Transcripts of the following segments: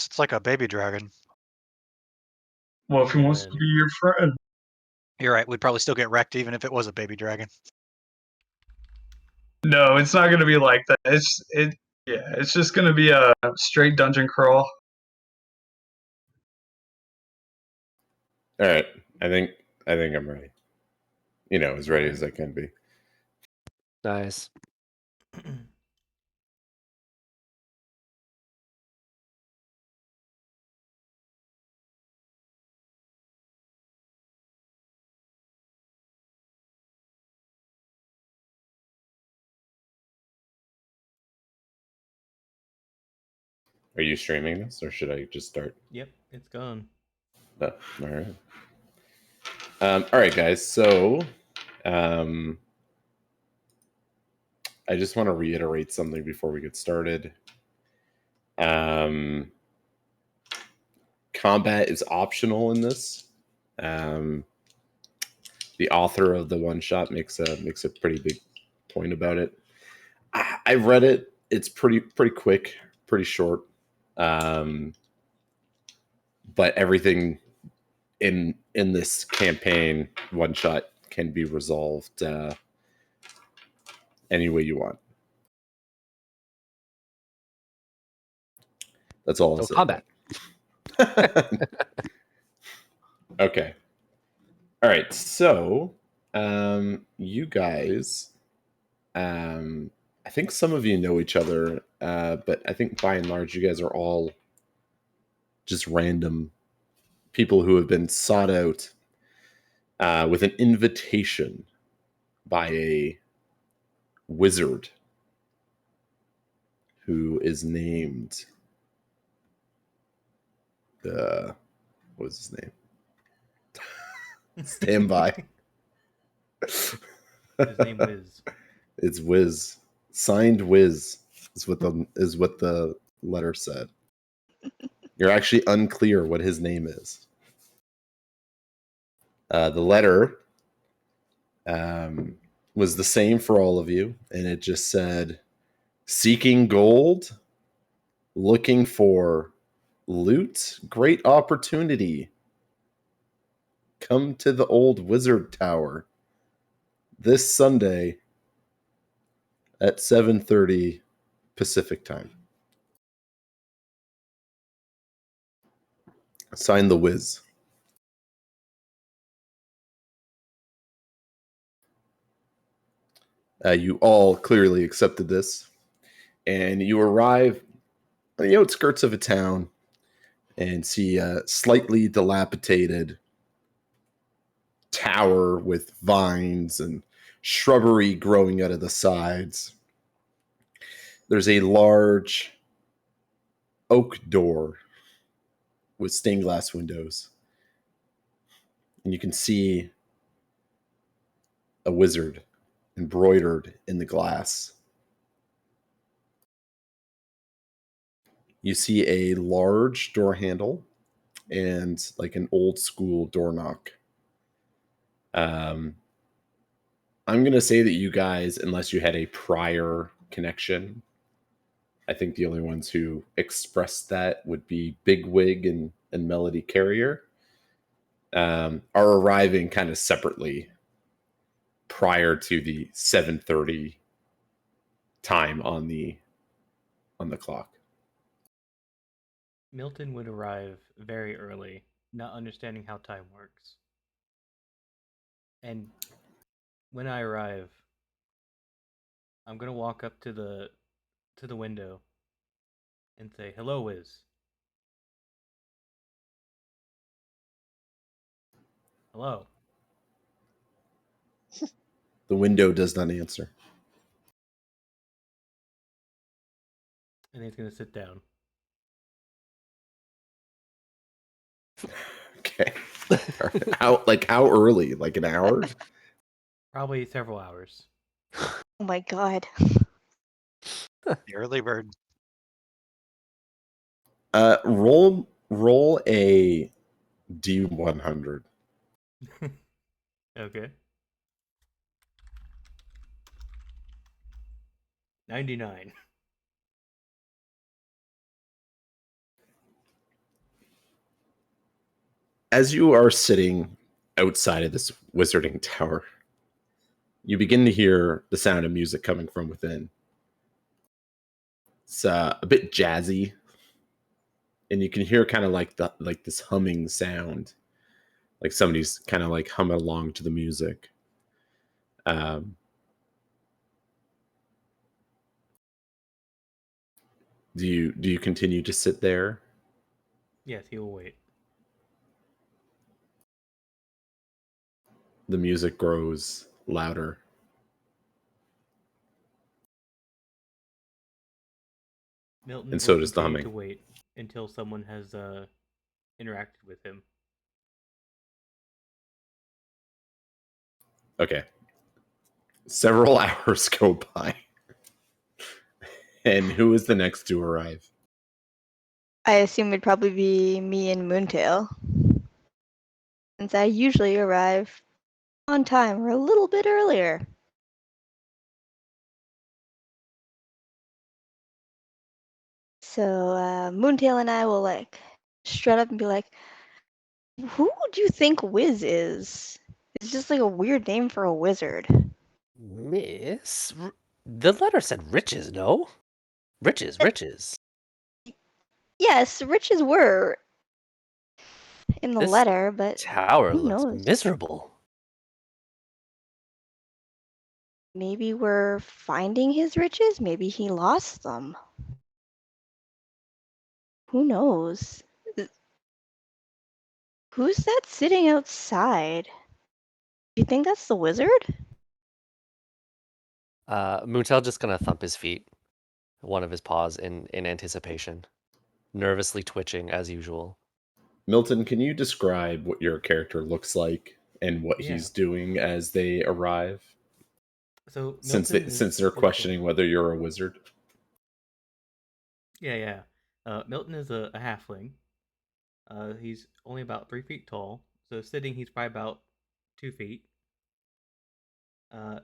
It's like a baby dragon. Well, if he wants to be your friend. You're right. We'd probably still get wrecked even if it was a baby dragon. No, it's not going to be like that. It's just going to be a straight dungeon crawl. All right, I think I'm ready. As ready as I can be. Nice. Are you streaming this, or should I just start? Yep, it's gone. Oh, all right. All right, guys. So, I just want to reiterate something before we get started. Combat is optional in this. The author of the one shot makes a pretty big point about it. I read it. It's pretty quick, pretty short. But everything in this campaign one shot can be resolved any way you want. That's all I'll say. Combat. Okay. All right. So, you guys, I think some of you know each other, but I think by and large, you guys are all just random people who have been sought out with an invitation by a wizard who is named what was his name? Stand by. His name Wiz. It's Wiz. Signed Wiz is what the letter said. You're actually unclear what his name is. The letter was the same for all of you, and it just said, "Seeking gold, looking for loot, great opportunity. Come to the old wizard tower this Sunday at 7:30 Pacific time." Sign the Wiz. You all clearly accepted this, and you arrive on the outskirts of a town and see a slightly dilapidated tower with vines and shrubbery growing out of the sides. There's a large oak door with stained glass windows, and you can see a wizard embroidered in the glass. You see a large door handle and like an old school door knock. I'm going to say that you guys, unless you had a prior connection, I think the only ones who expressed that would be Bigwig and Melody Carrier, are arriving kind of separately prior to the 7:30 time on the clock. Milton would arrive very early, not understanding how time works. And when I arrive, I'm gonna walk up to the window and say, "Hello, Wiz." Hello. The window does not answer. And he's gonna sit down. Okay. How early? Like an hour? Probably several hours. Oh my god. The early bird. Roll a D100. Okay. 99. As you are sitting outside of this wizarding tower, you begin to hear the sound of music coming from within. It's a bit jazzy, and you can hear kind of like this humming sound, like somebody's kind of like humming along to the music. Um, do you continue to sit there? Yes, he will wait. The music grows louder. Milton And will so does the continue humming. to wait until someone has interacted with him. Okay. Several hours go by. And who is the next to arrive? I assume it'd probably be me and Moontail, since I usually arrive on time or a little bit earlier. So Moontail and I will like strut up and be like, "Who do you think Wiz is? It's just like a weird name for a wizard." Miss? The letter said riches, no? Riches, riches. Yes, riches were in the This letter, but tower who looks knows? miserable. Maybe we're finding his riches. Maybe he lost them. Who knows? Who's that sitting outside? Do you think that's the wizard? Mootel just gonna thump his feet, one of his paws in anticipation, nervously twitching as usual. Milton, can you describe what your character looks like and what Yeah. he's doing as they arrive? So Since Milton since they're is a- questioning whether you're a wizard. yeah. Milton is a halfling. He's only about 3 feet tall. So sitting, he's probably about 2 feet.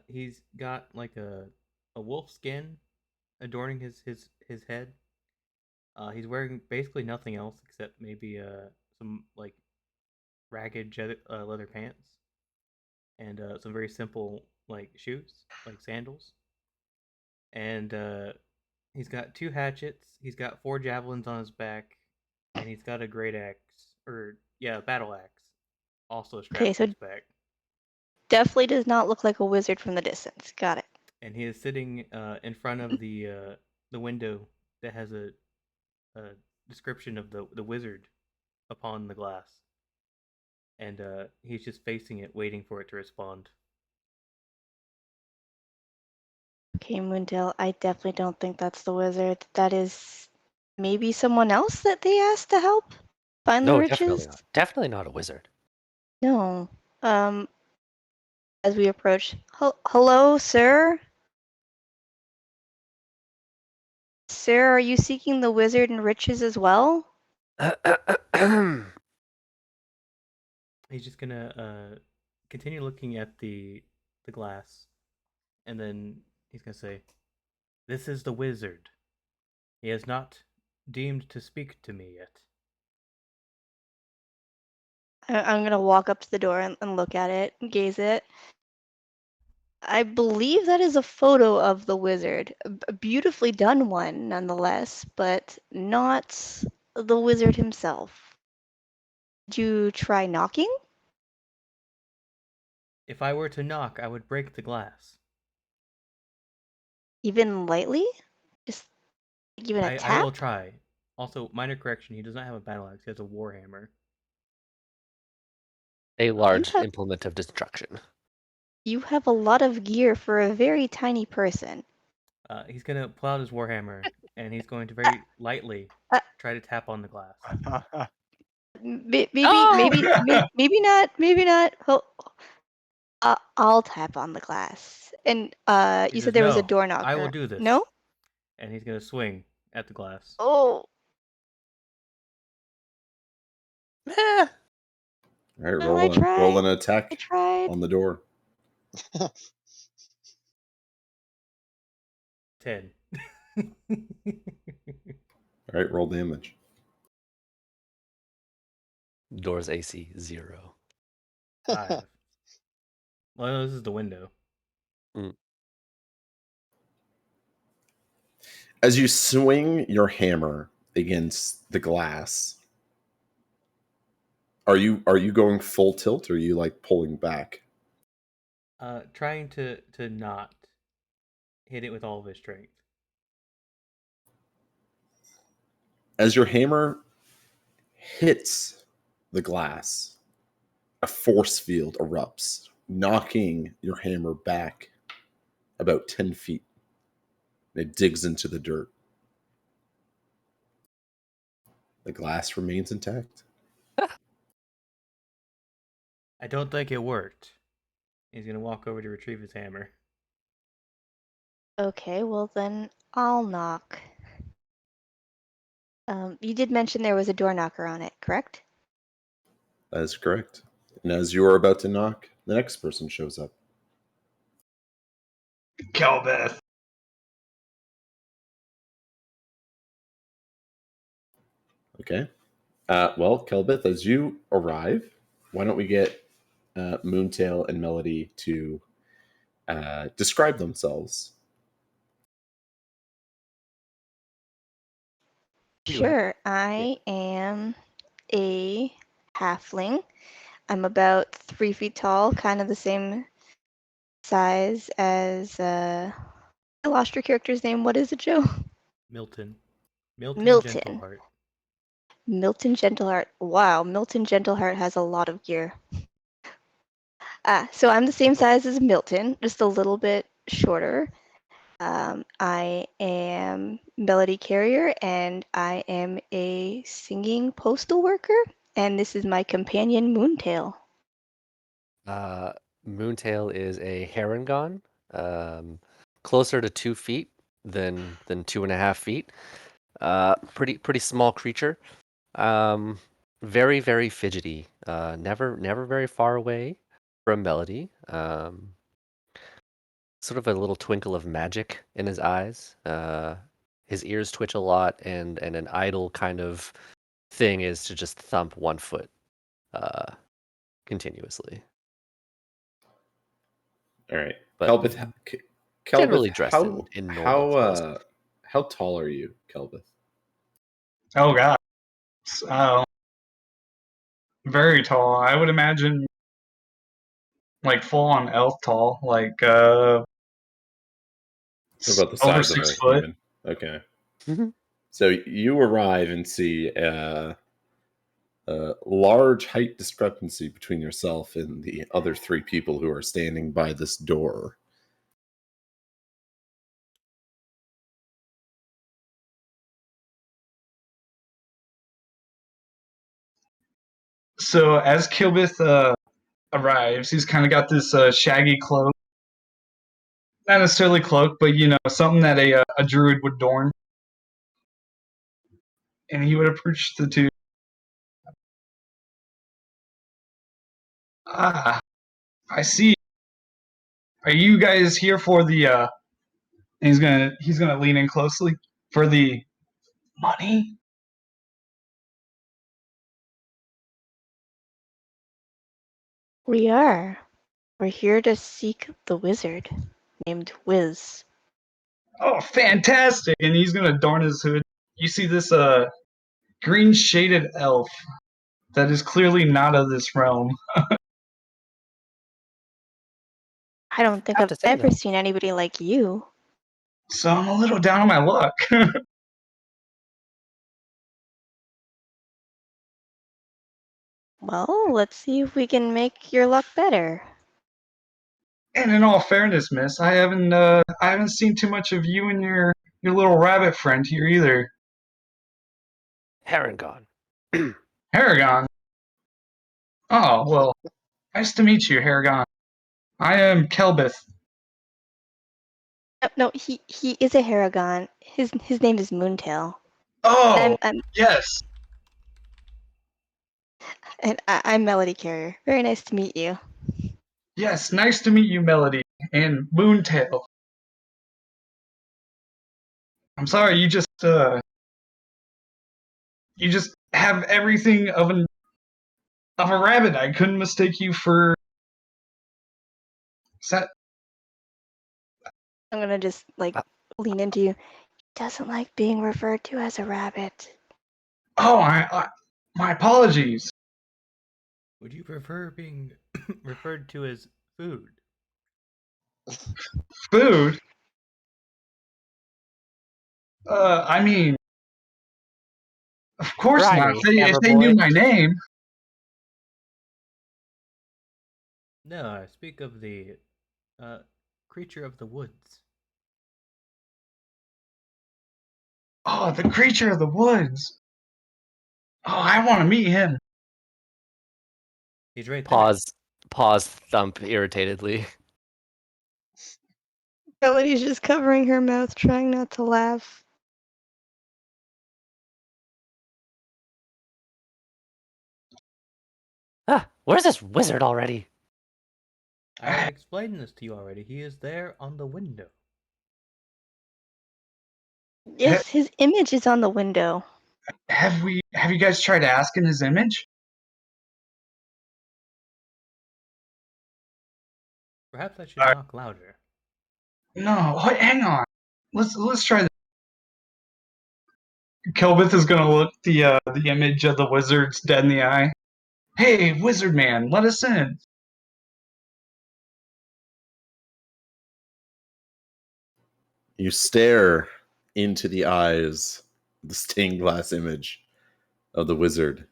He's got like a wolf skin adorning his head. He's wearing basically nothing else except maybe some like ragged leather pants and some very simple like shoes, like sandals. And he's got 2 hatchets. He's got 4 javelins on his back, and he's got a great axe, or yeah, a battle axe, also Okay, strapped to so his back. definitely does not look like a wizard from the distance. Got it. And he is sitting in front of the window that has a description of the wizard upon the glass, and he's just facing it, waiting for it to respond. Okay, Moondale, I definitely don't think that's the wizard. That is maybe someone else that they asked to help find the No, riches? definitely not. Definitely not a wizard. No. As we approach, hello, sir? Sir, are you seeking the wizard and riches as well? He's just gonna continue looking at the glass, and then he's gonna say, "This is the wizard. He has not deemed to speak to me yet." I'm gonna walk up to the door and look at it, and gaze it. I believe that is a photo of the wizard. A beautifully done one, nonetheless, but not the wizard himself. Did you try knocking? If I were to knock, I would break the glass. Even lightly? Just even a I will tap? try. Also, minor correction: he does not have a battle axe. He has a warhammer. A large have- implement of destruction. You have a lot of gear for a very tiny person. He's gonna pull out his warhammer, and he's going to very lightly Uh, try to tap on the glass. maybe, Oh! maybe not. Maybe not. I'll tap on the glass. And He you said says, there was a "No, door I will knocker. do this." No? And he's gonna swing at the glass. Oh, Eh, All right, no, roll I an attack tried. on the door. 10. All right, roll damage. Door's AC 0. 5. Well, no, this is the window. As you swing your hammer against the glass, are you going full tilt or are you like pulling back? Trying to not hit it with all of his strength. As your hammer hits the glass, a force field erupts, knocking your hammer back about 10 feet. It digs into the dirt. The glass remains intact. I don't think it worked. He's gonna walk over to retrieve his hammer. Okay, well then I'll knock. You did mention there was a door knocker on it, correct? That is correct. And as you are about to knock, the next person shows up. Kelbeth. Okay. Well, Kelbeth, as you arrive, why don't we get Moontail and Melody to describe themselves? Sure, I am a halfling. I'm about 3 feet tall, kind of the same size as I lost your character's name. What is it, Joe? Milton Milton. Gentleheart. Milton Gentleheart. Wow, Milton Gentleheart has a lot of gear. So I'm the same size as Milton, just a little bit shorter. I am Melody Carrier, and I am a singing postal worker, and this is my companion Moontail. Moontail is a Harengon, closer to 2 feet than 2.5 feet. Pretty small creature. Very very fidgety. Never very far away from Melody. Sort of a little twinkle of magic in his eyes. His ears twitch a lot, and an idle kind of thing is to just thump one foot continuously. All right. But generally dressed in normal clothes. How tall are you, Kelbeth? Oh god. Oh. Very tall. I would imagine like full on elf tall, like About the over size of 6 a foot. human. Okay. Mhm. So you arrive and see a large height discrepancy between yourself and the other 3 people who are standing by this door. So as Kilbith arrives, he's kind of got this shaggy cloak. Not necessarily cloak, but you know, something that a druid would adorn. And he would approach the two. Ah, I see. Are you guys here for the and he's gonna lean in closely for the money? We are. We're here to seek the wizard named Wiz. Oh, fantastic! And he's gonna adorn his hood. You see this green shaded elf that is clearly not of this realm. I don't think Have I've to say, ever though, seen anybody like you. So I'm a little down on my luck. Well, let's see if we can make your luck better. And in all fairness, miss, I haven't seen too much of you and your little rabbit friend here either. Harengon. Haragon. Oh, well, nice to meet you, Haragon. I am Kelbith. No, he is a Haragon. His name is Moontail. Oh, I'm yes. I'm Melody Carrier. Very nice to meet you. Yes, nice to meet you, Melody. And Moontail. I'm sorry, you just have everything of an of a rabbit. I couldn't mistake you for. Is that? I'm gonna just lean into you. He doesn't like being referred to as a rabbit. Oh, my apologies. Would you prefer being referred to as food? Food. I mean, of course not. Friday, If they knew Everboy. my name. No, I speak of the creature of the woods. Oh, the creature of the woods. Oh, I want to meet him. He's right there. Pause, thump irritatedly. Melody's just covering her mouth, trying not to laugh. Ah, where's this wizard already? I explained this to you already. He is there on the window. Yes, his image is on the window. Have you guys tried to ask in his image? Perhaps I should knock louder. No, wait, hang on. Let's try this. Kelvith is gonna look the image of the wizard's dead in the eye. Hey, wizard man, let us in. You stare into the eyes of the stained glass image of the wizard.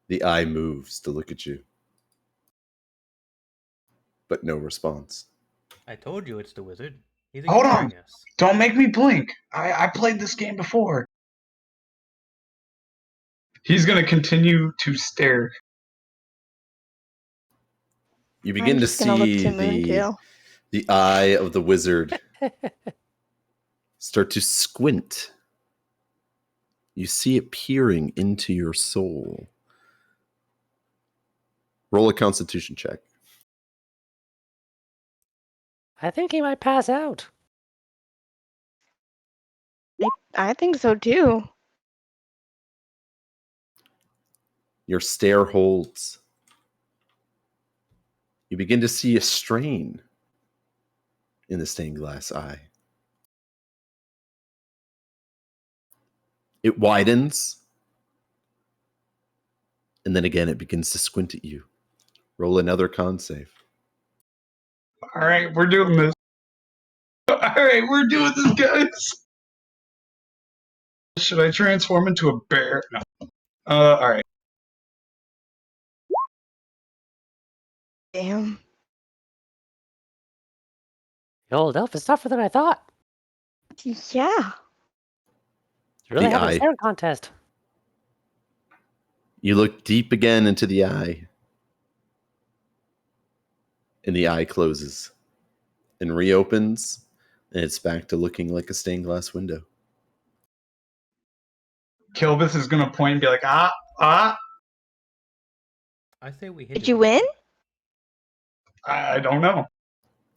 The eye moves to look at you, but no response. I told you it's the wizard. He's Hold ignoring on. us. Don't make me blink. I played this game before. He's gonna continue to stare. You I'm begin to just gonna look see to Moontail. the eye of the wizard start to squint. You see it peering into your soul. Roll a constitution check. I think he might pass out. I think so too. Your stare holds. You begin to see a strain in the stained glass eye. It widens, and then again it begins to squint at you. Roll another con save. All right, we're doing this. All right, we're doing this, guys. Should I transform into a bear? No. All right. Damn. The old elf is tougher than I thought. Yeah. He's really The having a eye. staring contest. You look deep again into the eye, and the eye closes and reopens, and it's back to looking like a stained glass window. Kelvith is gonna point and be like, ah. I say we hit Did it you win? again. I don't know.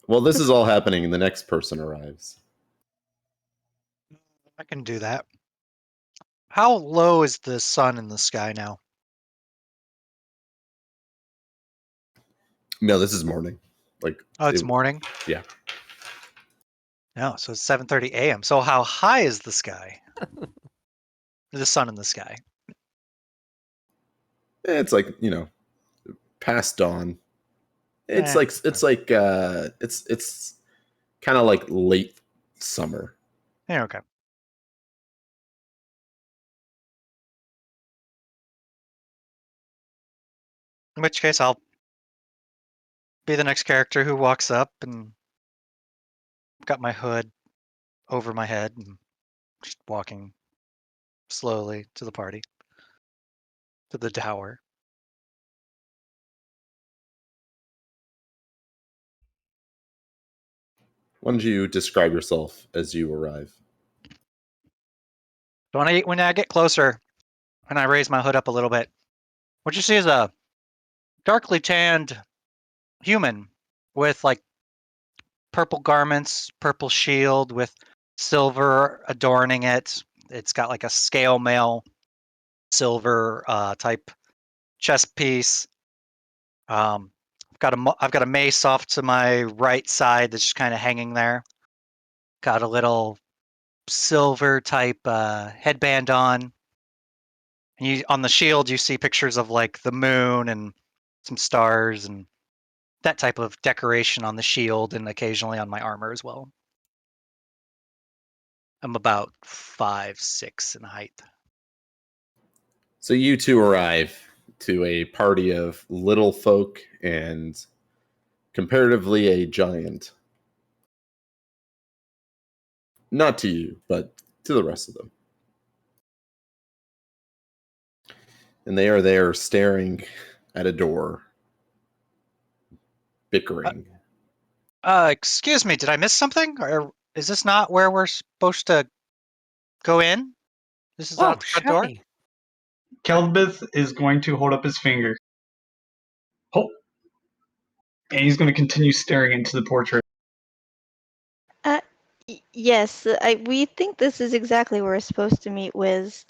Well, this is all happening, and the next person arrives. I can do that. How low is the sun in the sky now? No, this is morning. Oh, it's morning? Yeah. No, so it's 7:30 a.m. So how high is the sky? The sun in the sky. It's past dawn. It's Eh, it's kind of like late summer. yeah, okay. In which case, I'll be the next character who walks up and got my hood over my head and just walking slowly to the party, to the tower. Why don't you describe yourself as you arrive? So when I get closer and I raise my hood up a little bit, what you see is a darkly tanned human with like purple garments, purple shield with silver adorning it. It's got like a scale mail silver type chest piece. I've got a mace off to my right side that's just kind of hanging there. Got a little silver type headband on. And on the shield, you see pictures of like the moon and some stars and that type of decoration on the shield, and occasionally on my armor as well. I'm about 5'6" in height. So you two arrive to a party of little folk and comparatively a giant. Not to you, but to the rest of them. And they are there staring at a door, bickering. Excuse me, did I miss something? Or is this not where we're supposed to go in? This is out Oh, the front door? Shaggy. Kelbith is going to hold up his finger. Oh. And he's going to continue staring into the portrait. Yes, we think this is exactly where we're supposed to meet Wiz.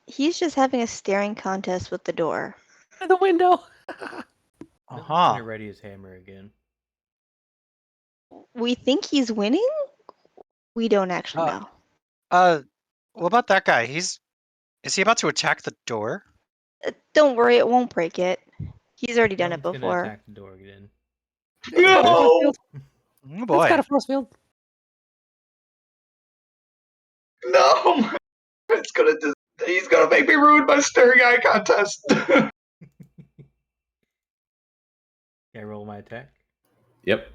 He's just having a staring contest with the door. By the window. Milton's Uh-huh. gonna ready his hammer again. We think he's winning? We don't actually know. What about that guy? Is he about to attack the door? Don't worry, it won't break it. He's already done it Milton's gonna before. attack the door again. No! Oh That's boy. got a force field. No! He's gonna make me ruin my staring eye contest. Can I roll my attack? Yep.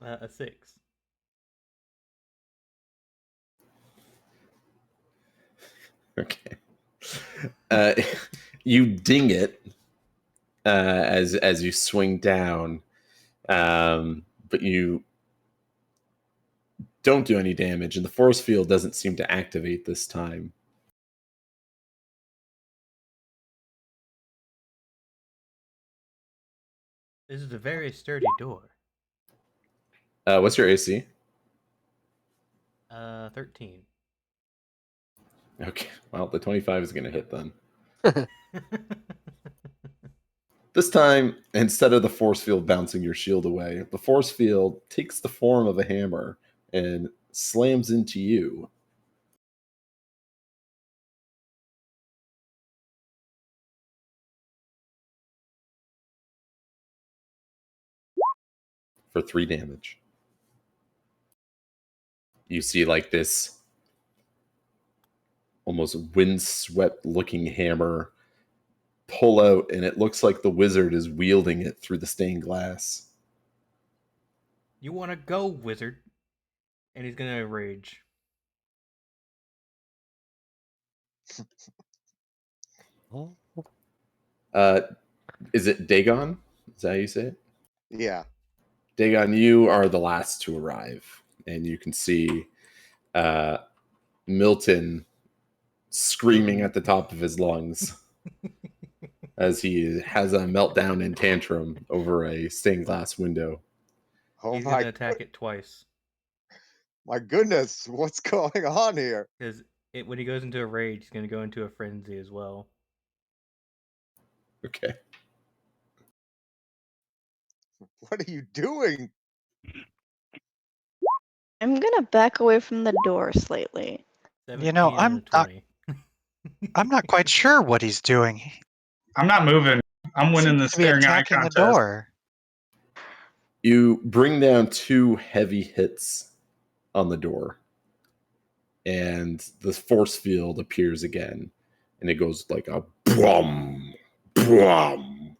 A 6. Okay. You ding it as you swing down, but you don't do any damage, and the force field doesn't seem to activate this time. This is a very sturdy door. What's your AC? 13. Okay, well, the 25 is going to hit then. This time, instead of the force field bouncing your shield away, the force field takes the form of a hammer and slams into you. For 3 damage. You see like this almost windswept looking hammer pull out, and it looks like the wizard is wielding it through the stained glass. You wanna go, wizard? And he's gonna rage. Is it Dagon? Is that how you say it? Yeah. Dagon, you are the last to arrive, and you can see Milton screaming at the top of his lungs as he has a meltdown and tantrum over a stained glass window. Oh He's my gonna attack it twice. my goodness, what's going on here? Because when he goes into a rage, he's gonna go into a frenzy as well. Okay. What are you doing? I'm gonna back away from the door slightly. 17 know, and a 20. I'm not quite sure what he's doing. He I'm not moving. I'm winning seems the to be staring eye attacking the contest. door. You bring down 2 heavy hits on the door, and the force field appears again, and it goes like a brum, brum.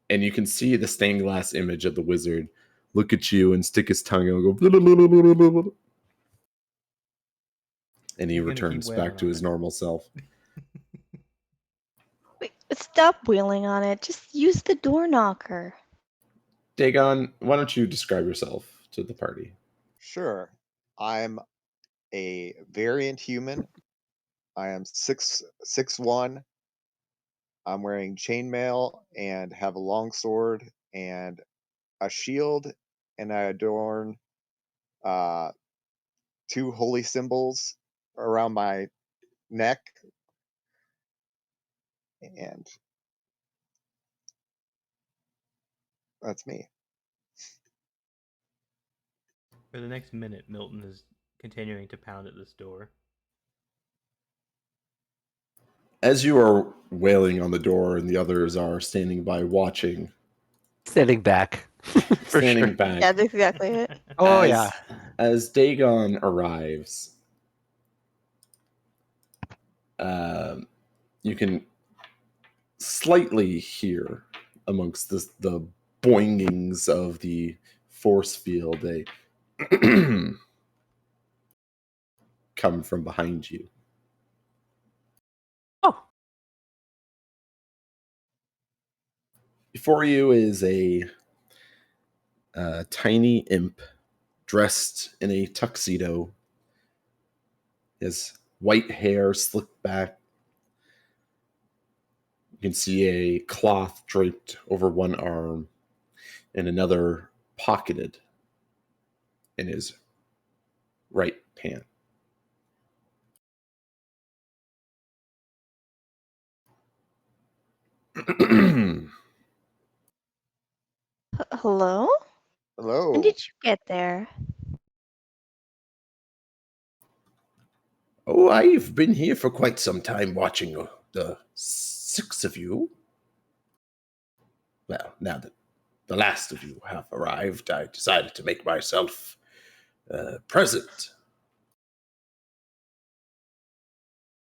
And you can see the stained glass image of the wizard look at you and stick his tongue out and go, blah, blah, blah, blah, blah, blah. And he He's gonna keep returns wailing back to on his it. normal self. Wait, stop wheeling on it. Just use the door knocker. Dagon, why don't you describe yourself to the party? Sure. I'm a variant human. I am 6'1", I'm wearing chainmail and have a long sword and a shield, and I adorn uh, two holy symbols around my neck. And that's me. For the next minute, Milton is continuing to pound at this door. As you are wailing on the door and the others are standing by watching, Standing back. For standing sure. back, Yeah, that's exactly it. Oh as, yeah. as Dagon arrives, you can slightly hear amongst the boingings of the force field a come from behind you. Oh, Before you is a tiny imp dressed in a tuxedo. His white hair slicked back. You can see a cloth draped over one arm and another pocketed in his right pant. Hello? When Hello. did you get there? Oh, I've been here for quite some time watching the six of you. Well, now that the last of you have arrived, I decided to make myself present.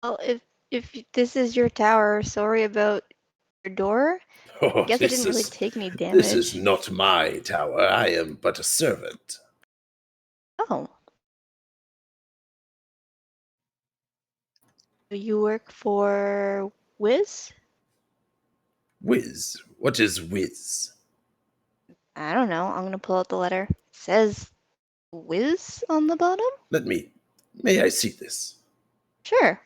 Well, if this is your tower, sorry about your door. Oh, I guess it didn't really take any this is damage. not my tower. I am but a servant. Oh. You work for Wiz? Whiz. What is whiz? I don't know. I'm gonna pull out the letter. It says Wiz on the bottom? May I see this? Sure.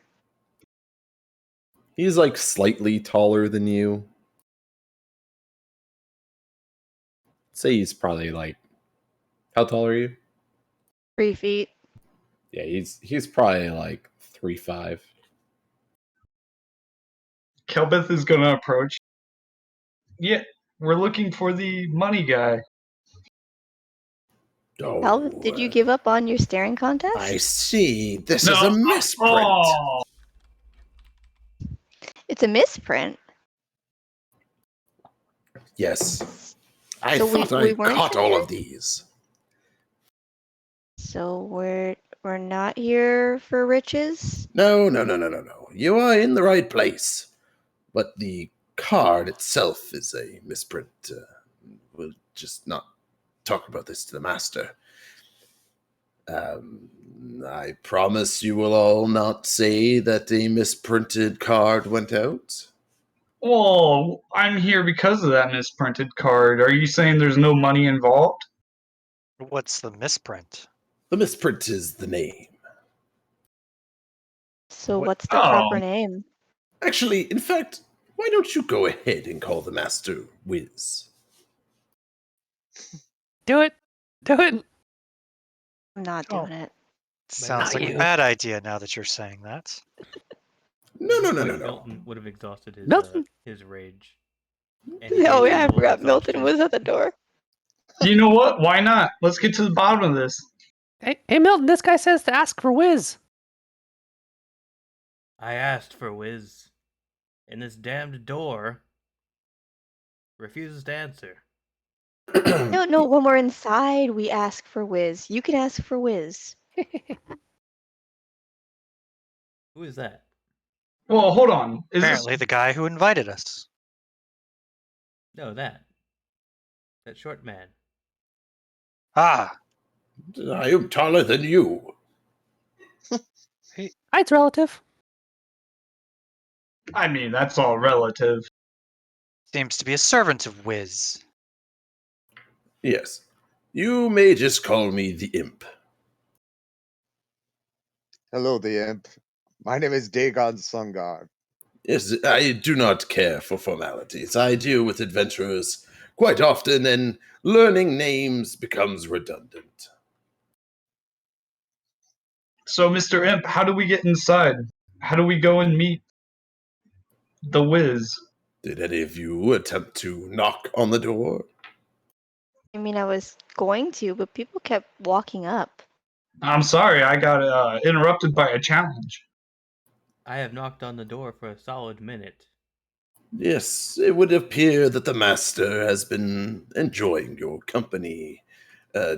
He's like slightly taller than you. Say he's probably like, how tall are you? 3 feet. Yeah, he's probably like 3'5". Kelbeth is gonna approach. Yeah, we're looking for the money guy. Oh, Albert, did you give up on your staring I contest? see. This No. is a misprint. Oh, It's a misprint. Yes, I So thought we I weren't caught all here? of these. So we're not here for riches? No. You are in the right place, but the card itself is a misprint. We'll just not talk about this to the master. I promise you will all not say that a misprinted card went out. well, I'm here because of that misprinted card. Are you saying there's no money involved? What's the misprint? The misprint is the name. So What- what's the proper name? Actually, in fact, why don't you go ahead and call the master Wiz? do it. Do it. I'm not Oh. doing it. Sounds not like you. a bad idea now that you're saying that. No. Milton would have exhausted Milton. his rage. Oh yeah, I forgot Milton was at the door. You know what? Why not? Let's get to the bottom of this. Hey, Milton, this guy says to ask for Wiz. I asked for Wiz, and this damned door refuses to answer. No, when we're inside, we ask for Wiz. You can ask for Wiz. Who is that? Well, hold on. Is Apparently the guy who invited us. No, that short man. Ah, I am taller than you. It's relative. I mean, that's all relative. seems to be a servant of Wiz. Yes. You may just call me the imp. Hello, the imp. My name is Dagon Sun God. Yes, I do not care for formalities. I deal with adventurers quite often, and learning names becomes redundant. So, Mr. Imp, how do we get inside? How do we go and meet the Wiz? Did any of you attempt to knock on the door? I mean, I was going to, but people kept walking up. I'm sorry, I got interrupted by a challenge. I have knocked on the door for a solid minute. Yes, it would appear that the master has been enjoying your company,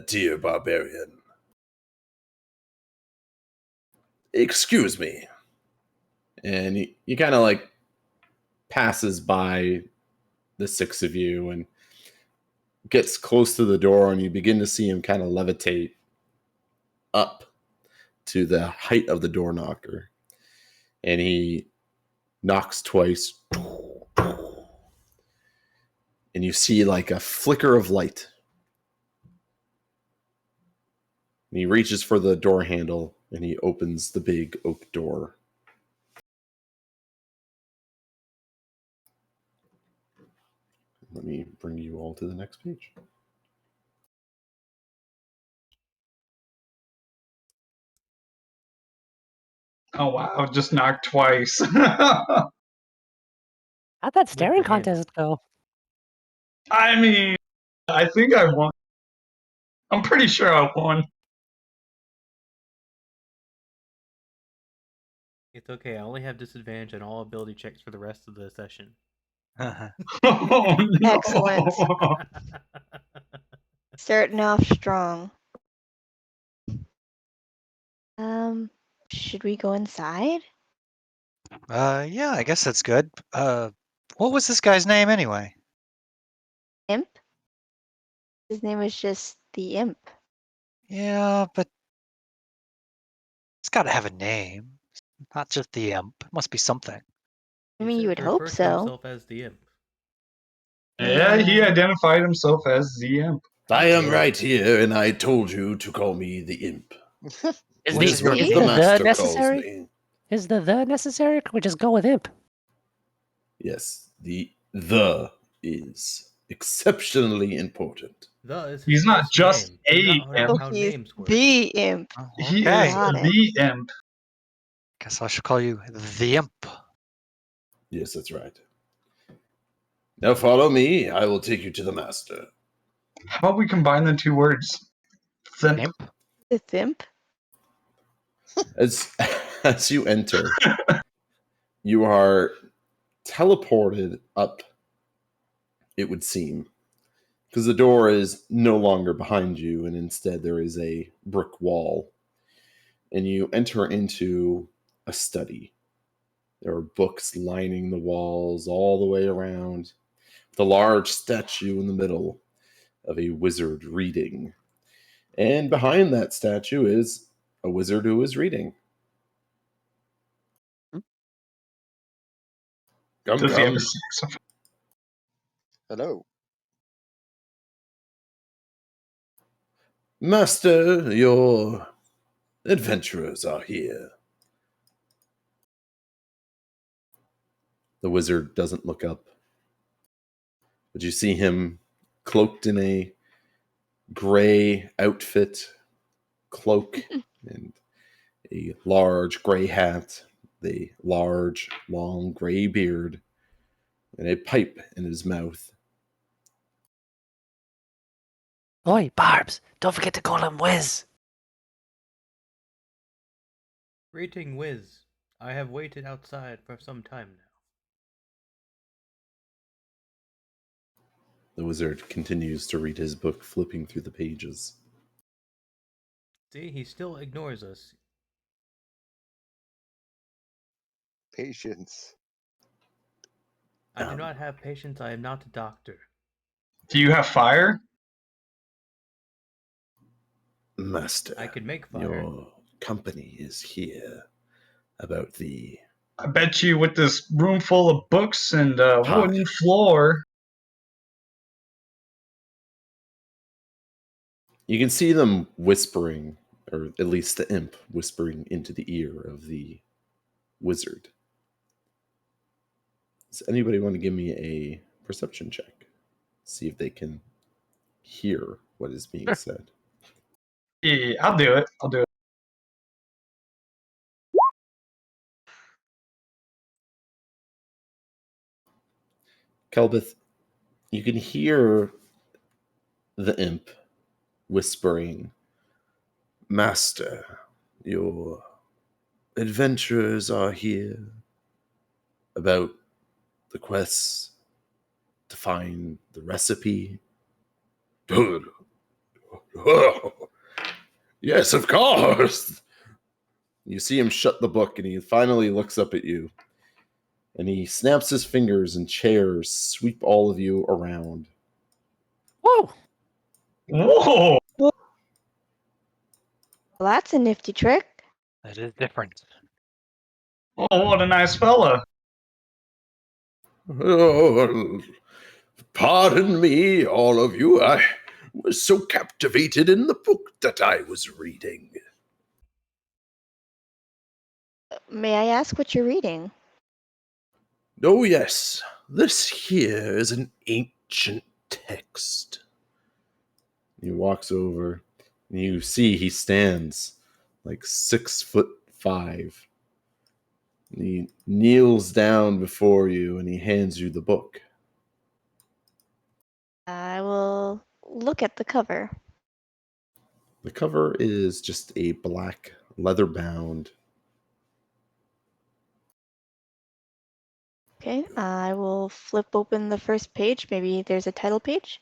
dear barbarian. Excuse me. And he kind of like passes by the six of you and gets close to the door, and you begin to see him kind of levitate up to the height of the door knocker. And he knocks twice. And you see like a flicker of light. And he reaches for the door handle and he opens the big oak door. Let me bring you all to the next page. Oh wow, just knocked twice. How'd that staring With the handle. contest go? I mean, I think I won. I'm pretty sure I won. It's okay, I only have disadvantage on all ability checks for the rest of the session. Oh no. Excellent. Starting off strong. Should we go inside? Yeah, I guess that's good. What was this guy's name anyway? Imp? His name was just the Imp. Yeah, but it's got to have a name, not just the imp. It must be something. I He mean, you said would to hope refer to so. himself as the imp. Yeah, he identified himself as the Imp. I am did. right here, and I told you to call me the imp. Is What the, is is your the, the name? master calls necessary? me. Is the necessary? Or can we just go with imp? Yes, the is exceptionally important. The is his He's not first just name. a Do you not know imp. So how he's names work? the Imp. Oh, He okay. is Got it. the Imp. Guess I should call you the imp. Yes, that's right. Now follow me. I will take you to the master. How about we combine the two words? Thimp. Imp? The Imp? As as you enter, you are teleported up, it would seem, because the door is no longer behind you, and instead there is a brick wall. And you enter into a study. There are books lining the walls all the way around, with a large statue in the middle of a wizard reading. And behind that statue is a wizard who is reading. Come, Does he have a come. saxophone? Hello. Master, your adventurers are here. The wizard doesn't look up, but you see him cloaked in a gray outfit, cloak, and a large gray hat, a large, long gray beard, and a pipe in his mouth. Oi, Barbs! Don't forget to call him Wiz. Greeting, Wiz. I have waited outside for some time now. The wizard continues to read his book, flipping through the pages. See, he still ignores us. Patience. I do not have patience. I am not a doctor. Do you have fire? Master, I could make fire. your company is here about the... I bet you with this room full of books and a wooden floor. You can see them whispering, or at least the imp whispering into the ear of the wizard. Does anybody want to give me a perception check? See if they can hear what is being Sure. said. Yeah, I'll do it. I'll do it. Kelbeth, you can hear the imp whispering, Master, your adventurers are here about the quest to find the recipe. Yes, of course. You see him shut the book and he finally looks up at you. And he snaps his fingers and chairs sweep all of you around. Whoa! Whoa! Well, that's a nifty trick. That is different. Oh, what a nice fella. Oh, pardon me, all of you. I was so captivated in the book that I was reading. May I ask what you're reading? Oh, yes, this here is an ancient text. He walks over, and you see he stands like 6'5". And he kneels down before you and he hands you the book. I will look at the cover. The cover is just a black leather bound. Okay, I will flip open the first page. Maybe there's a title page.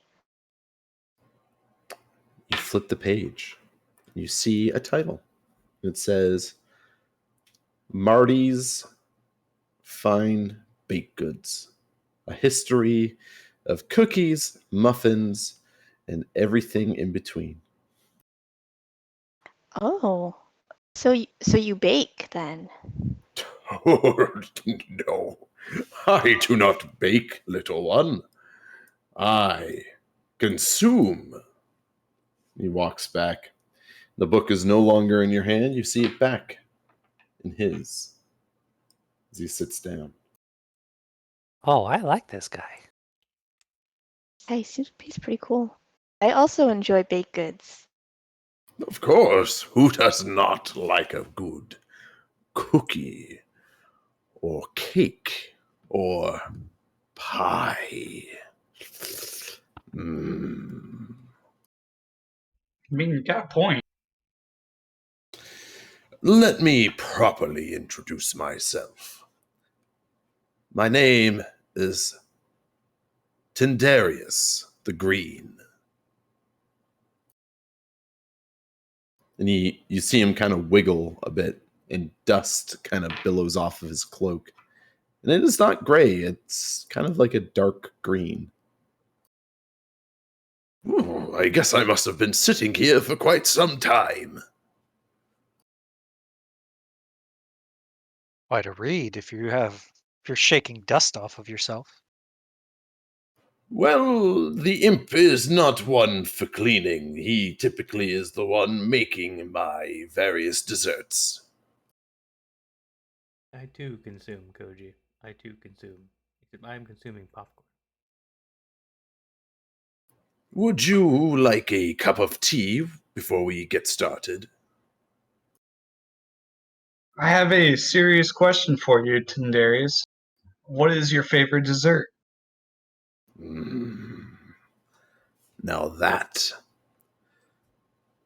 You flip the page. You see a title. It says Marty's Fine Baked Goods, a history of cookies, muffins, and everything in between. Oh, so you bake then? Oh, no, I do not bake, little one. I consume. He walks back. The book is no longer in your hand. You see it back in his as he sits down. Oh, I like this guy. Yeah, he's pretty cool. I also enjoy baked goods. Of course, who does not like a good cookie or cake or pie? Mm. I mean, you got a point. Let me properly introduce myself. My name is Tindarius the Green. And you see him kind of wiggle a bit, and dust kind of billows off of his cloak. And it is not gray, it's kind of like a dark green. Ooh, I guess I must have been sitting here for quite some time. Quite a read if you're shaking dust off of yourself. Well, the imp is not one for cleaning. He typically is the one making my various desserts. I too consume Koji. I too consume. Except I'm consuming popcorn. Would you like a cup of tea before we get started? I have a serious question for you, Tindarius. What is your favorite dessert? Mm. Now that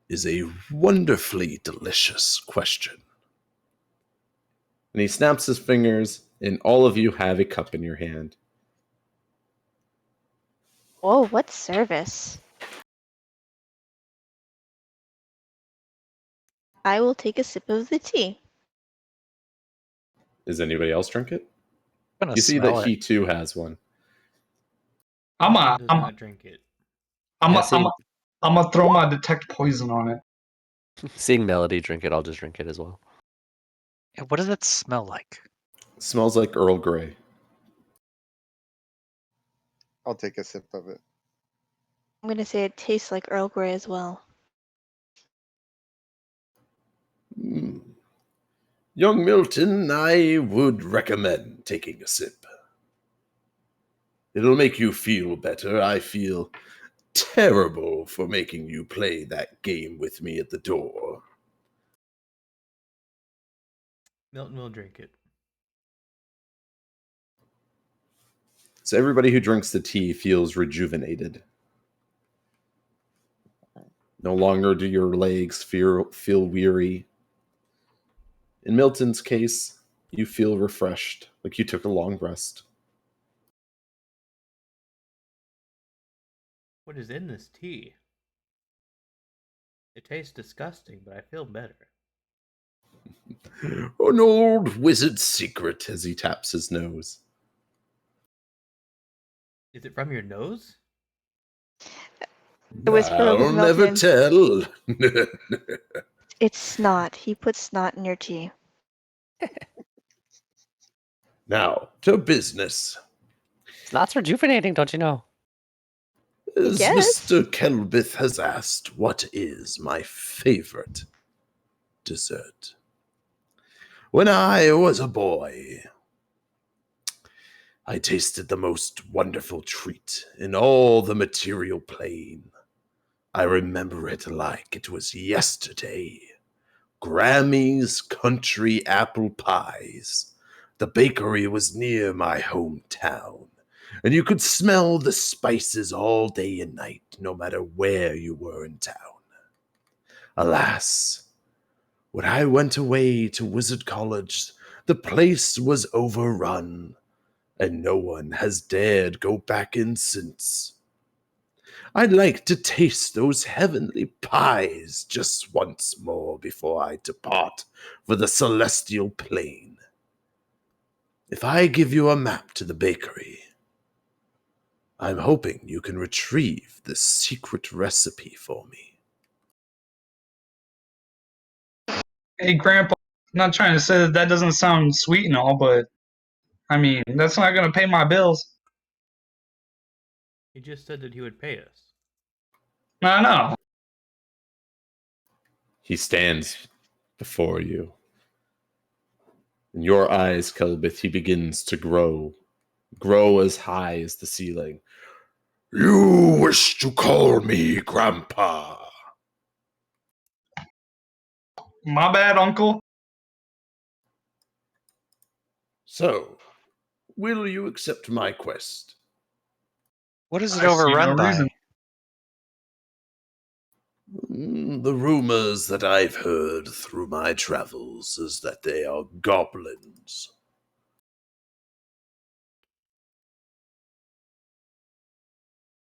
is a wonderfully delicious question. And he snaps his fingers, and all of you have a cup in your hand. Whoa, what service? I will take a sip of the tea. Does anybody else drink it? I'm gonna You see that smell it. he too has one. I'm One a, does I'm, not drink it. I'm, Yeah, a, I'm, a, I'm gonna throw my detect poison on it. seeing Melody drink it, I'll just drink it as well. Yeah, what does it smell like? It smells like Earl Grey. I'll take a sip of it. I'm gonna say it tastes like Earl Grey as well. Mm. Young Milton, I would recommend taking a sip. It'll make you feel better. I feel terrible for making you play that game with me at the door. Milton will drink it. So everybody who drinks the tea feels rejuvenated. No longer do your legs feel weary. In Milton's case, you feel refreshed, like you took a long rest. What is in this tea? It tastes disgusting, but I feel better. An old wizard's secret, as he taps his nose. Is it from your nose? I whisper over I'll to never Milton. tell. It's snot. He put snot in your tea. Now, to business. Snot's rejuvenating, don't you know? As Yes. Mr. Kelbith has asked, what is my favorite dessert? When I was a boy, I tasted the most wonderful treat in all the material plane. I remember it like it was yesterday. Grammy's country apple pies. The bakery was near my hometown, and you could smell the spices all day and night, no matter where you were in town. Alas, when I went away to Wizard College, the place was overrun, and no one has dared go back in since. I'd like to taste those heavenly pies just once more before I depart for the celestial plane. If I give you a map to the bakery, I'm hoping you can retrieve the secret recipe for me. Hey, Grandpa, I'm not trying to say that doesn't sound sweet and all, but I mean, that's not going to pay my bills. He just said that he would pay us. I know. He stands before you. In your eyes, Kelbith, he begins to grow as high as the ceiling. You wish to call me Grandpa? My bad, Uncle. So, will you accept my quest? What is it I see no overrun reason. by? The rumors that I've heard through my travels is that they are goblins.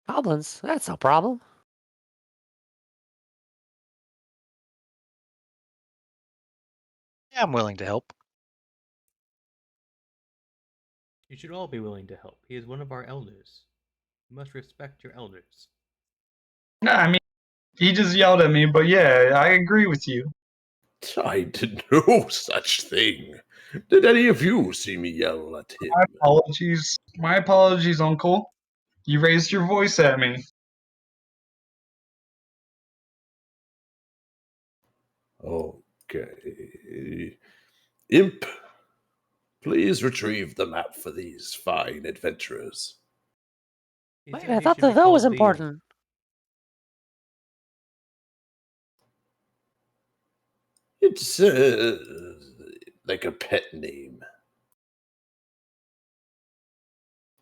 Goblins, that's no problem. Yeah, I'm willing to help. You should all be willing to help. He is one of our elders. You must respect your elders. Nah, I mean, he just yelled at me, but yeah, I agree with you. I did no such thing. Did any of you see me yell at him? My apologies. My apologies, Uncle. You raised your voice at me. Okay. Imp, please retrieve the map for these fine adventurers. He Wait, said I he thought should be that was called Liam. important. It's like a pet name.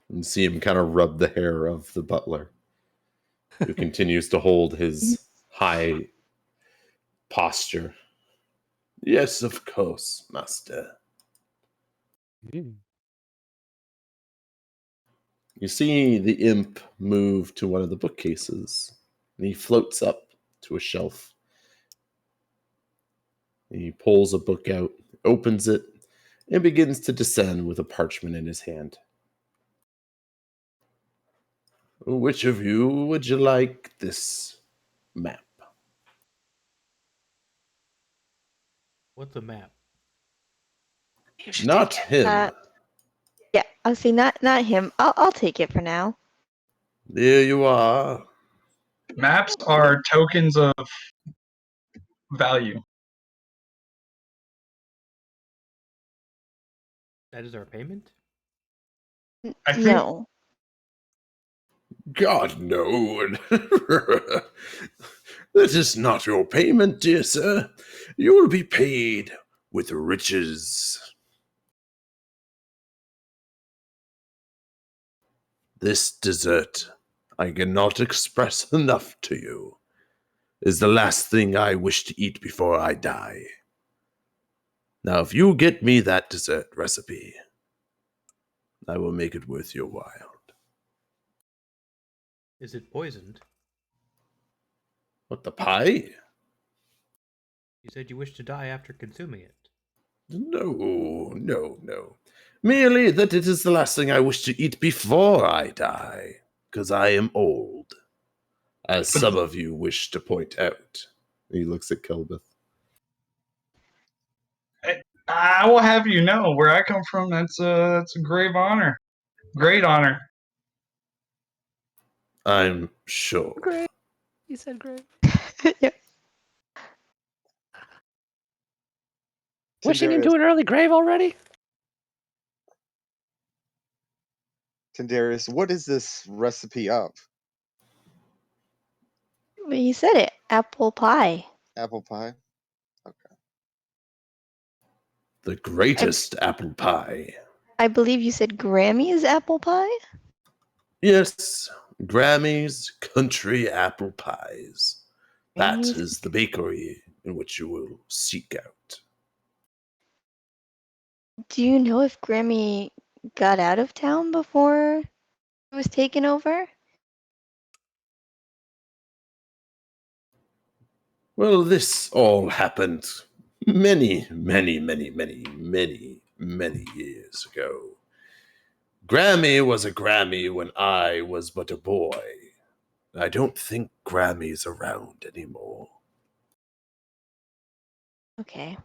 And see him kind of rub the hair of the butler, who continues to hold his high posture. Yes, of course, master. Mm. You see the imp move to one of the bookcases, and he floats up to a shelf. He pulls a book out, opens it, and begins to descend with a parchment in his hand. Which of you would you like this map? What's a map? You should Not take it. him. Yeah, I'll see. Not him. I'll take it for now. There you are. Maps are tokens of value. That is our payment? I think No. God, no. That is not your payment, dear sir. You will be paid with riches. This dessert, I cannot express enough to you, is the last thing I wish to eat before I die. Now, if you get me that dessert recipe, I will make it worth your while. Is it poisoned? What, the pie? You said you wish to die after consuming it. No, no, no. Merely that it is the last thing I wish to eat before I die, because I am old, as some of you wish to point out. He looks at Kelbeth. I will have you know, where I come from, that's a grave honor. Great honor. I'm sure. Great. You said great. Yeah. Wishing Tindarius, into an early grave already? Tindarius, what is this recipe of? He said it. Apple pie. Apple pie? Okay. The greatest apple pie. I believe you said Grammy is apple pie? Yes, Grammy's country apple pies. That Grammy's- is the bakery in which you will seek out. Do you know if Grammy got out of town before it was taken over? Well, this all happened many, many, many, many, many, many years ago. Grammy was a Grammy when I was but a boy. I don't think Grammy's around anymore. Okay.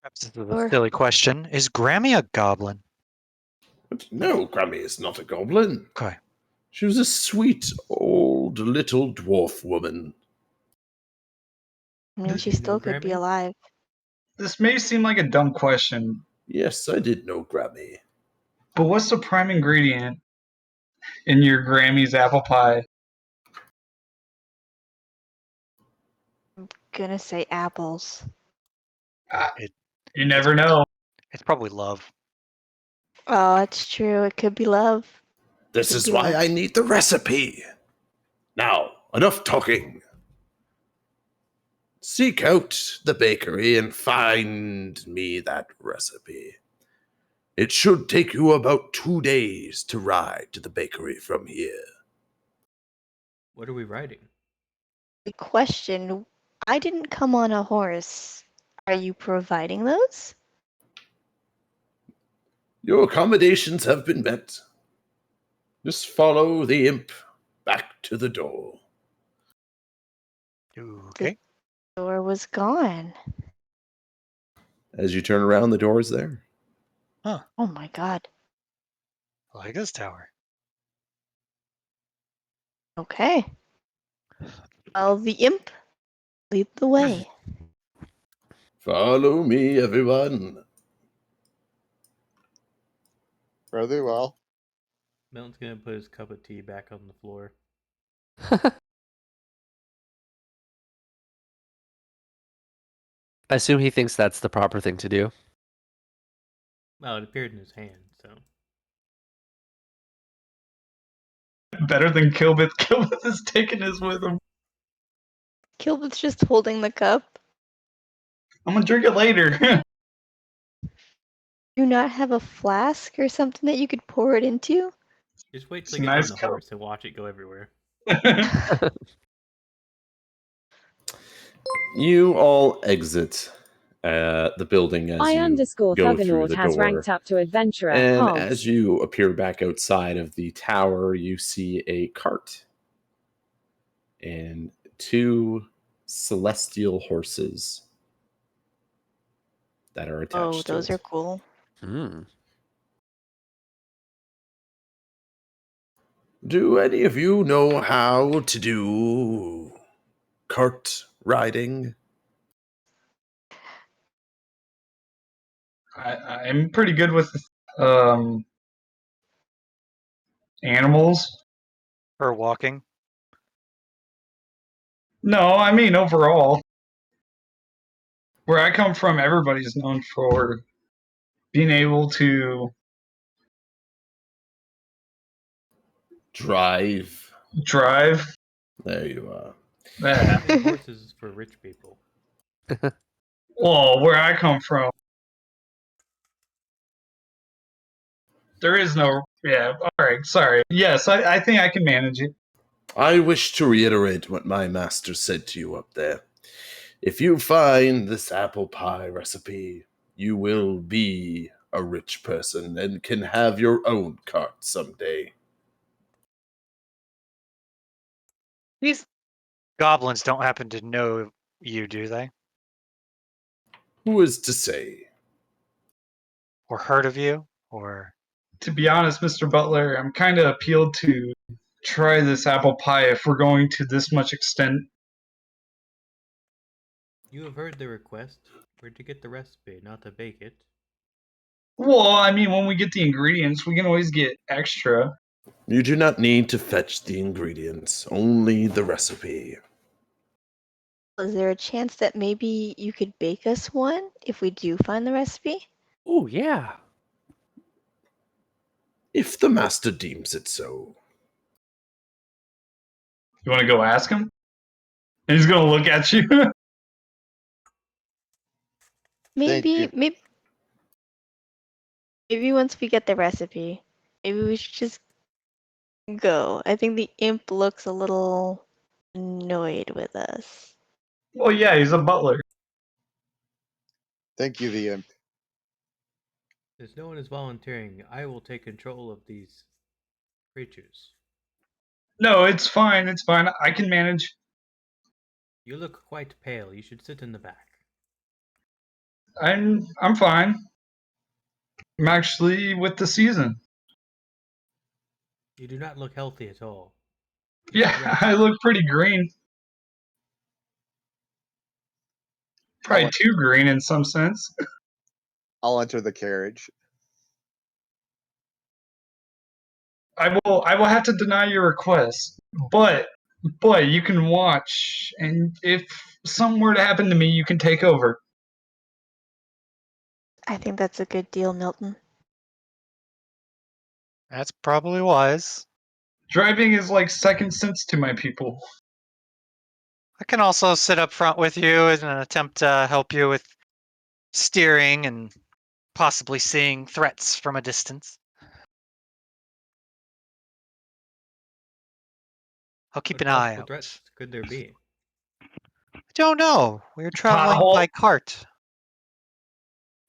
Perhaps this is a Or silly question. Is Grammy a goblin? But no, Grammy is not a goblin. Okay. She was a sweet old little dwarf woman. I mean, she You know still could be Grammy? alive. This may seem like a dumb question, Yes, I did know Grammy. but what's the prime ingredient in your Grammy's apple pie? Gonna say apples. It, You never know. it's probably love. Oh, it's true. It could be love. This Could is be why love. I need the recipe. Now, enough talking. Seek out the bakery and find me that recipe. It should take you about 2 days to ride to the bakery from here. What are we writing? The question, I didn't come on a horse. Are you providing those? Your accommodations have been met. Just follow the imp back to the door. Okay. Door was gone. As you turn around, the door is there. Huh. Oh my god. I like this tower. Okay. Well, the imp, lead the way. Follow me, everyone. Very well. Milton's gonna put his cup of tea back on the floor. I assume he thinks that's the proper thing to do. Well, it appeared in his hand, so. Better than Kilbith. Kilbith is taking his with him. Kilbit's just holding the cup. I'm gonna drink it later. Do you not have a flask or something that you could pour it into? Just wait It's till a it gets nice on the cup. horse and watch it go everywhere. You all exit the building as you go through the has door. ranked up to adventurer. And Hogs. as you appear back outside of the tower, you see a cart and 2 celestial horses that are attached Oh, to those it. are cool. Hmm. Do any of you know how to do cart riding? I'm pretty good with um, animals. Or walking. No, I mean overall. Where I come from, everybody's known for being able to Drive. drive. There you are. Having horses is for rich people. Well, where I come from, there is no. Yeah, alright, sorry. Yes, I think I can manage it. I wish to reiterate what my master said to you up there. If you find this apple pie recipe, you will be a rich person and can have your own cart someday. These goblins don't happen to know you, do they? Who is to say? Or heard of you? Or To be honest, Mr. Butler, I'm kind of appealed to try this apple pie if we're going to this much extent. You have heard the request. We're to get the recipe, not to bake it. Well, I mean, when we get the ingredients, we can always get extra. You do not need to fetch the ingredients, only the recipe. Is there a chance that maybe you could bake us one if we do find the recipe? Oh, yeah. If the master deems it so. You want to go ask him? And he's going to look at you. Maybe, you. maybe once we get the recipe, maybe we should just go. I think the imp looks a little annoyed with us. Well, yeah, he's a butler. Thank you, the imp. Since no one is volunteering, I will take control of these creatures. No, it's fine. It's fine. I can manage. You look quite pale. You should sit in the back. I'm fine. I'm actually with the season. You do not look healthy at all. Yeah, Rest. I look pretty green. Probably I'll- too green in some sense. I'll enter the carriage. I will have to deny your request. But you can watch, and if something were to happen to me, you can take over. I think that's a good deal, Milton. that's probably wise. Driving is like second sense to my people. I can also sit up front with you in an attempt to help you with steering and possibly seeing threats from a distance. I'll keep What an eye possible out. threats could there be? I don't know. We're traveling Pothole. by cart.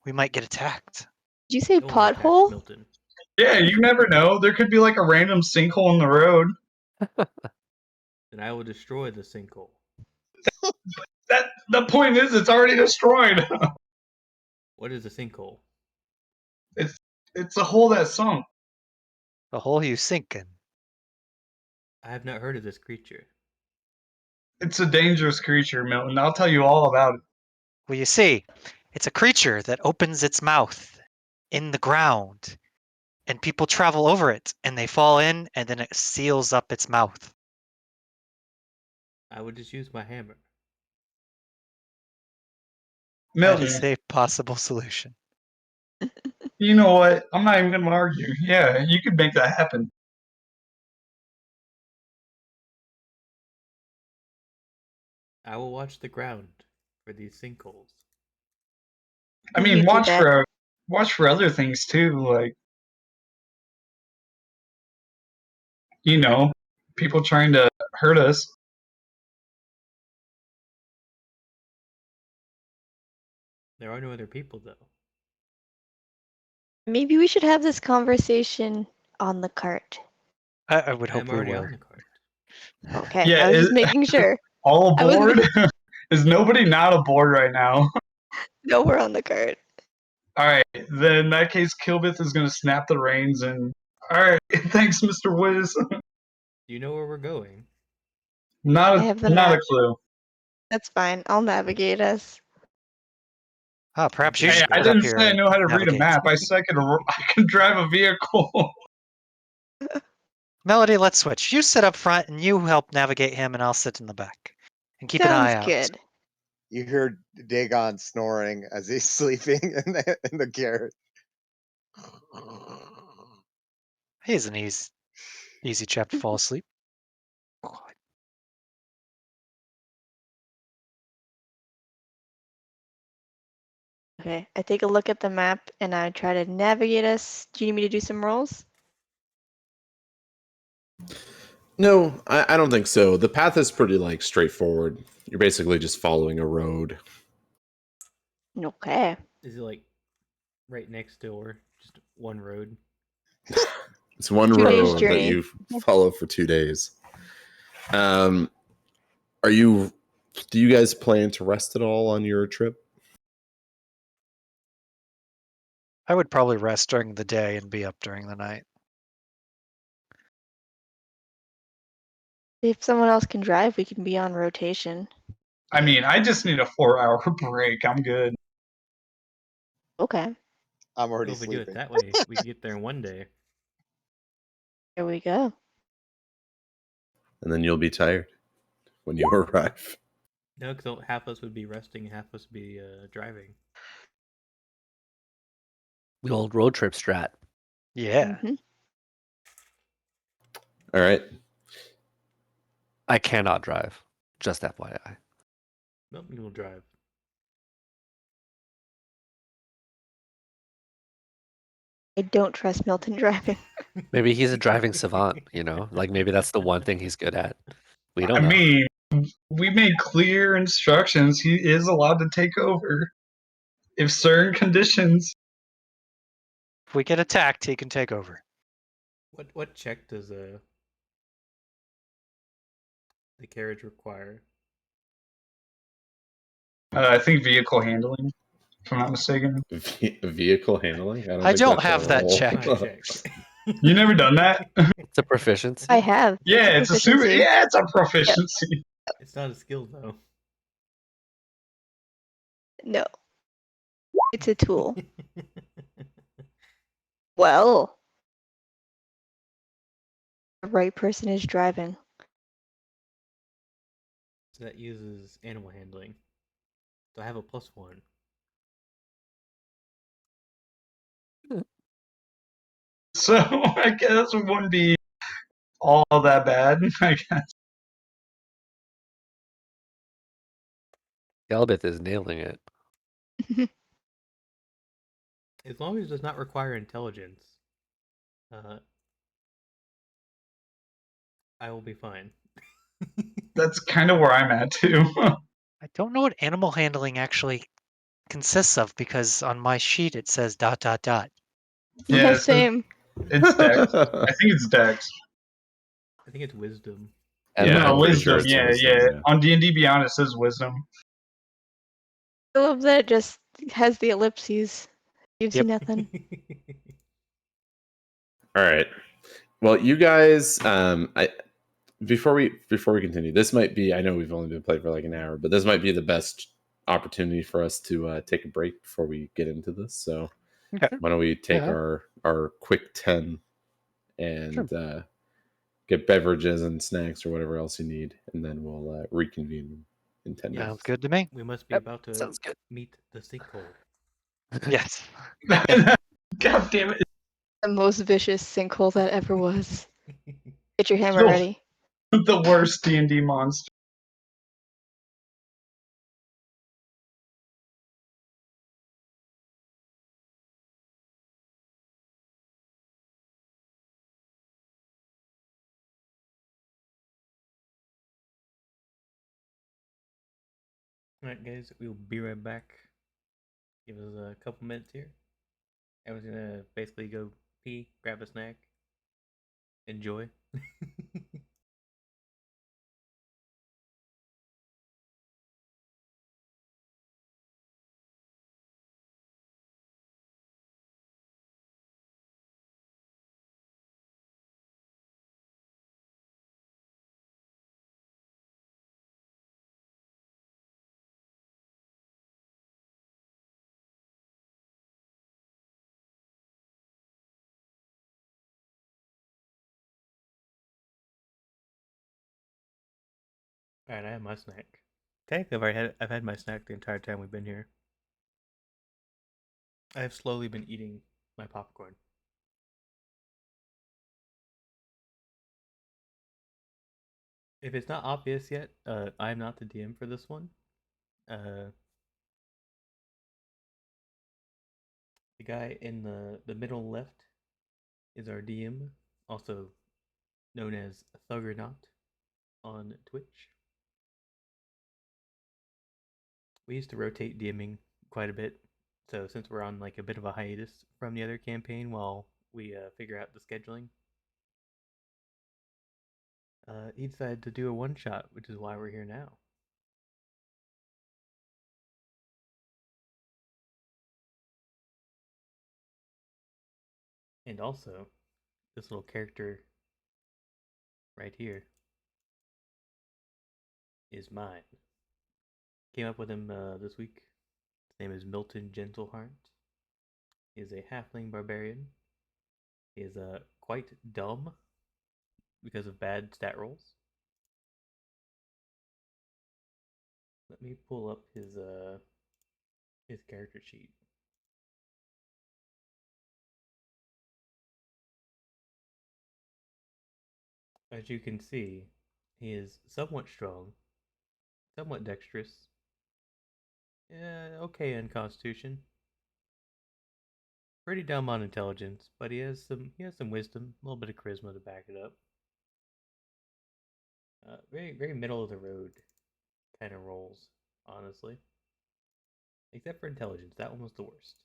We might get attacked. Did you say No one attacks pothole? Milton. Yeah, you never know. There could be like a random sinkhole in the road. Then I will destroy the sinkhole. The point is, it's already destroyed. What is a sinkhole? It's a hole that sunk. The hole you sink in. I have not heard of this creature. It's a dangerous creature, Milton. I'll tell you all about it. Well, you see, it's a creature that opens its mouth in the ground, and people travel over it, and they fall in, and then it seals up its mouth. I would just use my hammer. That Milton, is a possible solution. you know what? I'm not even going to argue. Yeah, you could make that happen. I will watch the ground for these sinkholes. I mean, You do that. watch for other things too, like people trying to hurt us. There are no other people, though. Maybe we should have this conversation on the cart. I would I hope am we already on were. the cart. Okay, Yeah, I was just making sure. all I was- aboard. Is nobody not aboard right now? No, we're on the cart. All right, then in that case, Kilbith is going to snap the reins and. All right, thanks, Mr. Wiz. Do you know where we're going? I have the not a map. clue. That's fine. I'll navigate us. Ah, perhaps you Hey, should I get up didn't here say I and know how to read a navigate. map. I said I can drive a vehicle. Melody, let's switch. You sit up front and you help navigate him, and I'll sit in the back and keep an Sounds eye out. good. You hear Dagon snoring as he's sleeping in the garret. He's an easy chap to fall asleep. Okay, I take a look at the map and I try to navigate us. Do you need me to do some rolls? No, I don't think so. The path is pretty like straightforward. You're basically just following a road. Okay. Is it like right next door? Just one road? It's one 2 days road that journey. you follow for 2 days. Are you? Do you guys plan to rest at all on your trip? I would probably rest during the day and be up during the night. If someone else can drive, we can be on rotation. I mean, I just need a 4-hour break. I'm good. Okay, I'm already Well, if we do it sleeping. that way, we can get there in one day. here we go. And then you'll be tired when you arrive. No, because half us would be resting, and half us would be driving. The old road trip strat. Yeah. hmm All right. I cannot drive. Just FYI. Nope, you will drive. I don't trust Milton driving. Maybe he's a driving savant, you know? Like maybe that's the one thing he's good at. We don't I know. mean, we made clear instructions. He is allowed to take over if certain conditions. If we get attacked, he can take over. What check does the carriage require? I think vehicle handling, if I'm not mistaken. Vehicle handling? I think don't that's a have that roll. It's check. not a check. You never done that? It's a proficiency. I have. Yeah, a it's a super. proficiency. Yeah, it's a proficiency. It's not a skill though. No, it's a tool. Well, the right person is driving. So that uses animal handling. So I have a +1. So I guess it wouldn't be all that bad. I guess. Galbeth is nailing it. As long as it does not require intelligence, I will be fine. That's kind of where I'm at too. I don't know what animal handling actually consists of because on my sheet it says ... Yeah, Yeah, it's, same. it's Dex. I think it's Dex. I think it's wisdom. And Yeah, No, I'm pretty wisdom. sure it's Yeah, wisdom, yeah. yeah. On D&D Beyond, it says wisdom. I love that it just has the ellipses. Gives you Yep. nothing. All right. Well, you guys, before we continue, this might be. I know we've only been playing for like an hour, but this might be the best opportunity for us to take a break before we get into this. So Okay. why don't we take Yeah. our quick 10 and get beverages and snacks or whatever else you need, and then we'll reconvene in 10 Sounds minutes. good to me. We must be Yep, about to sounds good. meet the sinkhole. Yes. God damn it. The most vicious sinkhole that ever was. Get your hammer Yo. ready. The worst D&D monster. Alright, guys, we'll be right back. Give us a couple minutes here. I was gonna basically go pee, grab a snack, enjoy. All right, I have my snack. I've had my snack the entire time we've been here. I have slowly been eating my popcorn. If it's not obvious yet, I'm not the DM for this one. The guy in the middle left is our DM, also known as Thuggernaut on Twitch. We used to rotate DMing quite a bit, so since we're on like a bit of a hiatus from the other campaign while we figure out the scheduling, he decided to do a one shot, which is why we're here now. And also, this little character right here is mine. Came up with him this week. His name is Milton Gentleheart. He is a halfling barbarian. He is quite dumb because of bad stat rolls. Let me pull up his character sheet. As you can see, he is somewhat strong, somewhat dexterous, okay in constitution, pretty dumb on intelligence, but he has some wisdom, a little bit of charisma to back it up. Very middle of the road kind of rolls, honestly. Except for intelligence, that one was the worst.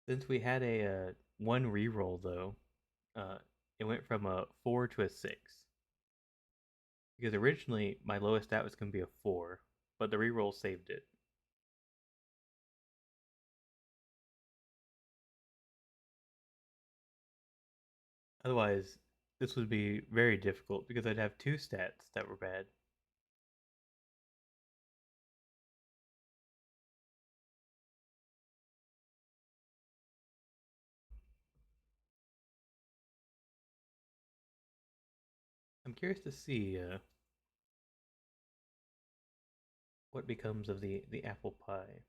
Since we had a one reroll though, it went from a 4 to a 6. Because originally my lowest stat was going to be a 4, but the reroll saved it. Otherwise, this would be very difficult because I'd have 2 stats that were bad. I'm curious to see what becomes of the apple pie.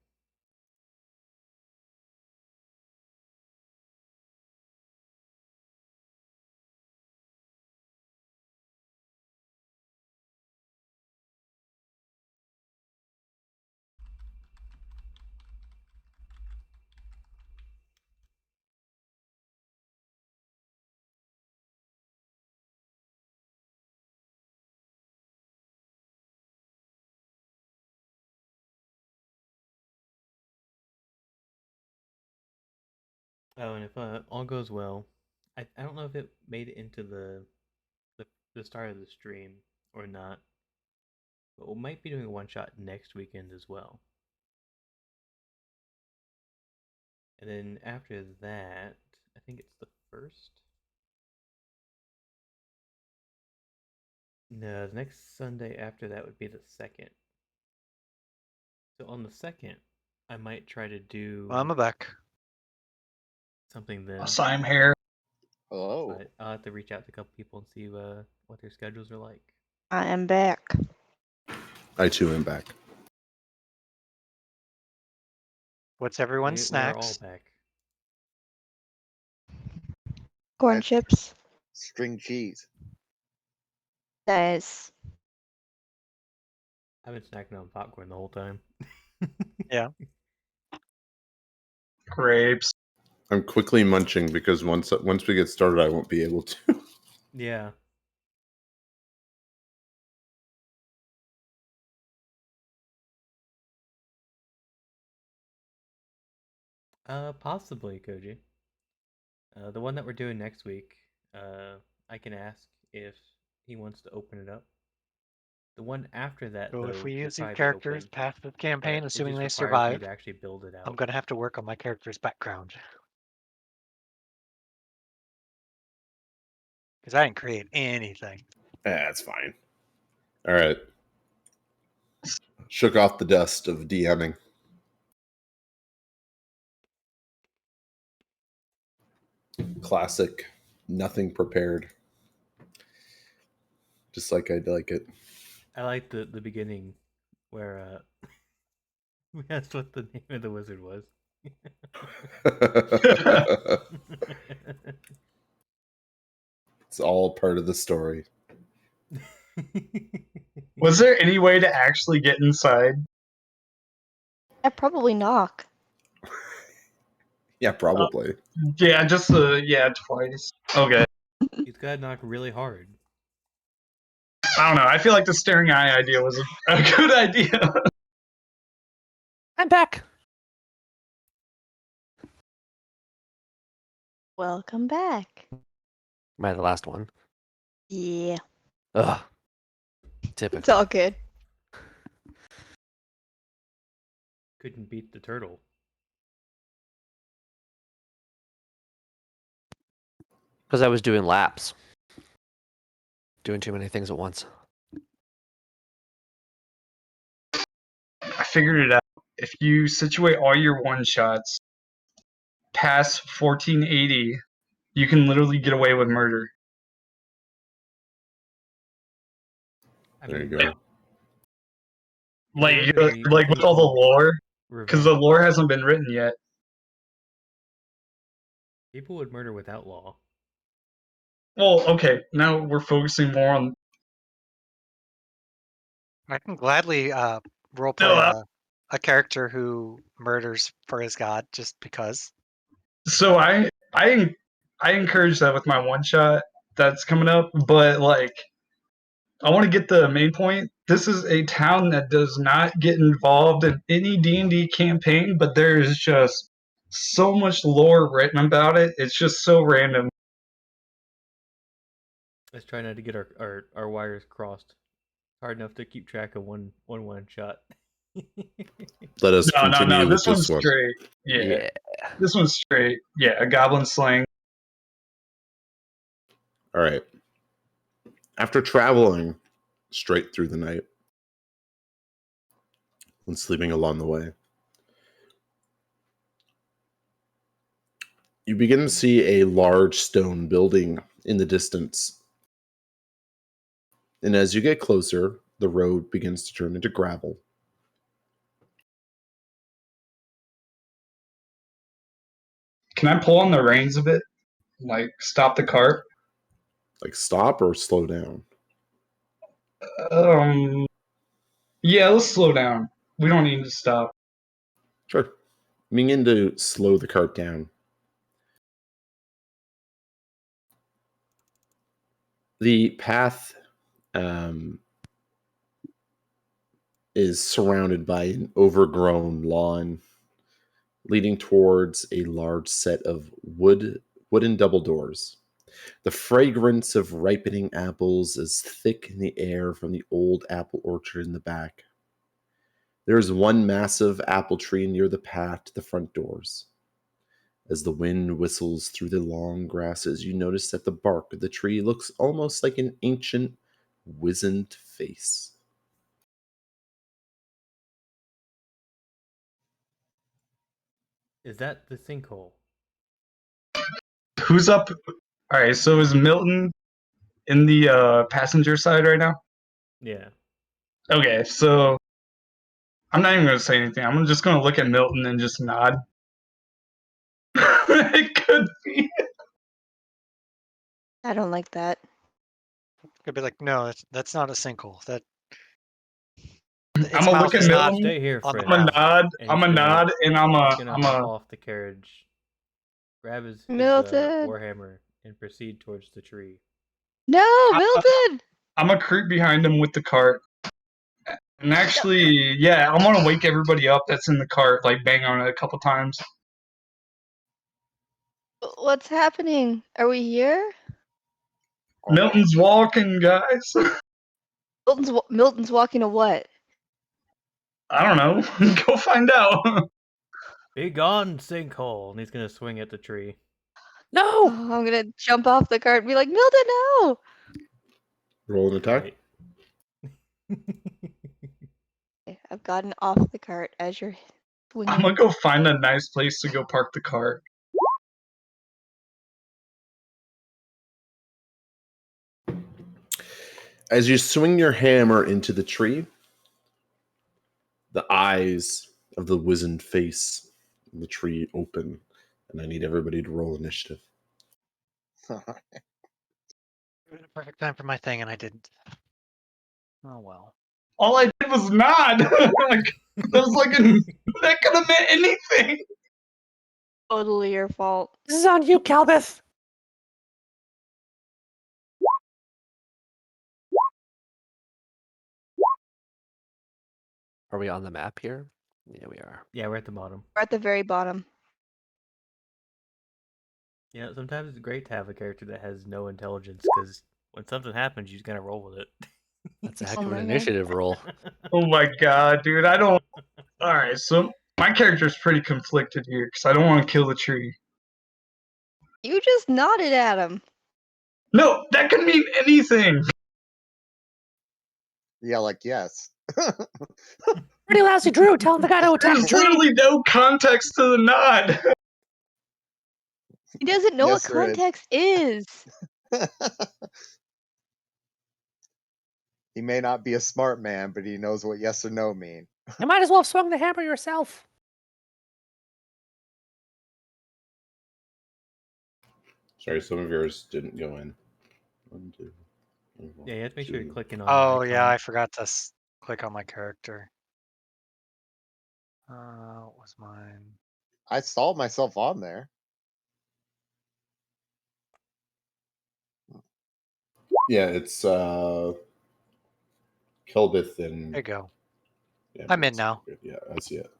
Oh, and if all goes well, I don't know if it made it into the start of the stream or not, but we might be doing a one shot next weekend as well. And then after that, I think it's the first. No, the next Sunday after that would be the second. So on the second, I might try to do I'm back. something then. I'm here. Hello. But I'll have to reach out to a couple people and see what their schedules are like. I am back. I too am back. What's everyone's We are all snacks? back. Corn That's- chips. String cheese. Nice. I've been snacking on popcorn the whole time. Yeah. Grapes. I'm quickly munching because once we get started, I won't be able to. Yeah. Possibly, Koji. The one that we're doing next week, I can ask if he wants to open it up. The one after that, So though, if we will use these probably be characters open, past the but campaign, it assuming just they requires me survive, to actually build it out. I'm gonna have to work on my character's background. Because I didn't create anything. That's fine. All right. Shook off the dust of DMing. Classic, nothing prepared. just like I'd like it. I like the beginning where we asked what the name of the wizard was. It's all part of the story. Was there any way to actually get inside? I probably knock. Yeah, probably. Yeah, just twice. Okay. He's got to knock really hard. I don't know. I feel like the staring eye idea was a good idea. I'm back. Welcome back. Am I the last one? Yeah, Ugh. it's Typical. all good. Couldn't beat the turtle. Because I was doing laps. Doing too many things at once. I figured it out. If you situate all your one shots past 1480, you can literally get away with murder. I There you mean, go. Like, Literally, like with all the lore, because the revenge. lore hasn't been written yet. People would murder without law. Well, okay, now we're focusing more on. I can gladly roleplay a character who murders for his god just because. So I encourage that with my one shot that's coming up, but like I want to get the main point. This is a town that does not get involved in any D&D campaign, but there is just so much lore written about it. It's just so random. Let's try not to get our wires crossed. Hard enough to keep track of one shot. Let us No, continue with this one's one. straight. Yeah, this one's straight. Yeah, a goblin slaying. All right. After traveling straight through the night and sleeping along the way, you begin to see a large stone building in the distance. And as you get closer, the road begins to turn into gravel. Can I pull on the reins a bit? Like stop the cart? Like stop or slow down. Yeah, let's slow down. We don't need to stop. Sure. Begin to slow the cart down. The path is surrounded by an overgrown lawn leading towards a large set of wooden double doors. The fragrance of ripening apples is thick in the air from the old apple orchard in the back. There is one massive apple tree near the path to the front doors. As the wind whistles through the long grasses, you notice that the bark of the tree looks almost like an ancient, wizened face. Is that the sinkhole? Who's up? All right, so is Milton in the passenger side right now? Yeah. Okay, so I'm not even going to say anything. I'm just going to look at Milton and just nod. It could be. I don't like that. Could be like, no, that's not a sinkhole. That I'm its gonna mouth look at is not Milton. Stay here, on the Fred. I'm a ground. nod. And I'm a he's gonna- nod, and He's gonna I'm hop a. off the carriage, grab his Milton! warhammer, and proceed towards the tree. No, Milton! I'm a creep behind him with the cart. And actually, yeah, I'm gonna wake everybody up that's in the cart, like bang on it a couple times. What's happening? Are we here? Milton's walking, guys. Milton's walking to what? I don't know. Go find out. Be gone, sinkhole! And he's gonna swing at the tree. No. Oh, I'm gonna jump off the cart and be like, Milton, no! Roll an attack. Right. Okay, I've gotten off the cart as you're swinging. I'm gonna go find a nice place to go park the cart. As you swing your hammer into the tree, the eyes of the wizened face in the tree open, and I need everybody to roll initiative. Perfect time for my thing, and I didn't. Oh well. All I did was nod. Like, that was like that could have meant anything. Totally your fault. This is on you, Calbeth. Are we on the map here? Yeah, we are. Yeah, we're at the bottom. We're at the very bottom. Yeah, sometimes it's great to have a character that has no intelligence because when something happens, you just gotta roll with it. That's a Oh heck of my an God. initiative roll. Oh my god, dude! I don't. All right, so my character's pretty conflicted here because I don't want to kill the tree. You just nodded at him. No, that could mean anything. Yeah, like yes. Pretty lousy, Drew. Tell him the guy to attack the There's tree. literally no context to the nod. He doesn't know Yes, what there is. context is. He may not be a smart man, but he knows what yes or no mean. You might as well have swung the hammer yourself. Sorry, some of yours didn't go in. 1, 2, 3, 4, Yeah, you have to make sure you're 2. clicking on Oh the yeah, icon. I forgot to click on my character. What was mine? I stalled myself on there. Yeah, it's Kelbith and There you go. yeah, I'm in it's now. good. Yeah, I see it.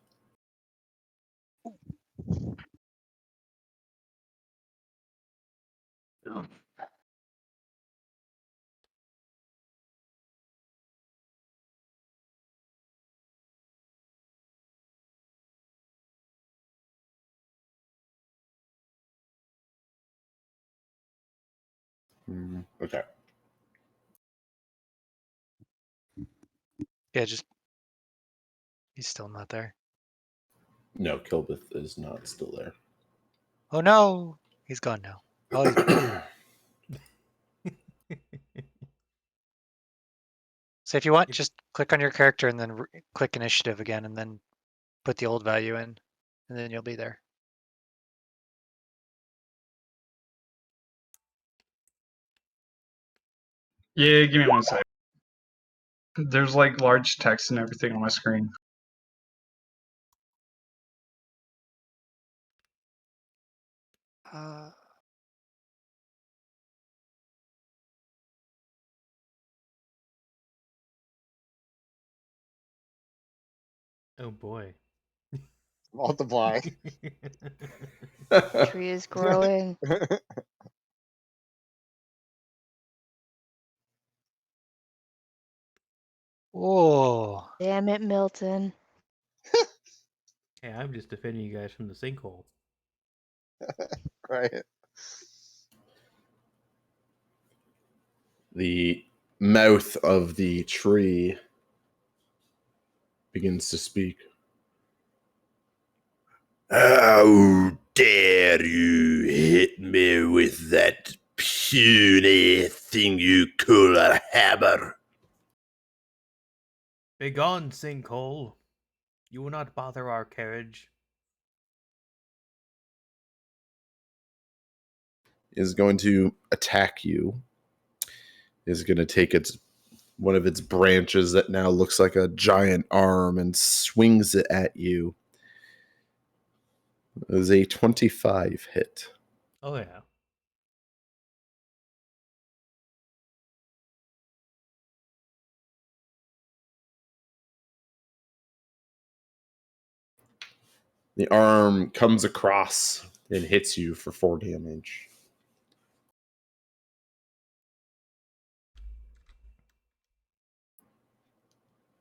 Okay. Yeah, just he's still not there. No, Kelbith is not still there. Oh no, he's gone now. Oh, he's back. So if you want, just click on your character and then click initiative again, and then put the old value in, and then you'll be there. Yeah, give me 1 sec. There's like large text and everything on my screen. Uh, Oh boy. Multiply. Tree is growing. oh, Damn it, Milton. Hey, I'm just defending you guys from the sinkhole. Right. The mouth of the tree begins to speak. How dare you hit me with that puny thing you call a hammer? Begone, sinkhole! You will not bother our carriage. Is going to attack you. Is going to take one of its branches that now looks like a giant arm and swings it at you. It is a 25 hit. Oh yeah. The arm comes across and hits you for 4 damage.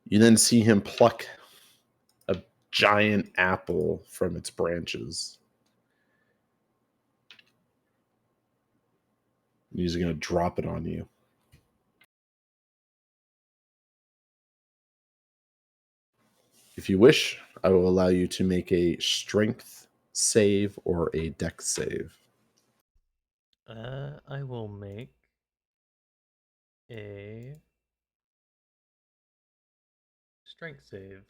You then see him pluck a giant apple from its branches. He's going to drop it on you. If you wish, I will allow you to make a strength save or a dex save. I will make a Strength save.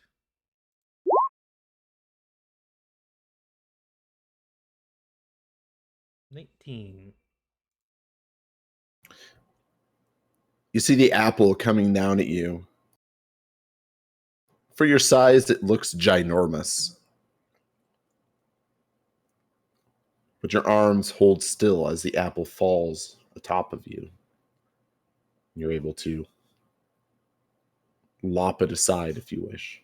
$19. You see the apple coming down at you. For your size, it looks ginormous. But your arms hold still as the apple falls atop of you. You're able to lop it aside if you wish,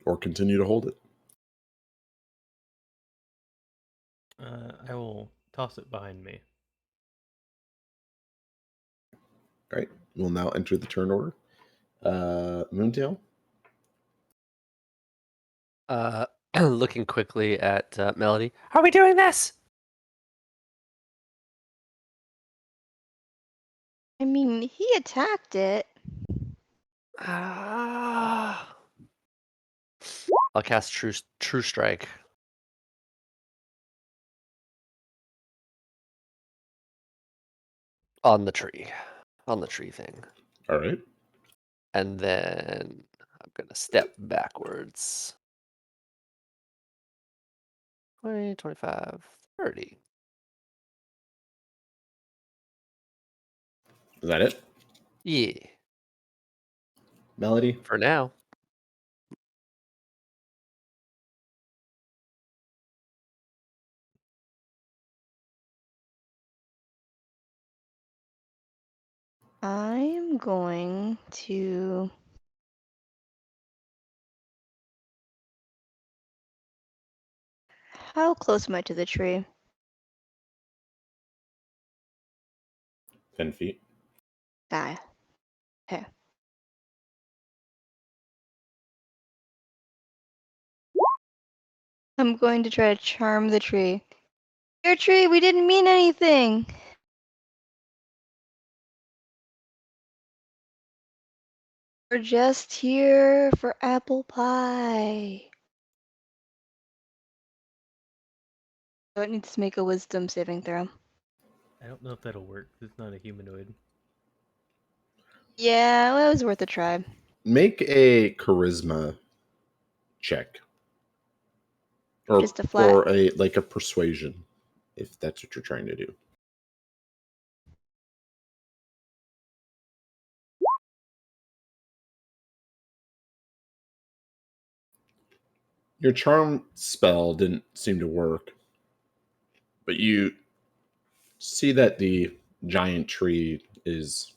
or continue to hold it. I will toss it behind me. All right, we'll now enter the turn order. Moontail. Looking quickly at Melody. Are we doing this? I mean, he attacked it. Ah. I'll cast True Strike. On the tree. On the tree thing. All right. And then I'm going to step backwards. 20, 25, 30. Is that it? Yeah, Melody? for now. I am going to... How close am I to the tree? 10 feet. Ah, okay. I'm going to try to charm the tree. Dear tree, we didn't mean anything. We're just here for apple pie. So it needs to make a wisdom saving throw. I don't know if that'll work. It's not a humanoid. Yeah, well, it was worth a try. Make a charisma check. Just a flat. Or a persuasion, if that's what you're trying to do. Your charm spell didn't seem to work, but you see that the giant tree is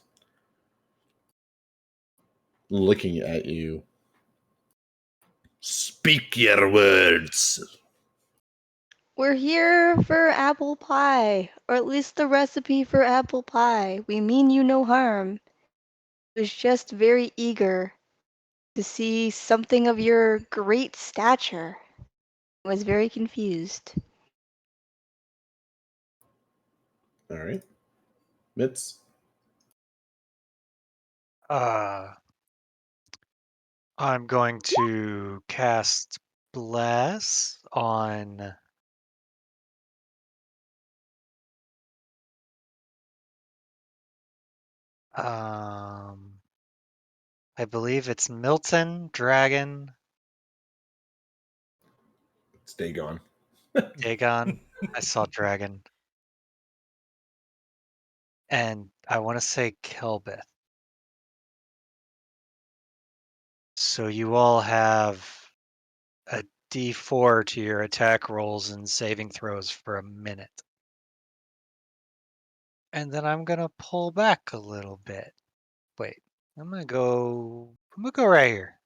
looking at you. Speak your words. We're here for apple pie, or at least the recipe for apple pie. We mean you no harm. I was just very eager to see something of your great stature. I was very confused. All right. Mitz. I'm going to cast Bless on I believe it's Milton Dragon Stay gone. Dagon. I saw Dragon. And I want to say Kelbeth. So you all have a D4 to your attack rolls and saving throws for a minute. And then I'm gonna pull back a little bit. Wait, I'm gonna go right here.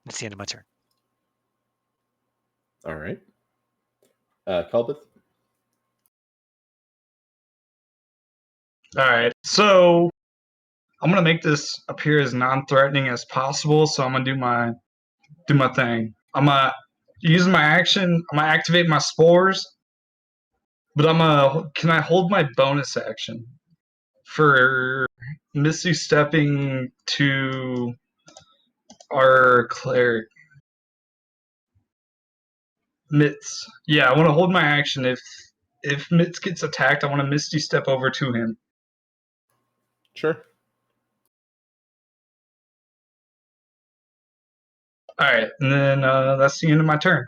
It's the end of my turn. All right. Kelbeth. All right, so I'm gonna make this appear as non-threatening as possible. So I'm gonna do my thing. I'm gonna use my action. I'm gonna activate my spores, but can I hold my bonus action for Misty stepping to our cleric Mitts? Yeah, I want to hold my action if Mitz gets attacked, I want to Misty step over to him. Sure. All right, and then that's the end of my turn.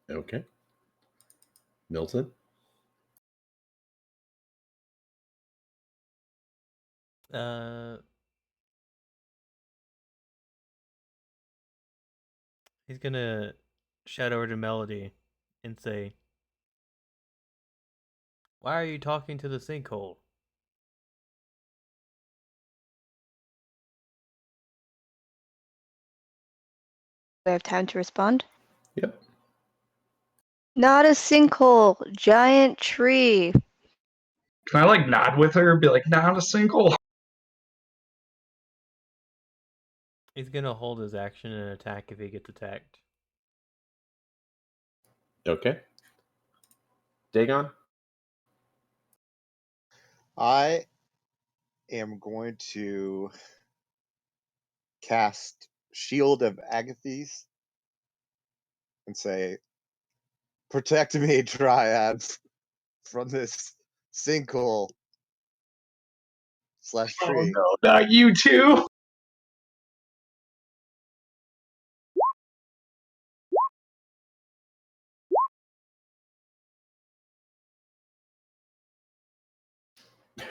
Okay. Milton. He's gonna shout over to Melody and say, "Why are you talking to the sinkhole?" Do I have time to respond? Yep. Not a sinkhole, giant tree. Can I like nod with her, be like, not a single? He's gonna hold his action and attack if he gets attacked. Okay. Dagon. I am going to cast Shield of Agathes and say, "Protect me, Dryad, from this sinkhole / Oh tree." no, not you too.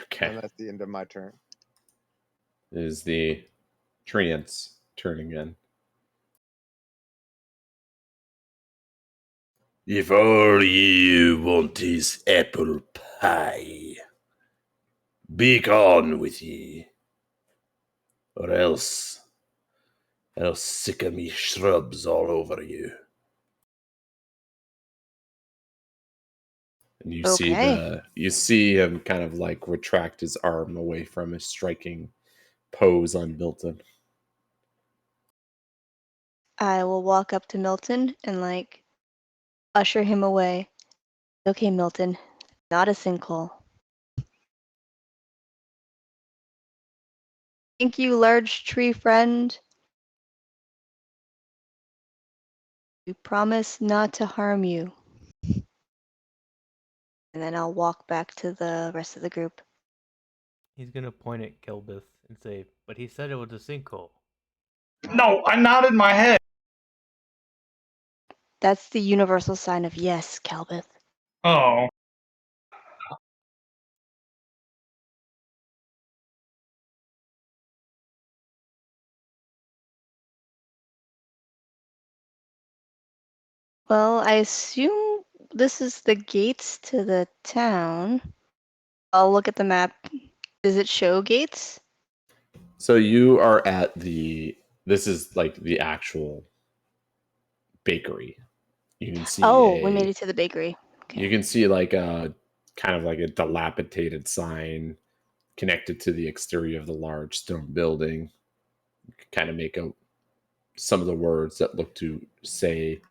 Okay. And that's the end of my turn. It is the treant's turn again. If all you want is apple pie, be gone with ye, or else I'll sick of me shrubs all over you. And Okay. you see him kind of like retract his arm away from his striking pose on Milton. I will walk up to Milton and like usher him away. Okay, Milton, not a sinkhole. Thank you, large tree friend. We promise not to harm you. And then I'll walk back to the rest of the group. He's gonna point at Kelbeth and say, "But he said it was a sinkhole." No, I nodded my head. That's the universal sign of yes, Calbeth. Oh. Well, I assume this is the gates to the town. I'll look at the map. Does it show gates? So you are at this is like the actual bakery. You can see We made it to the bakery. Okay. you can see like a kind of like a dilapidated sign connected to the exterior of the large stone building. You can kind of make out some of the words that look to say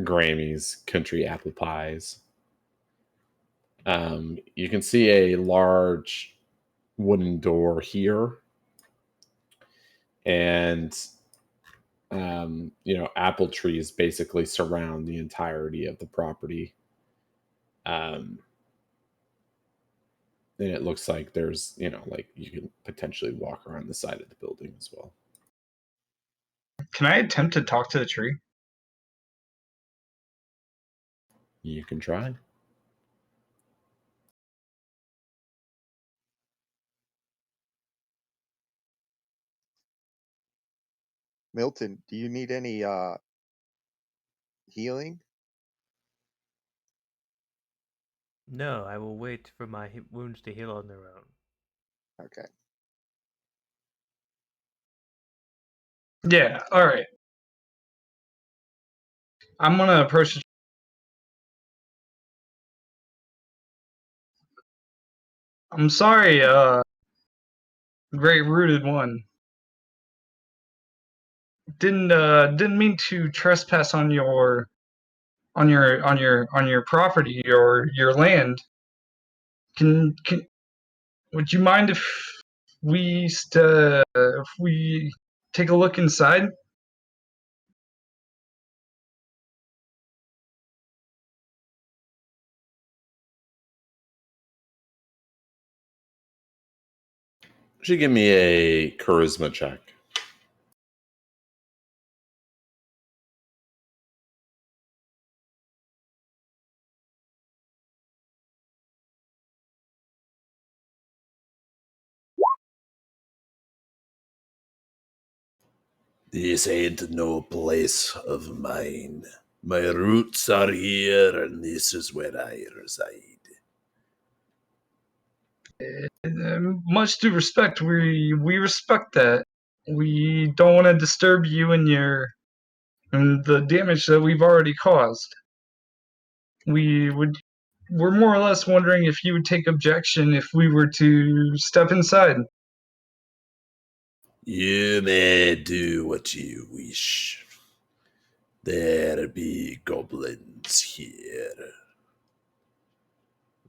Grammy's country apple pies. You can see a large wooden door here, and apple trees basically surround the entirety of the property. And it looks like there's, like you can potentially walk around the side of the building as well. Can I attempt to talk to the tree? You can try. Milton, do you need any healing? No, I will wait for my wounds to heal on their own. Okay. Yeah, alright. I'm gonna approach the I'm sorry, great rooted one. Didn't mean to trespass on your property or your land. Can would you mind if we take a look inside? Should give me a charisma check. This ain't no place of mine. My roots are here, and this is where I reside. Much due respect, we respect that. We don't want to disturb you and the damage that we've already caused. We're more or less wondering if you would take objection if we were to step inside. You may do what you wish. There be goblins here.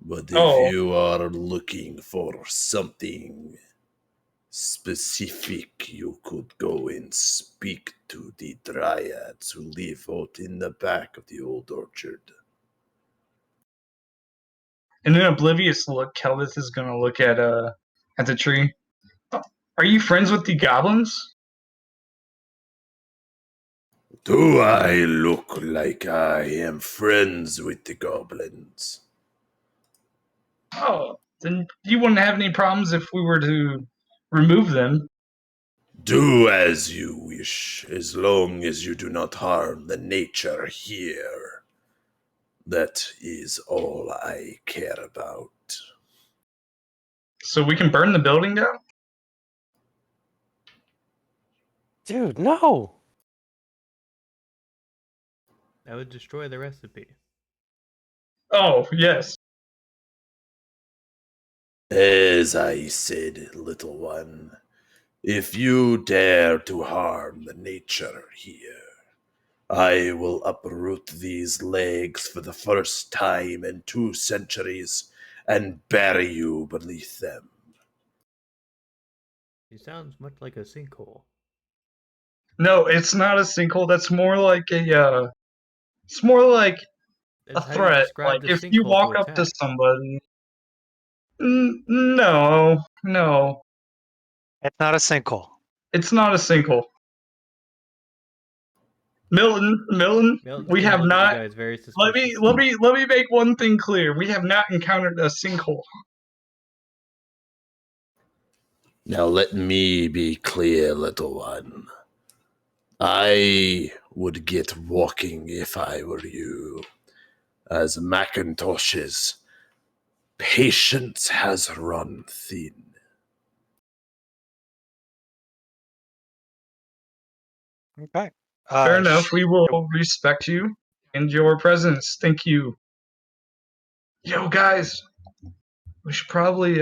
But if Oh, you are looking for something specific, you could go and speak to the dryads who live out in the back of the old orchard. in an oblivious look, Kelvis is gonna look at the tree. Are you friends with the goblins? Do I look like I am friends with the goblins? Oh, then you wouldn't have any problems if we were to remove them. Do as you wish, as long as you do not harm the nature here. That is all I care about. So we can burn the building down? Dude, no. That would destroy the recipe. Oh, yes. As I said, little one, if you dare to harm the nature here, I will uproot these legs for the first time in 2 centuries and bury you beneath them. He sounds much like a sinkhole. No, it's not a sinkhole. That's more like it's more like a That's how you threat. describe Like the if you sinkhole to walk up to attack. somebody. No, no, It's not a sinkhole. it's not a sinkhole. Milton, Milton's we gonna have look at you not. guys very Let suspiciously. me make one thing clear. We have not encountered a sinkhole. Now let me be clear, little one. I would get walking if I were you, as Macintosh's patience has run thin. Okay. Fair enough. We will Yo, respect you and your presence. Thank you. Yo, guys, we should probably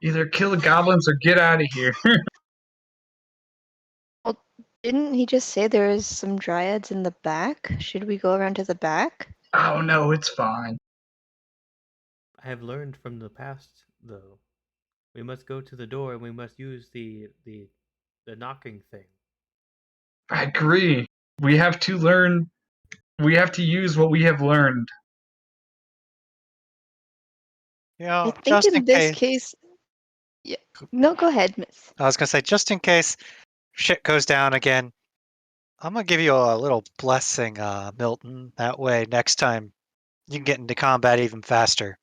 either kill the goblins or get out of here. Well, didn't he just say there is some dryads in the back? Should we go around to the back? Oh no, it's fine. I have learned from the past, though. We must go to the door and we must use the knocking thing. I agree. We have to learn. We have to use what we have learned. I think just in in this case. case, yeah. No, go ahead, Miss. I was gonna say, just in case shit goes down again, I'm gonna give you a little blessing, Milton. That way, next time you can get into combat even faster.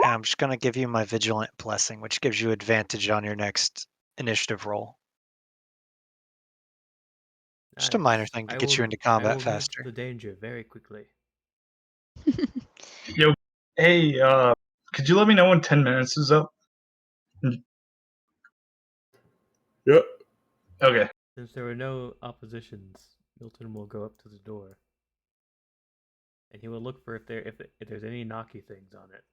And I'm just gonna give you my vigilant blessing, which gives you advantage on your next initiative roll. Just a minor Nice. thing to get you into combat I will move faster. the danger very quickly. Yo, hey, could you let me know when 10 minutes is up? Yep. Okay. Since there were no oppositions, Milton will go up to the door, and he will look for if there's any knocky things on it.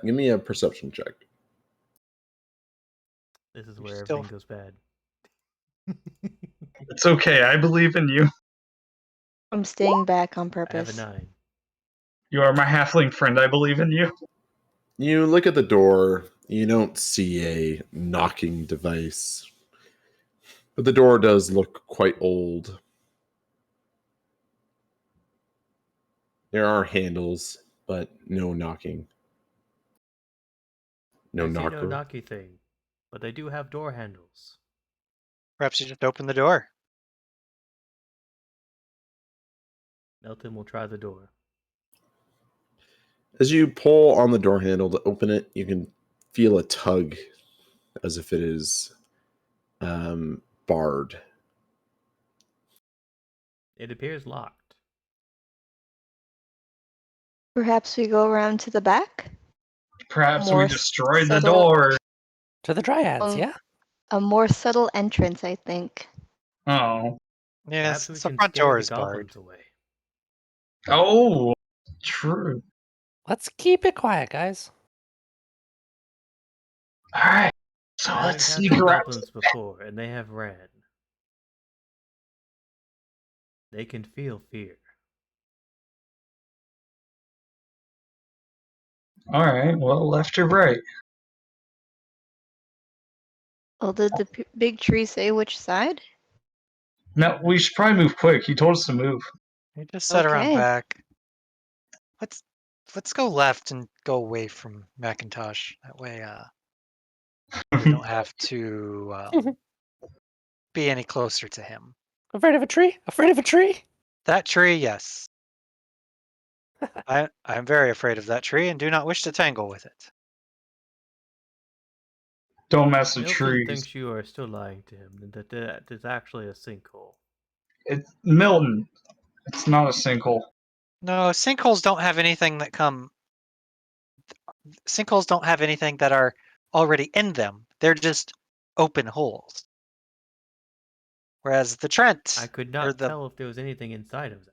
Give me a perception check. This is You're where still- everything goes bad. It's okay. I believe in you. I'm staying back on I have a purpose. 9. You are my halfling friend. I believe in you. You look at the door, you don't see a knocking device, but the door does look quite old. There are handles, but no knocking. No I see no knocker. knocky thing, but they do have door handles. Perhaps you just open the door. Melton will try the door. As you pull on the door handle to open it, you can feel a tug as if it is barred. It appears locked. Perhaps we go around to the back? Perhaps More we destroyed the subtle- door. To the dryads, Um, yeah? A more subtle entrance, I think. Oh. Yes, Perhaps we the can front scare door the is barred. goblins away. Oh, true. Let's keep it quiet, guys. All right. So I've let's encountered sneak around. goblins before, and they have ran. They can feel fear. All right. Well, left or right? Well, did the big tree say which side? No, we should probably move quick. He told us to move. You just set around Okay. back. Let's go left and go away from Macintosh. That way, we don't have to be any closer to him. Afraid of a tree? Afraid of a tree? That tree, yes. I'm very afraid of that tree and do not wish to tangle with it. Don't mess with Milton trees. thinks you are still lying to him, and that is actually a sinkhole. It's Milton. It's not a sinkhole. No, sinkholes don't have anything that come. Sinkholes don't have anything that are already in them. They're just open holes. Whereas the Trent, I could or not tell if there was anything inside of that.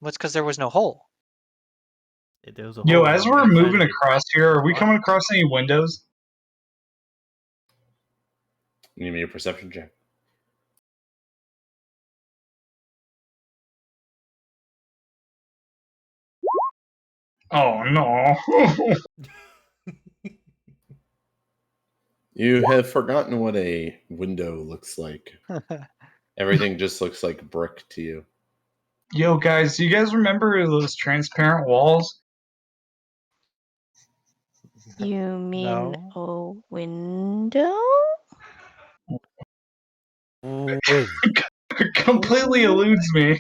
what's because there was no hole. If there was a Yo, hole as on we're the inside moving of it, across here, are we What? coming across any windows? Give me a perception check. Oh no. You have forgotten what a window looks like. Everything just looks like brick to you. Yo, guys, do you guys remember those transparent walls? You mean No. a window? Win. Completely eludes me.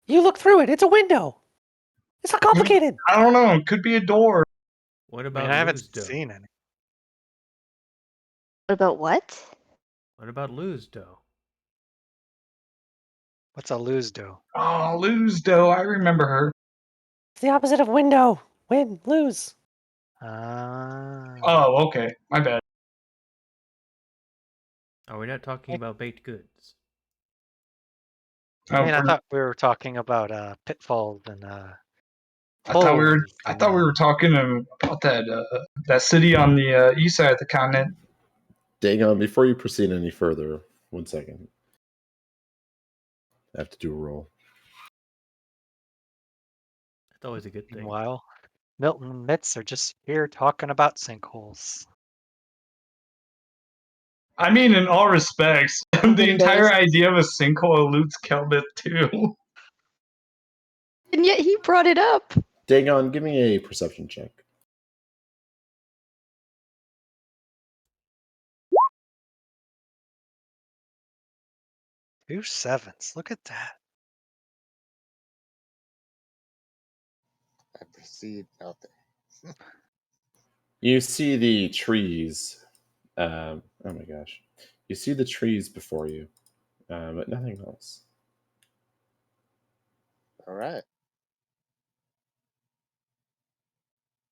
You look through it. It's a window. It's not complicated. I don't know. It could be a door. what I about mean, I haven't Lou's dough? seen any. What about what? What about Lou's dough? What's a lose do? Oh, lose dough. I remember her. It's the opposite of window. Win, lose. Oh, okay. My bad. Are we not talking about baked goods? I Oh, mean, I thought we were talking about pitfalls and I thought we were. holes. I thought we were talking about that city on the east side of the continent. Dagon, before you proceed any further, 1 second. I have to do a roll. That's always a good thing. Meanwhile, Milton and Mitz are just here talking about sinkholes. I mean, in all respects, the Windows. entire idea of a sinkhole eludes Kelbeth too. And yet he brought it up. Dagon, give me a perception check. 2 sevens. Look at that. I proceed out there. You see the trees. Oh my gosh. You see the trees before you, but nothing else. All right.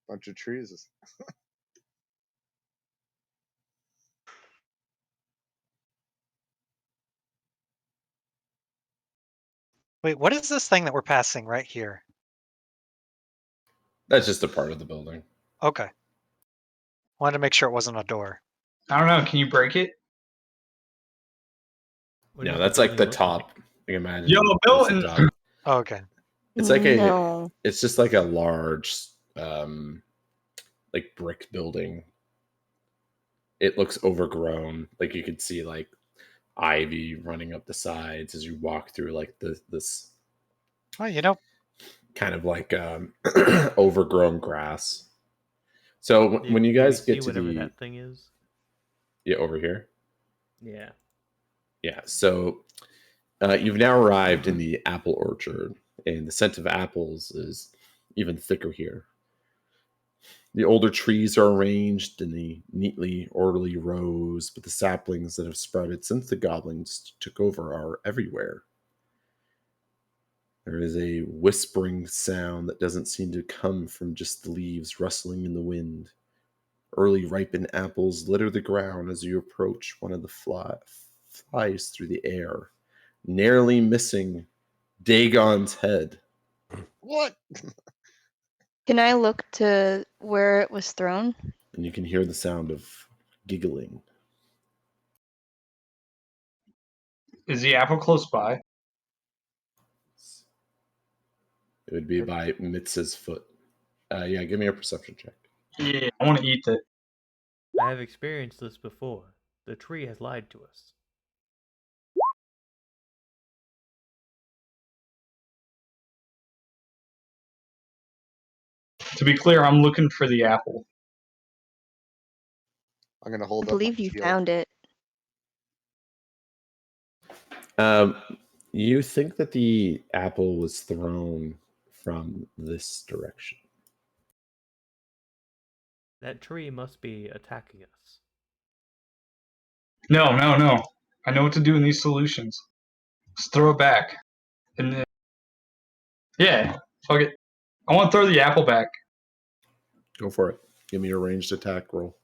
Bunch of trees. Wait, what is this thing that we're passing right here? That's just a part of the building. Okay. Wanted to make sure it wasn't a door. I don't know. Can you break it? What No, does that's the like the building look top. like? Like imagine. Yo, that's the Milton. top. Oh, okay. It's like No. It's just like a large, like brick building. It looks overgrown. Like you could see like ivy running up the sides as you walk through like this Well, you know, kind of like overgrown grass. So when you Did we guys see get to whatever the that thing is? over here, Yeah. yeah. So you've now arrived in the apple orchard, and the scent of apples is even thicker here. The older trees are arranged in the neatly orderly rows, but the saplings that have sprouted since the goblins took over are everywhere. There is a whispering sound that doesn't seem to come from just the leaves rustling in the wind. Early ripened apples litter the ground as you approach. One of the flies through the air, narrowly missing Dagon's head. What? Can I look to where it was thrown? And you can hear the sound of giggling. Is the apple close by? It would be by Mitz's foot. Yeah, give me a perception check. Yeah, I want to eat it. I have experienced this before. The tree has lied to us. To be clear, I'm looking for the apple. I'm gonna I hold up my believe you shield. found it. You think that the apple was thrown from this direction. That tree must be attacking us. No. I know what to do in these solutions. Just throw it back. And then, yeah, fuck it. I want to throw the apple back. Go for it. Give me a ranged attack roll.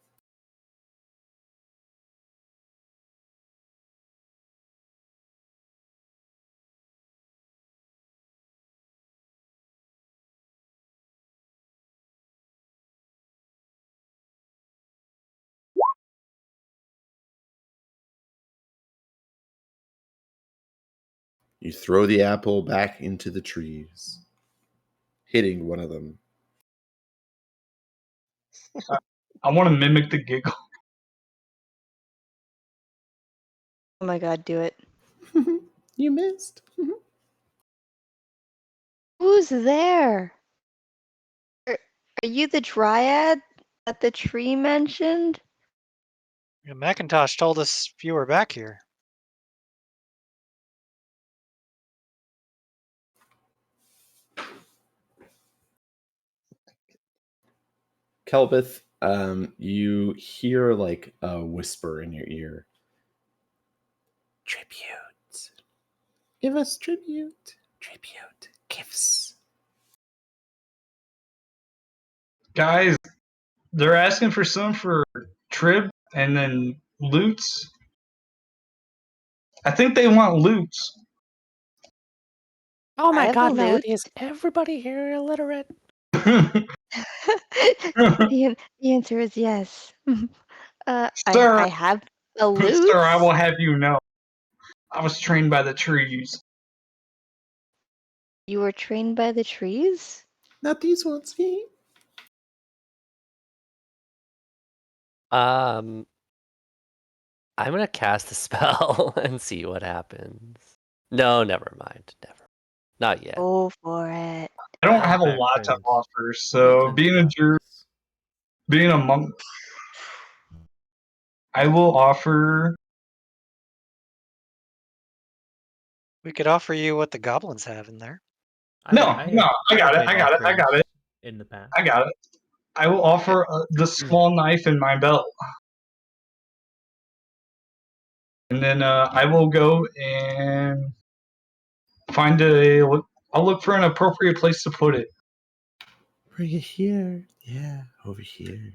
You throw the apple back into the trees, hitting one of them. I want to mimic the giggle. Oh my god, do it. You missed. Who's there? Are you the dryad that the tree mentioned? Yeah, Macintosh told us you were back here. Kelbeth, you hear like a whisper in your ear. Tribute. Give us tribute. Tribute. Gifts. Guys, they're asking for some for trib and then loots. I think they want loots. Oh I my have god, a Melody, loot. is everybody here illiterate? The answer is yes. Sir, I have a sir, loot. I will have you know. I was trained by the trees. You were trained by the trees? Not these ones. I'm gonna cast a spell and see what happens. No, never mind. Never. Not yet. Go for it. I don't have a Back lot to turns. offer, so Milton's being a got Jew, this. being a monk, I will offer. We could offer you what the goblins have in there. No, I have I made got offerings it. in the past. I got it. I will offer the small knife in my belt. And then I will go and find I'll look for an appropriate place to put it. Bring it here. Yeah, over here.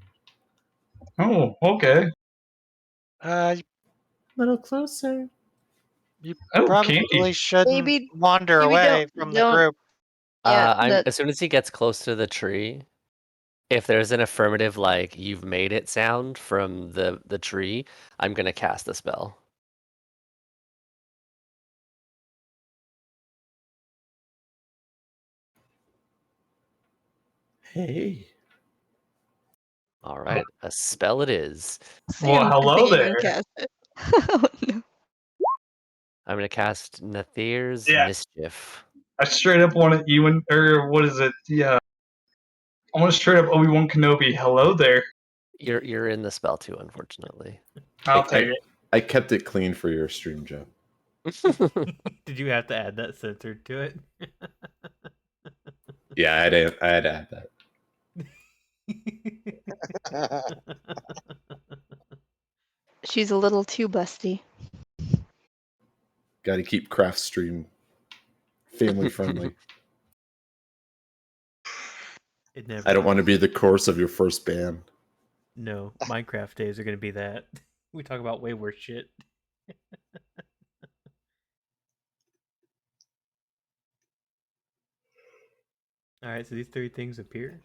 Oh, okay. A little closer. You Oh, probably candy. shouldn't Maybe wander maybe away from the don't. group. Yeah, As soon as he gets close to the tree, if there's an affirmative like "you've made it" sound from the tree, I'm gonna cast the spell. Hey. All right, a spell it is. Well, Sam, I hello think you there. can cast it. Oh no. I'm gonna cast Nathir's Yeah. Mischief. I straight up want to even or what is it? Yeah. I want to straight up Obi-Wan Kenobi. Hello there. You're in the spell too, unfortunately. I'll take it. I kept it clean for your stream, Joe. Did you have to add that censored to it? Yeah, I had to add that. She's a little too busty. Got to keep craft stream family friendly. It never I don't want to is. be the course of your first ban. No, Minecraft days are gonna be that. We talk about way worse shit. All right, so these three things appear.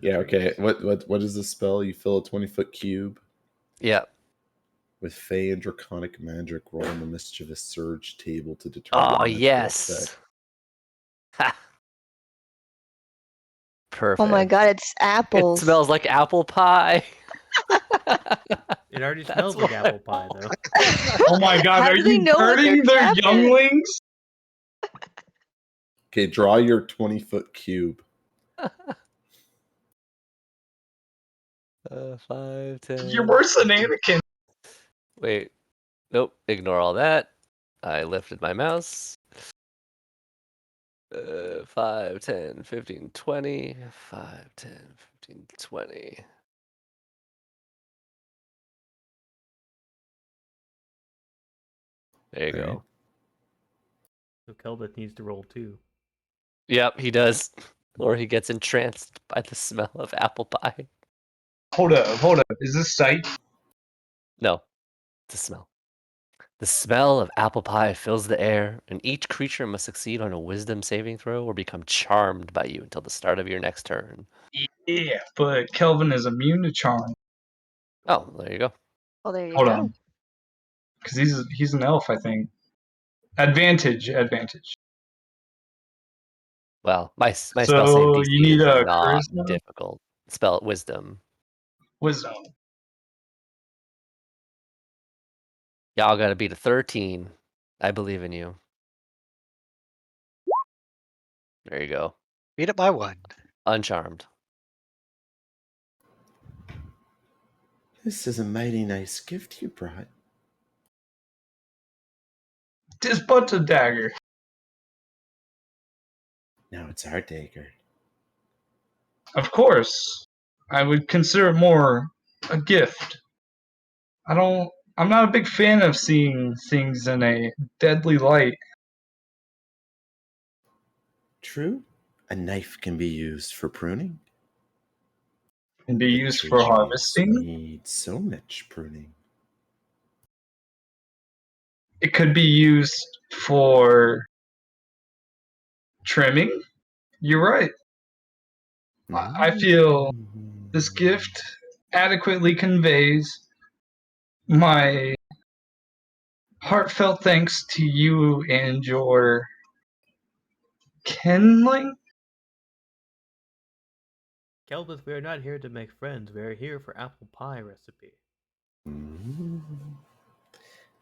Yeah, okay. What is the spell? You fill a 20-foot cube Yeah. with Fey and Draconic magic. Roll on the mischievous surge table to determine. Oh the magical yes. effect. Ha. Perfect. Oh my god, it's It apples. smells like apple pie. It already That's smells like what apple I pie, want. though. Oh my god, How are do they you know what they're burning their trapped in? younglings? Okay, draw your 20-foot cube. 5, 10. You're worse than Anakin. Wait. Nope. Ignore all that. I lifted my mouse. 5, 10, 15, 20. 5, 10, 15, 20. There you All go. right. So Kelbeth needs to roll too. Yep, he does. Or he gets entranced by the smell of apple pie. Hold up. Is this sight? No, the smell. The smell of apple pie fills the air, and each creature must succeed on a wisdom saving throw or become charmed by you until the start of your next turn. Yeah, but Kelvin is immune to charm Oh, there you go. Well, there you Hold go. on. because he's an elf, I think. Advantage. Well, my spell save So DC you need is a not charisma, difficult. Spell wisdom. wisdom. Y'all gotta beat a 13. I believe in you. There you go. Beat it by 1. Uncharmed. This is a mighty nice gift you brought. Tis but a dagger. Now it's our dagger. Of course, I would consider it more a gift. I'm not a big fan of seeing things in a deadly light. True, a knife can be used for pruning. And be But used for trees harvesting. need so much pruning. It could be used for trimming. You're right. I feel this gift adequately conveys my heartfelt thanks to you and your kinling. Kelbeth, we are not here to make friends. We are here for apple pie recipe.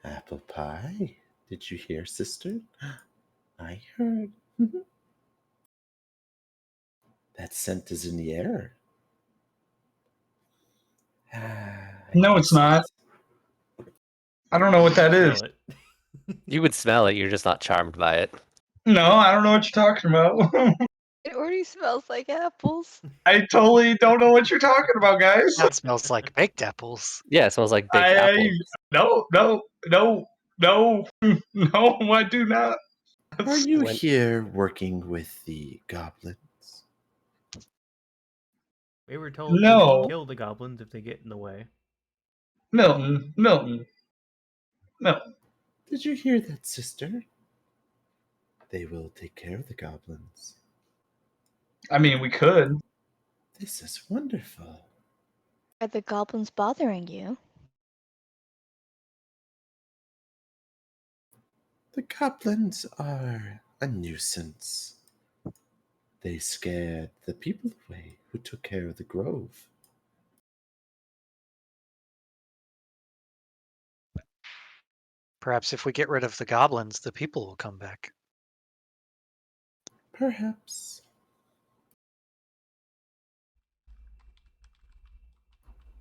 Apple pie. Did you hear, sister? I heard. That scent is in the air. No, it's not. I don't know what that is. Smell it. You would smell it, you're just not charmed by it. No, I don't know what you're talking about. It already smells like apples. I totally don't know what you're talking about, guys. That smells like baked apples. Yeah, it smells like baked apples. No, I do not. Are you When- here working with the goblins? We were told No. to kill the goblins if they get in the way. Milton. Did you hear that, sister? They will take care of the goblins. I mean, we could. This is wonderful. Are the goblins bothering you? The goblins are a nuisance. They scared the people away who took care of the grove. Perhaps if we get rid of the goblins, the people will come back. Perhaps.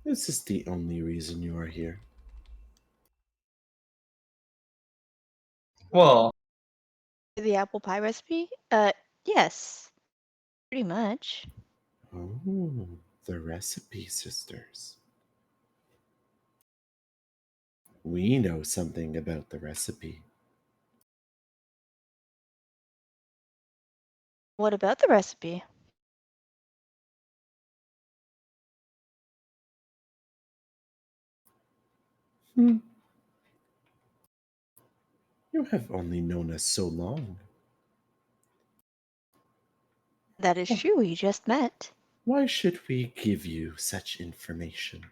This is the only reason you are here. Well, The apple pie recipe? Yes. Pretty much. Oh, the recipe, sisters. We know something about the recipe. What about the recipe? Hmm. You have only known us so long. That is true, we just met. Why should we give you such information?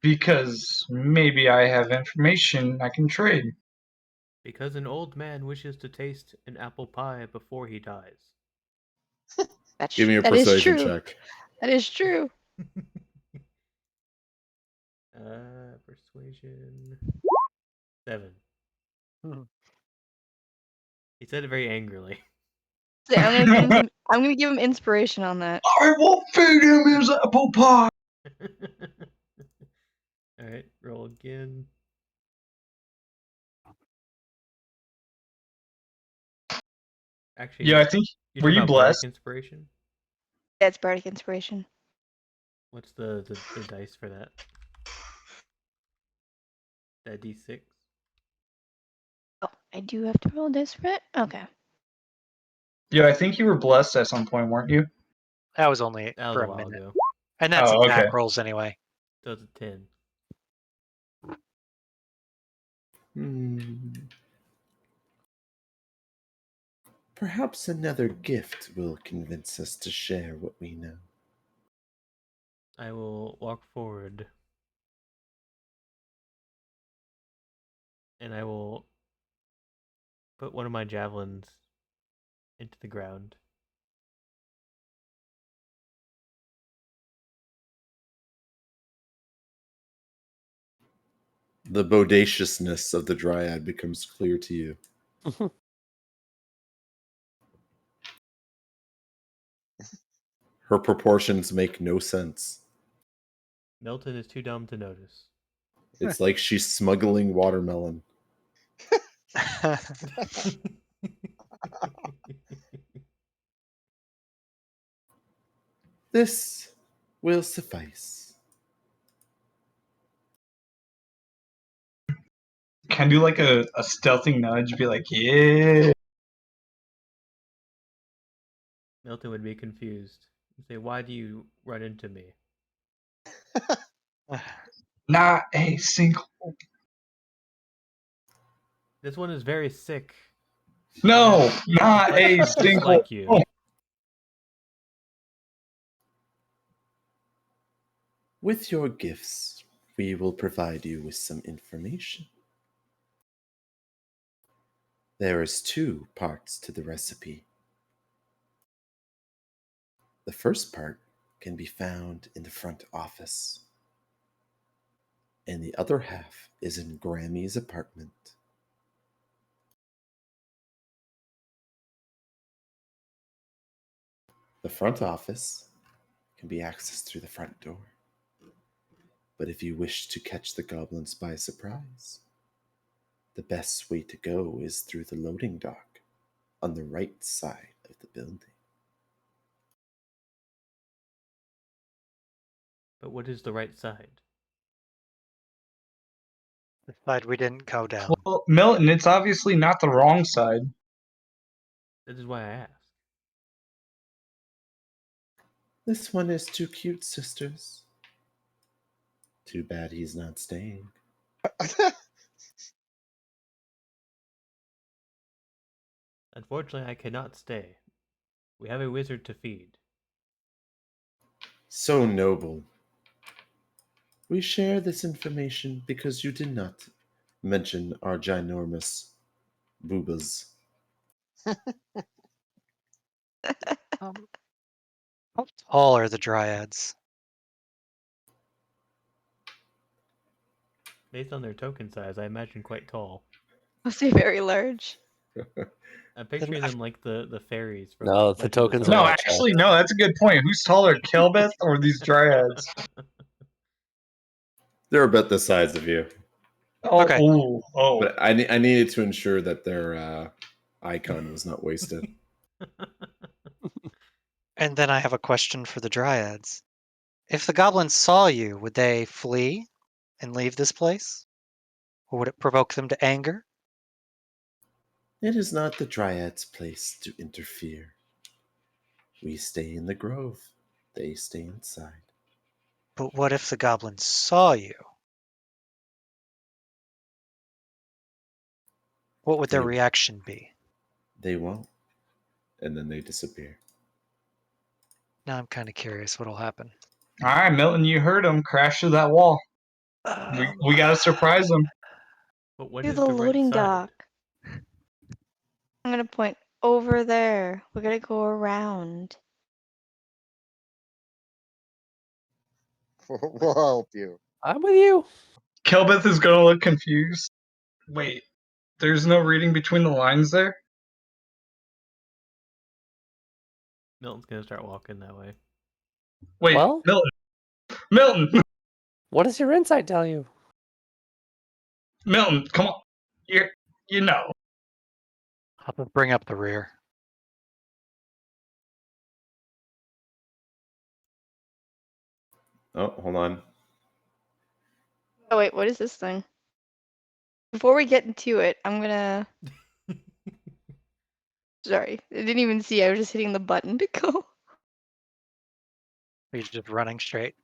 because maybe I have information I can trade. Because an old man wishes to taste an apple pie before he dies. Give me a That is persuasion true. check. That is true. Persuasion 7. Hmm. He said it very angrily. So I'm gonna give him inspiration on that. I will feed him his apple pie. Alright, roll again. Actually, Yeah, I think. you're Were talking you about bardic blessed? inspiration? That's bardic inspiration. What's the dice for that? That D6? Oh, I do have to roll this for it? Okay. Yeah, I think you were blessed at some point, weren't you? That was only That was for a a while minute. ago. And that's Oh, attack okay. rolls anyway. So it's a 10. Hmm. Perhaps another gift will convince us to share what we know. I will walk forward. And I will put one of my javelins into the ground. The bodaciousness of the dryad becomes clear to you. Her proportions make no sense. Milton is too dumb to notice. It's like she's smuggling watermelon. This will suffice. Can I do like a stealthy nudge? Be like, yeah. Milton would be confused. He'd say, "Why do you run into me?" Not a single. This one is very sick. No, not Complexion a just single. like you. With your gifts, we will provide you with some information. There is 2 parts to the recipe. The first part can be found in the front office, and the other half is in Grammy's apartment. The front office can be accessed through the front door, but if you wish to catch the goblins by surprise, the best way to go is through the loading dock on the right side of the building. But what is the right side? The side we didn't go down. Well, Milton, it's obviously not the wrong side. That is why I asked. This one is too cute, sisters. Too bad he's not staying. Unfortunately, I cannot stay. We have a wizard to feed. So noble. We share this information because you did not mention our ginormous boobas. Um, how tall are the dryads? Based on their token size, I imagine quite tall. Must be very large. I'm picturing them like the fairies from No, the Legend of tokens are No, Zelda. not tall. actually, no. That's a good point. Who's taller, Kelbeth or these dryads? They're about the size of you, Oh, Okay. oh. but I needed to ensure that their icon was not wasted. And then I have a question for the dryads. If the goblins saw you, would they flee and leave this place? Or would it provoke them to anger? It is not the Dryad's place to interfere. We stay in the grove. They stay inside. But what if the goblins saw you? What would their They- reaction be? They won't. And then they disappear. Now I'm kind of curious what'll happen. All right, Milton, you heard him crash through that wall. We gotta surprise him. But what To is the the right loading side? dock. I'm gonna point over there. We're gonna go around. We'll help you. I'm with you. Kelbeth is gonna look confused. Wait, there's no reading between the lines there? Milton's gonna start walking that way. Wait, Well? Milton. Milton! What does your insight tell you? Milton, come on. You know. I'll just bring up the rear. Oh, hold on. Oh wait, what is this thing? Before we get into it, I'm gonna. Sorry, I didn't even see. I was just hitting the button to go. Are you just running straight?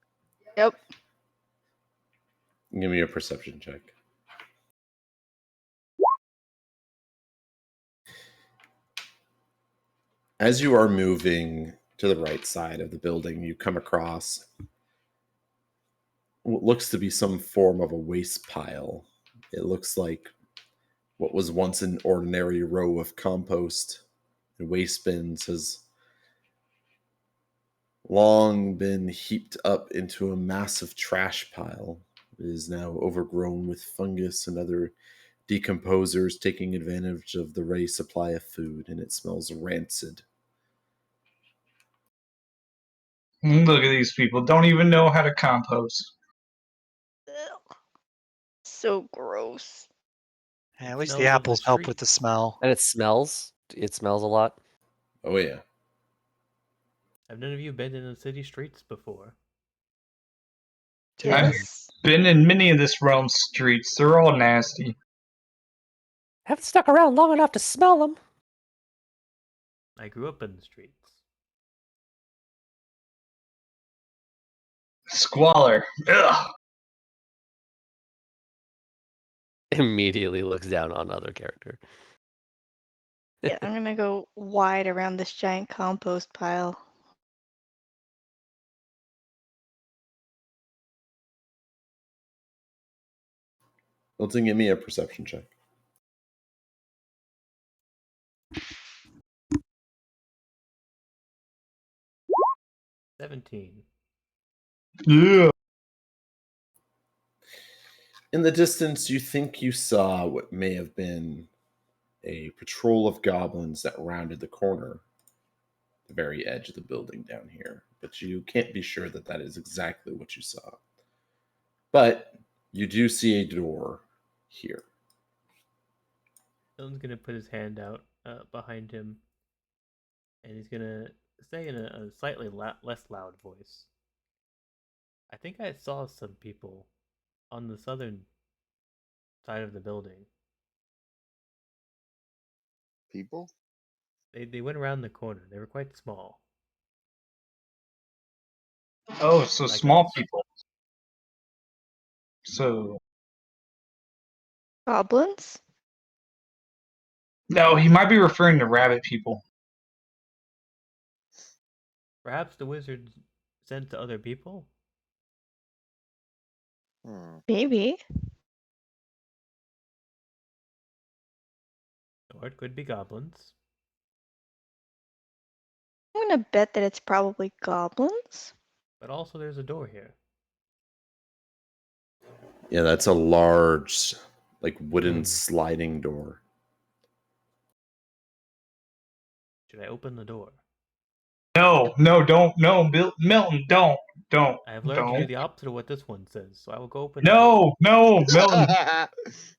Yep. Give me a perception check. As you are moving to the right side of the building, you come across what looks to be some form of a waste pile. It looks like what was once an ordinary row of compost and waste bins has long been heaped up into a massive trash pile. It is now overgrown with fungus and other decomposers taking advantage of the ready supply of food, and it smells rancid. Look at these people. Don't even know how to compost. Ugh. So gross. Yeah, at It least smells the of the apples help with the streets. smell. And it smells. It smells a lot. Oh, yeah. Have none of you been in the city streets before? Yes. Been in many of this realm's streets. They're all nasty. Haven't stuck around long enough to smell them. I grew up in the streets. Squalor. Ugh. Immediately looks down on other character. Yeah, I'm gonna go wide around this giant compost pile. Milton, give me a perception check. $17. Yeah. In the distance, you think you saw what may have been a patrol of goblins that rounded the corner, the very edge of the building down here. But you can't be sure that that is exactly what you saw. But you do see a door here. Milton's gonna put his hand out behind him, and he's gonna say in a slightly less loud voice, I think I saw some people on the southern side of the building. People? They went around the corner. They were quite small. Oh, so Like small us. people. So. Goblins? No, he might be referring to rabbit people. Perhaps the wizard sent to other people? Maybe. Or it could be goblins. I'm gonna bet that it's probably goblins. But also there's a door here. Yeah, that's a large, like wooden sliding door. Should I open the door? No, don't. No, Milton, don't. Don't. I have learned to do Don't. the opposite of what this one says, so I will go open. No, no, Milton.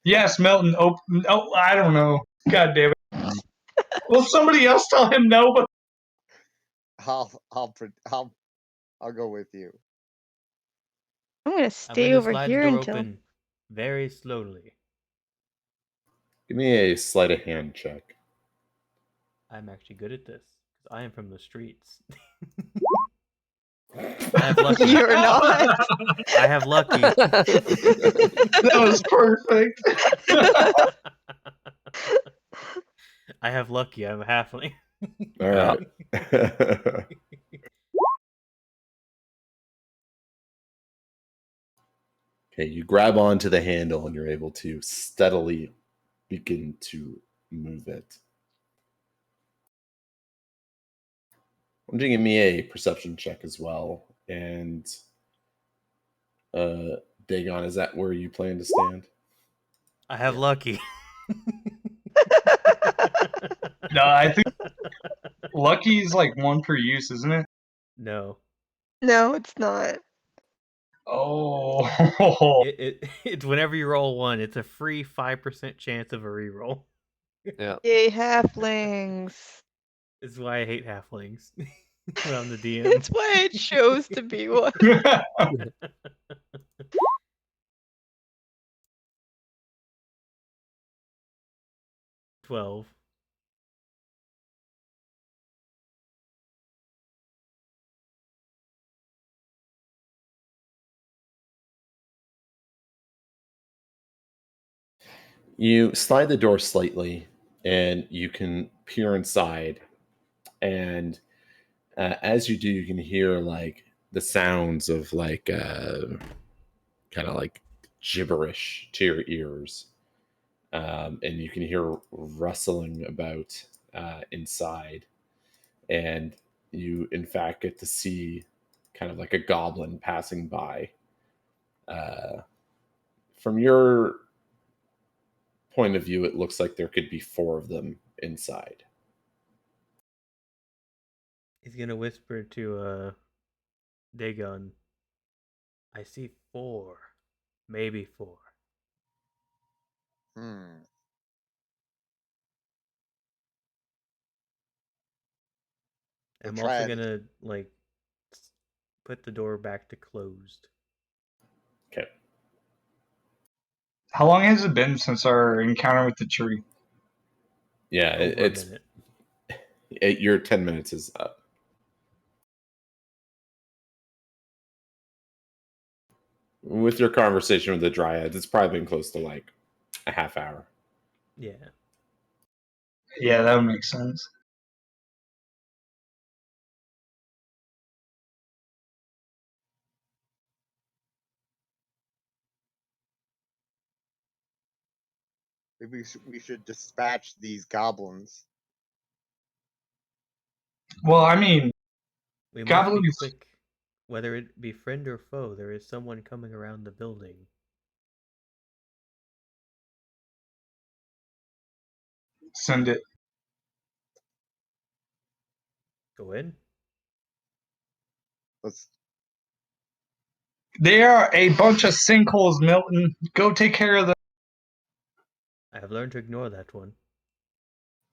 Yes, Milton. Open. Oh, I don't know. God damn it. Will somebody else tell him no? But I'll go with you. I'm gonna I'm stay gonna over slide here the door until. open very slowly. Give me a sleight of hand check. I'm actually good at this because I am from the streets. I have lucky. You're not. I have lucky. that was perfect. I have lucky. I'm a halfling. All right. Okay, you grab onto the handle and you're able to steadily begin to move it. I'm going to give me a perception check as well. And Dagon, is that where you plan to stand? I have Yeah. lucky. No, I think lucky is like one per use, isn't it? No. No, it's not. Oh. It's whenever you roll one, it's a free 5% chance of a reroll. Yeah. Yay, halflings. This is why I hate halflings when I'm the DM. It's why I chose to be one. 12. You slide the door slightly and you can peer inside. And as you do, you can hear like the sounds of like kind of like gibberish to your ears. And you can hear rustling about inside. And you, in fact, get to see kind of like a goblin passing by. From your point of view, it looks like there could be 4 of them inside. He's gonna whisper to Dagon. I see 4. Maybe 4. Hmm. The I'm also triad. gonna like put the door back to closed. Okay. How long has it been since our encounter with the tree? Yeah, Over a it's minute. your 10 minutes is up. With your conversation with the dryads, it's probably been close to like a half hour. Yeah. Yeah, that would make sense. Maybe we should dispatch these goblins. Well, I mean, We must be goblins quick. Whether it be friend or foe, there is someone coming around the building. send it. Go in. Let's. They are a bunch of sinkholes, Milton. Go take care of them. I have learned to ignore that one.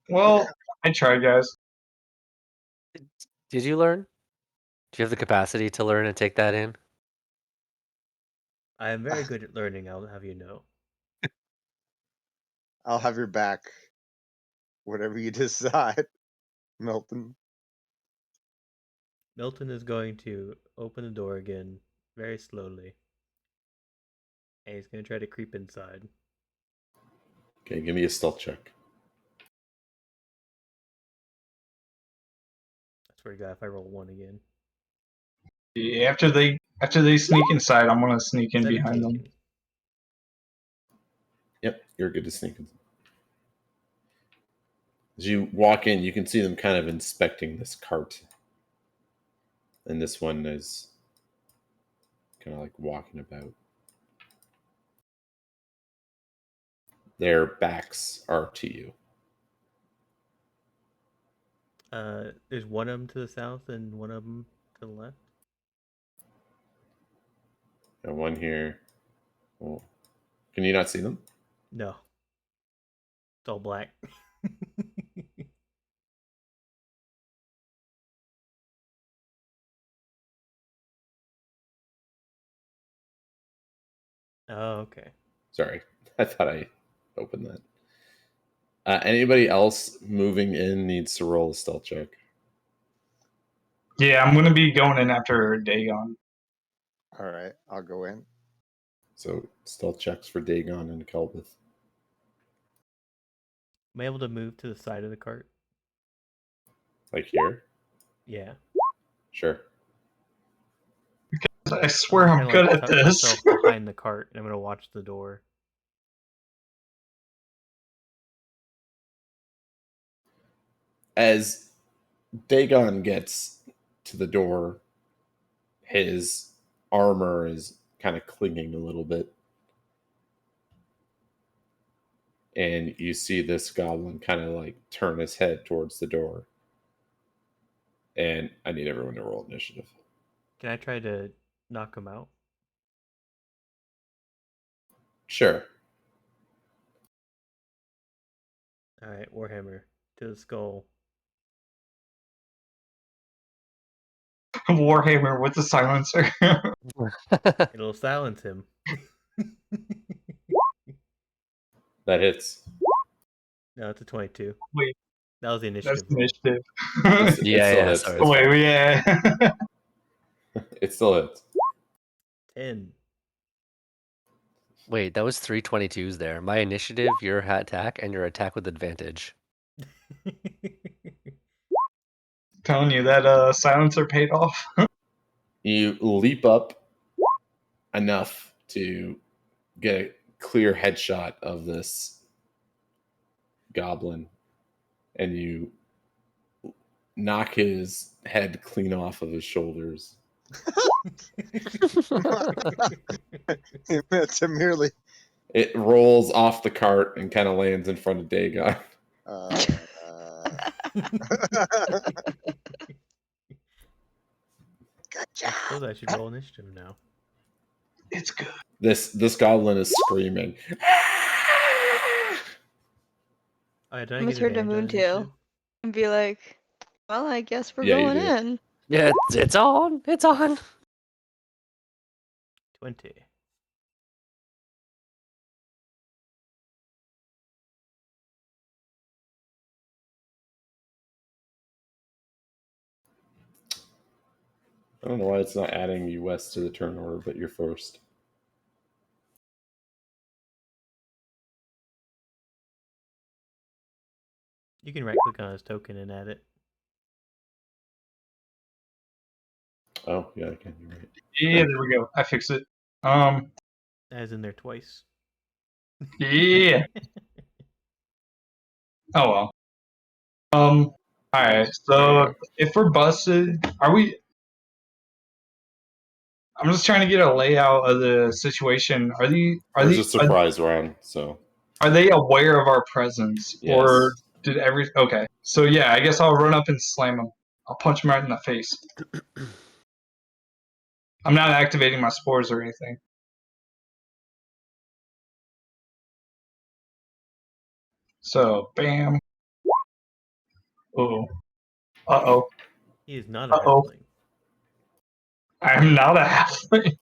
Well, I tried, guys. Did you learn? Do you have the capacity to learn and take that in? I am very good at learning, I'll have you know. I'll have your back. Whatever you decide, Milton. Milton is going to open the door again very slowly. And he's going to try to creep inside. Okay, give me a stealth check. I swear to God, if I roll 1 again. Yeah, after they sneak inside, I'm gonna sneak in behind them. 17. Yep, you're good to sneak in. As you walk in, you can see them kind of inspecting this cart. And this one is kind of like walking about. Their backs are to you. There's one of them to the south and one of them to the left. And one here. Oh. Can you not see them? No. It's all black. Oh, okay. Sorry, I thought I opened that. Anybody else moving in needs to roll a stealth check. Yeah, I'm gonna be going in after Dagon. All right, I'll go in. So stealth checks for Dagon and Kelbeth. Am I able to move to the side of the cart? Like here? Yeah. Sure. I swear I'm I'm gonna good like at tuck this. myself behind the cart, and I'm gonna watch the door. As Dagon gets to the door, his armor is kind of clinging a little bit. And you see this goblin kind of like turn his head towards the door. And I need everyone to roll initiative. Can I try to knock him out? Sure. All right, Warhammer to the skull. Warhammer with the silencer. It'll silence him. That hits. No, it's a 22. Wait, That was the that's initiative roll. initiative. It still hits. Sorry. It's Wait, fine. yeah. It still hits. 10. Wait, that was 3 22s there. My initiative, your attack, and your attack with advantage. Telling you that silencer paid off. You leap up enough to get a clear headshot of this goblin, and you knock his head clean off of his shoulders. He meant to merely. It rolls off the cart and kind of lands in front of Dagon. Good I job. suppose I should roll initiative now. It's good. This goblin is screaming. Oh, yeah, did I I'm gonna get turn to advantage on Moon initiative? too and be like, well, I guess we're Yeah, you going do. in. Yeah, it's on. It's on. 20. I don't know why it's not adding US to the turn order, but you're first. You can right click on his token and add it. Oh, yeah, I can. You're right. Yeah, there we go. I fixed it. As in there twice. Yeah. Oh well. Alright, so if we're busted, are we I'm just trying to get a layout of the situation. There's a surprise round, so Are they aware of our presence? yes. Or did okay. So yeah, I guess I'll run up and slam them. I'll punch them right in the face. I'm not activating my spores or anything. So bam. Uh-oh. Uh-oh. He is not a Uh-oh. halfling. I'm not a halfling.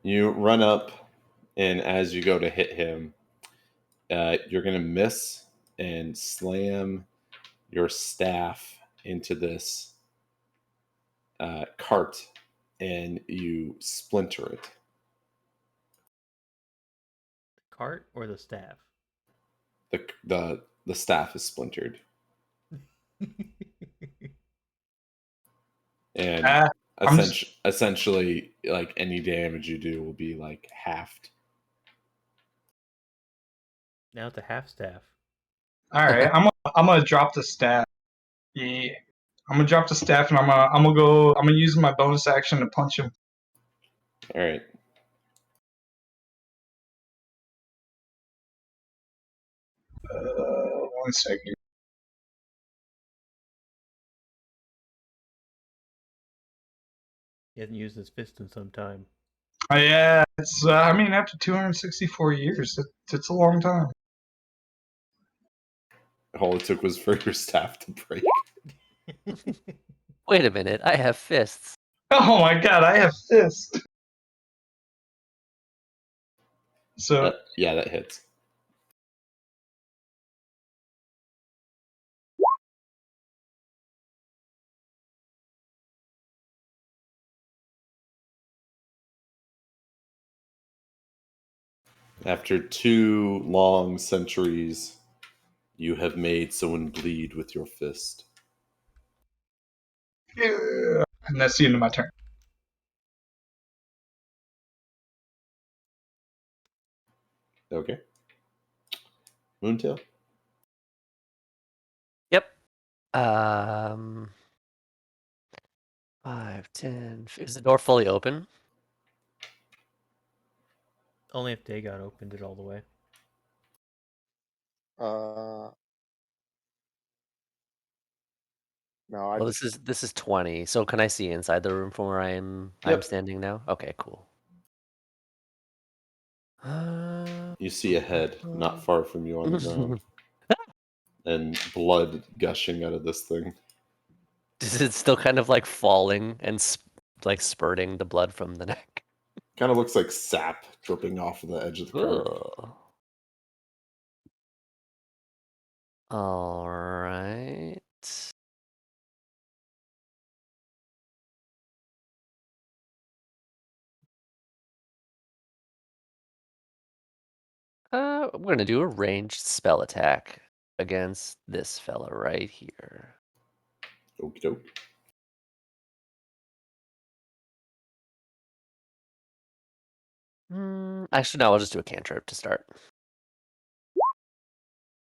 You run up, and as you go to hit him, you're going to miss and slam your staff into this cart, and you splinter it. Cart or the staff? The staff is splintered, and essentially, like any damage you do will be like halved. Now it's a half staff. Alright, I'm gonna drop the staff. Yeah. I'm gonna drop the staff and I'm gonna use my bonus action to punch him. All right. One second. He hasn't used his fist in some time. Yeah, it's. I mean, after 264 years, it's a long time. All it took was for your staff to break. Wait a minute, I have fists. Oh my god, I have fists. So Yeah, that hits. After 2 long centuries, you have made someone bleed with your fist. yeah. And that's the end of my turn. Okay. Moontail? Yep. 5, 10. Is the door fully open? Only if Dagon opened it all the way. No, I Well, just this is 20. So can I see inside the room from where I'm Yep. standing now? Okay, cool. You see a head not far from you on the ground. And blood gushing out of this thing. Is it still kind of like falling and like spurting the blood from the neck? Kind of looks like sap dripping off the edge of the cart. Ugh. All right. We're gonna do a ranged spell attack against this fella right here. Okie doke. Actually, no, I'll just do a cantrip to start.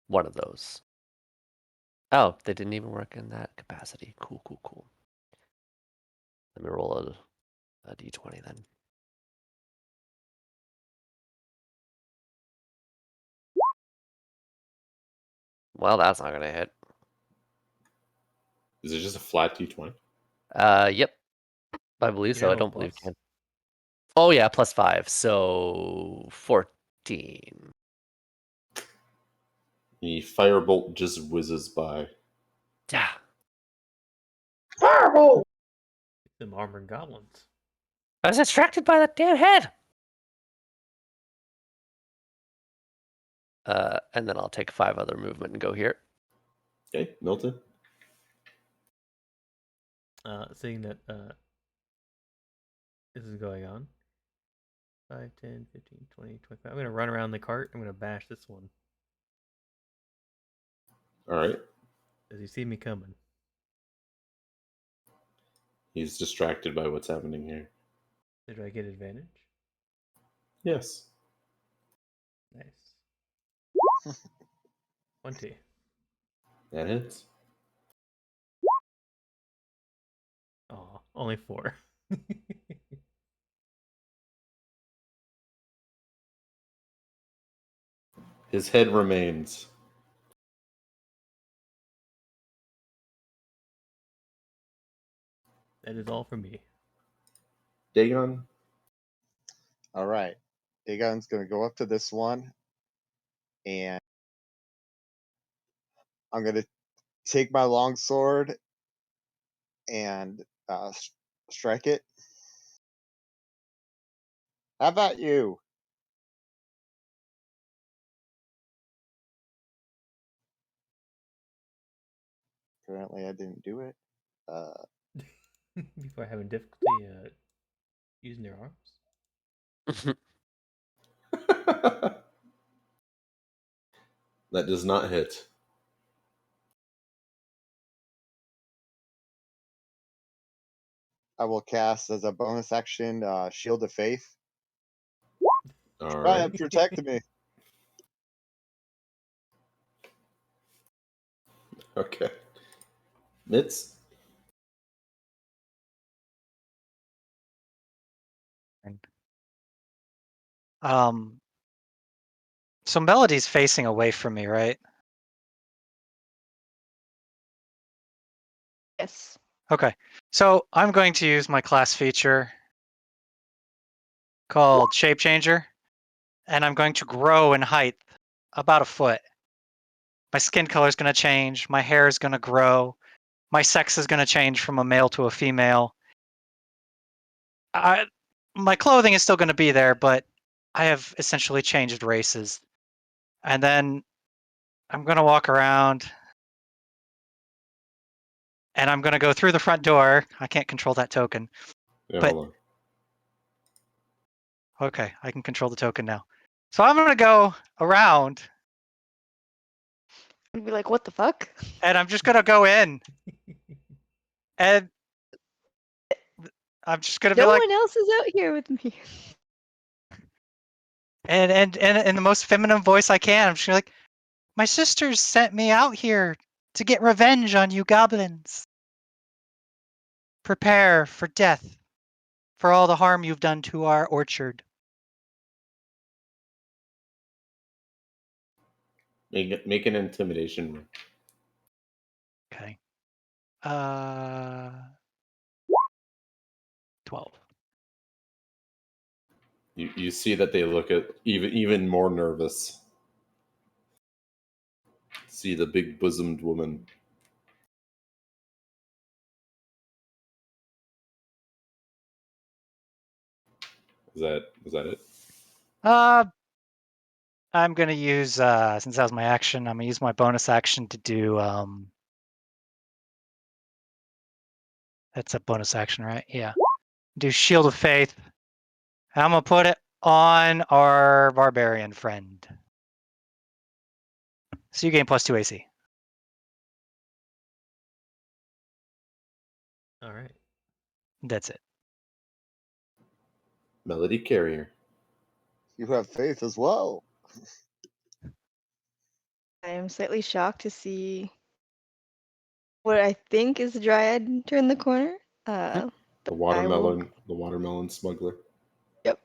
One of those. Oh, they didn't even work in that capacity. Cool, cool, cool. Let me roll a d20 then. Well, that's not gonna hit. Is it just a flat d20? Yep. I believe You so. I have a don't believe plus? can. Oh yeah, +5, so 14. The firebolt just whizzes by. Yeah. Fireball! Them armored goblins. I was distracted by that damn head. And then I'll take 5 other movement and go here. Okay, Milton. Seeing that this is going on. 5, 10, 15, 20, 25. I'm going to run around the cart. I'm going to bash this one. All right. Does he see me coming? He's distracted by what's happening here. Did I get advantage? Yes. Nice. 20. That hits. Oh, only 4. His head remains. That is all for me. Dagon? all right. Dagon's gonna go up to this one, and I'm gonna take my long sword and strike it. How about you? Apparently, I didn't do it. People are having difficulty using their arms. That does not hit. I will cast as a bonus action Shield of Faith. All Try right. and protect me. Okay. Mitz? So Melody's facing away from me, right? Yes. Okay. So I'm going to use my class feature called Shape Changer, and I'm going to grow in height about a foot. My skin color is going to change. My hair is going to grow. My sex is going to change from a male to a female. My clothing is still going to be there, but I have essentially changed races. And then I'm going to walk around, and I'm going to go through the front door. I can't control that token. Yeah, But- hold on. Okay, I can control the token now. So I'm going to go around, I'd be like, what the fuck? and I'm just going to go in, and I'm just going to be No like, one else is out here with me. and in the most feminine voice I can, I'm just like, my sisters sent me out here to get revenge on you goblins. Prepare for death, for all the harm you've done to our orchard. Make an intimidation roll. Okay. 12. You see that they look at even more nervous. See the big bosomed woman. Is that it? I'm gonna use since that was my action, I'm gonna use my bonus action to do that's a bonus action, right? Yeah. Do Shield of Faith. I'm gonna put it on our barbarian friend. So you gain +2 AC. All right. That's it. Melody Carrier. You have faith as well. I am slightly shocked to see what I think is the dryad turn the corner. The I will. watermelon smuggler. Yep.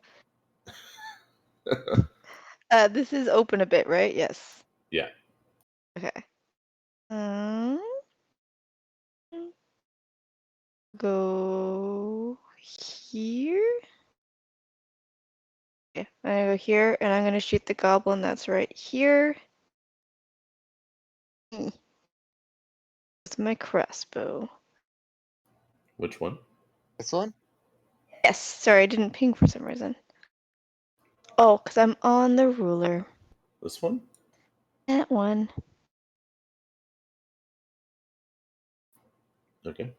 This is open a bit, right? Yes. Yeah. Okay. Go here. Okay, I'm gonna go here, and I'm gonna shoot the goblin that's right here. With my crossbow. Which one? This one? Yes, sorry, I didn't ping for some reason. Oh, because I'm on the ruler. This one? That one. Okay.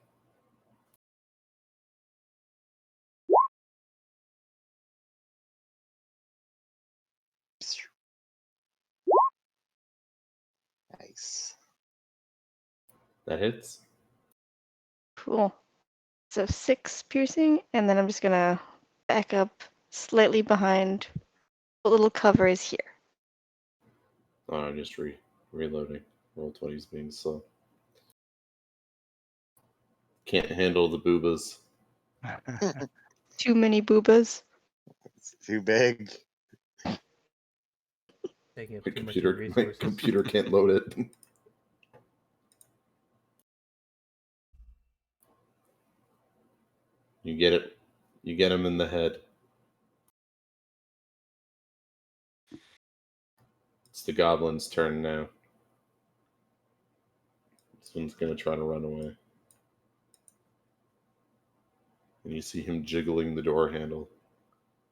Nice. That hits. Cool. So 6 piercing, and then I'm just gonna back up slightly behind. What little cover is here? Oh, I'm just reloading. Roll 20's being slow. Can't handle the boobas. Too many boobas. It's too big. Taking up My too much of your my resources. computer can't load it. You get it. You get him in the head. It's the goblin's turn now. This one's gonna try to run away. And you see him jiggling the door handle.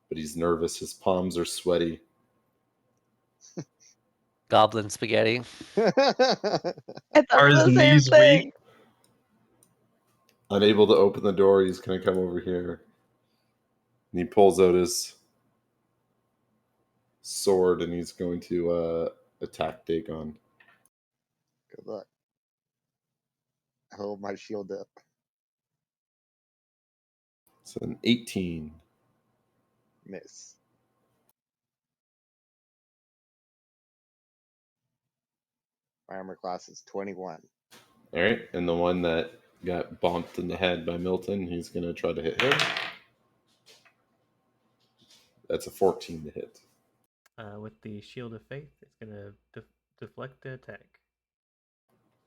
But he's nervous. His palms are sweaty. Goblin spaghetti. I thought Are his the same knees thing. weak? Unable to open the door, he's gonna come over here. And he pulls out his sword and he's going to attack Dagon. Good luck. Hold my shield up. It's an 18. Miss. My armor class is 21. All right, and the one that got bonked in the head by Milton, he's going to try to hit him. That's a 14 to hit. With the Shield of Faith, it's gonna deflect the attack.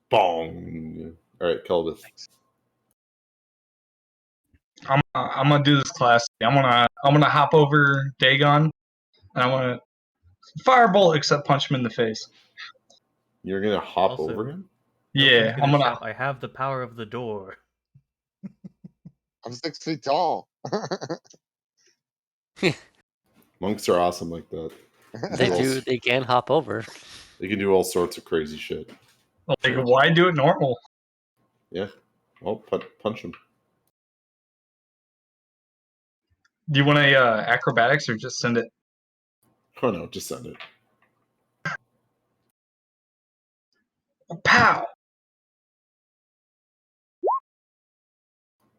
Bong! All right, Kelvith. I'm gonna do this classy. I'm gonna hop over Dagon, and I want to firebolt except punch him in the face. You're gonna hop Also, over him? Yeah, Milton's I'm gonna gonna. shout, "I have the power of the door." I'm 6 feet tall. Monks are awesome like that. They do. They can hop over. They can do all sorts of crazy shit. Like, True. why do it normal? Yeah. Well, punch him. Do you want a acrobatics or just send it? Oh no, just send it. Pow!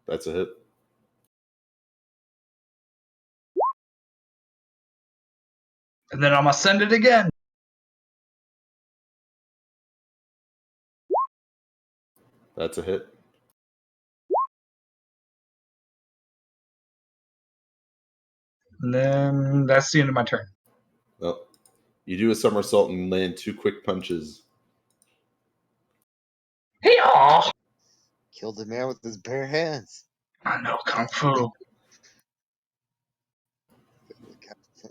That's a hit. And then I'm gonna send it again. That's a hit. And then that's the end of my turn. Well, you do a somersault and land 2 quick punches. Hey, aw! Killed a man with his bare hands. I know kung fu.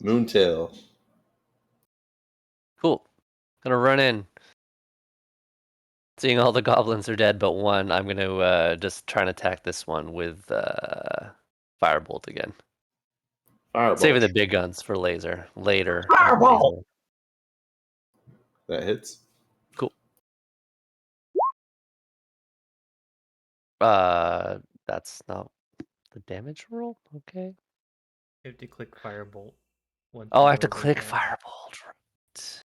Moontail. Cool. Gonna run in. Seeing all the goblins are dead, but one, I'm gonna just try and attack this one with firebolt again. Fireball. Saving the big guns for laser later. Fireball! Laser. That hits. Cool. That's not the damage roll. Okay. You have to click firebolt. Once Oh, you I have go to over click the- firebolt.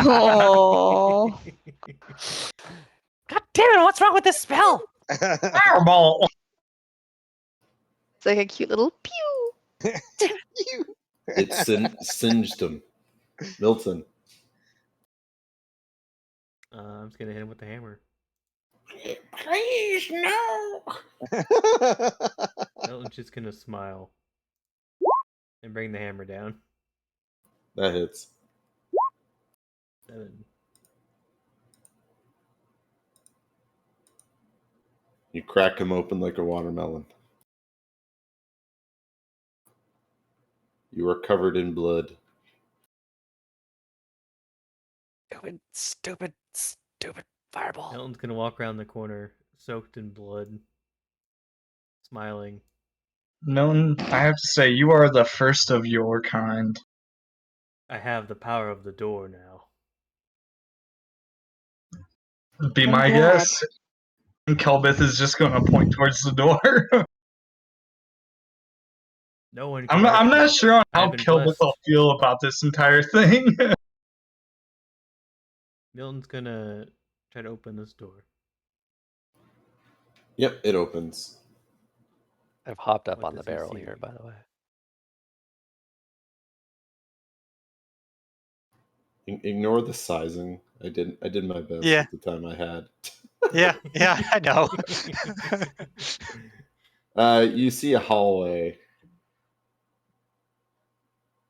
Oh. God damn it! What's wrong with this spell? Fireball! It's like a cute little pew. It singed him. Milton. I'm just gonna hit him with the hammer. Please, no. Milton's just gonna smile and bring the hammer down. That hits. 7. You crack him open like a watermelon. You are covered in blood. Stupid fireball. Milton's gonna walk around the corner, soaked in blood, smiling. Milton, I have to say, you are the first of your kind. I have the power of the door now. Be I'm my glad. guess. Kelbeth is just going to point towards the door. No one I'm can hurt not me. sure on how I've been Kelbeth blessed. will feel about this entire thing. Milton's gonna try to open this door. Yep, it opens. I've hopped up What on the does he barrel see? here, by the way. Ignore the sizing. I did my best Yeah. with the time I had. Yeah, I know. You see a hallway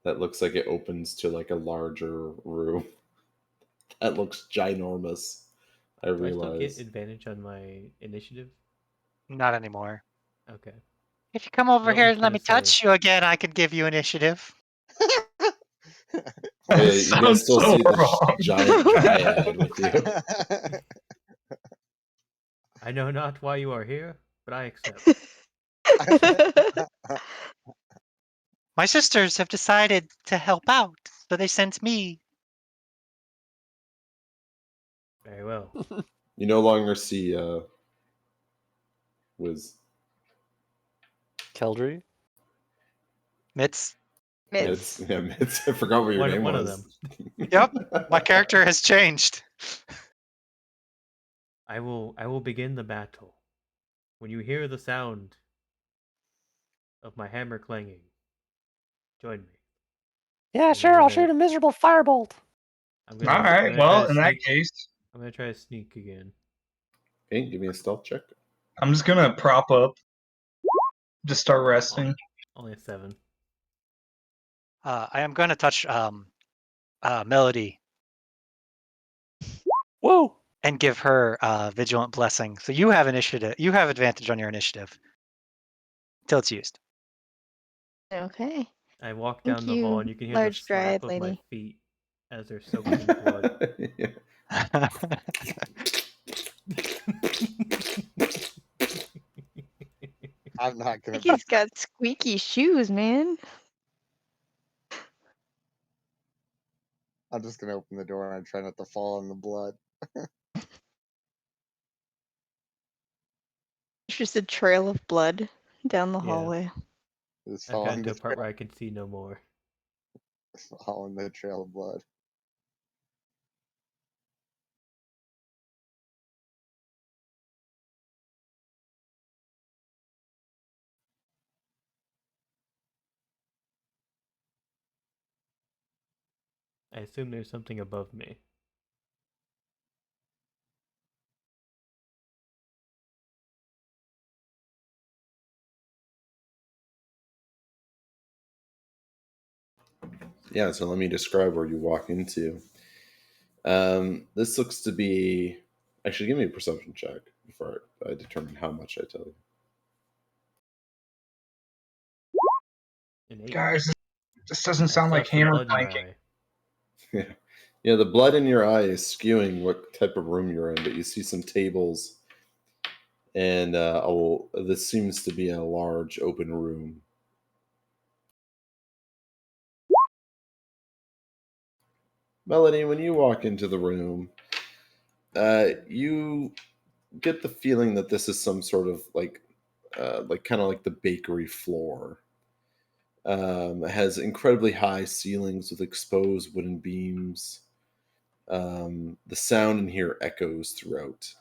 that looks like it opens to like a larger room. That looks ginormous. I Do I still realize. get advantage on my initiative? Not anymore. Okay. If you come over here Milton's and let gonna me say- touch you again, I could give you initiative. Oh, yeah, you guys Sounds still so see the wrong. giant dryad with you. I know not why you are here, but I accept. My sisters have decided to help out, so they sent me. Very well. You no longer see Wiz. Keldry? Mitz. Mitz. Yeah, Mitz. I forgot what your name One of was. them. Yep, my character has changed. I will begin the battle. When you hear the sound of my hammer clanging, join me. Yeah, And sure. I'm I'll gonna- shoot a miserable firebolt. I'm All gonna, I'm right, gonna well, try to in that sneak. case, I'm gonna try to sneak again. Okay, give me a stealth check. I'm just going to prop up. Just start resting. Only a 7. I am going to touch Melody, Whoa. and give her vigilant blessing. So you have initiative. You have advantage on your initiative till it's used. Okay. I walk Thank down the hall you, and you can hear the large slap dryad of my lady. feet as they're soaked in blood. Yeah. I'm not I gonna think be. he's got squeaky shoes, man. I'm just gonna open the door and try not to fall in the blood. It's just a trail of blood down the Yeah. hallway. Just I've gotten following to the a part where I can see no more. following the trail of blood. I assume there's something above me. Yeah, so let me describe where you walk into. This looks to be. Actually, give me a perception check before I determine how much I tell you. An 8. Guys, this doesn't I sound still like have some hammer blood in my clanking. eye. Yeah. Yeah, the blood in your eye is skewing what type of room you're in, but you see some tables, and this seems to be a large open room. Melanie, when you walk into the room, you get the feeling that this is some sort of like kind of like the bakery floor. It has incredibly high ceilings with exposed wooden beams. The sound in here echoes throughout.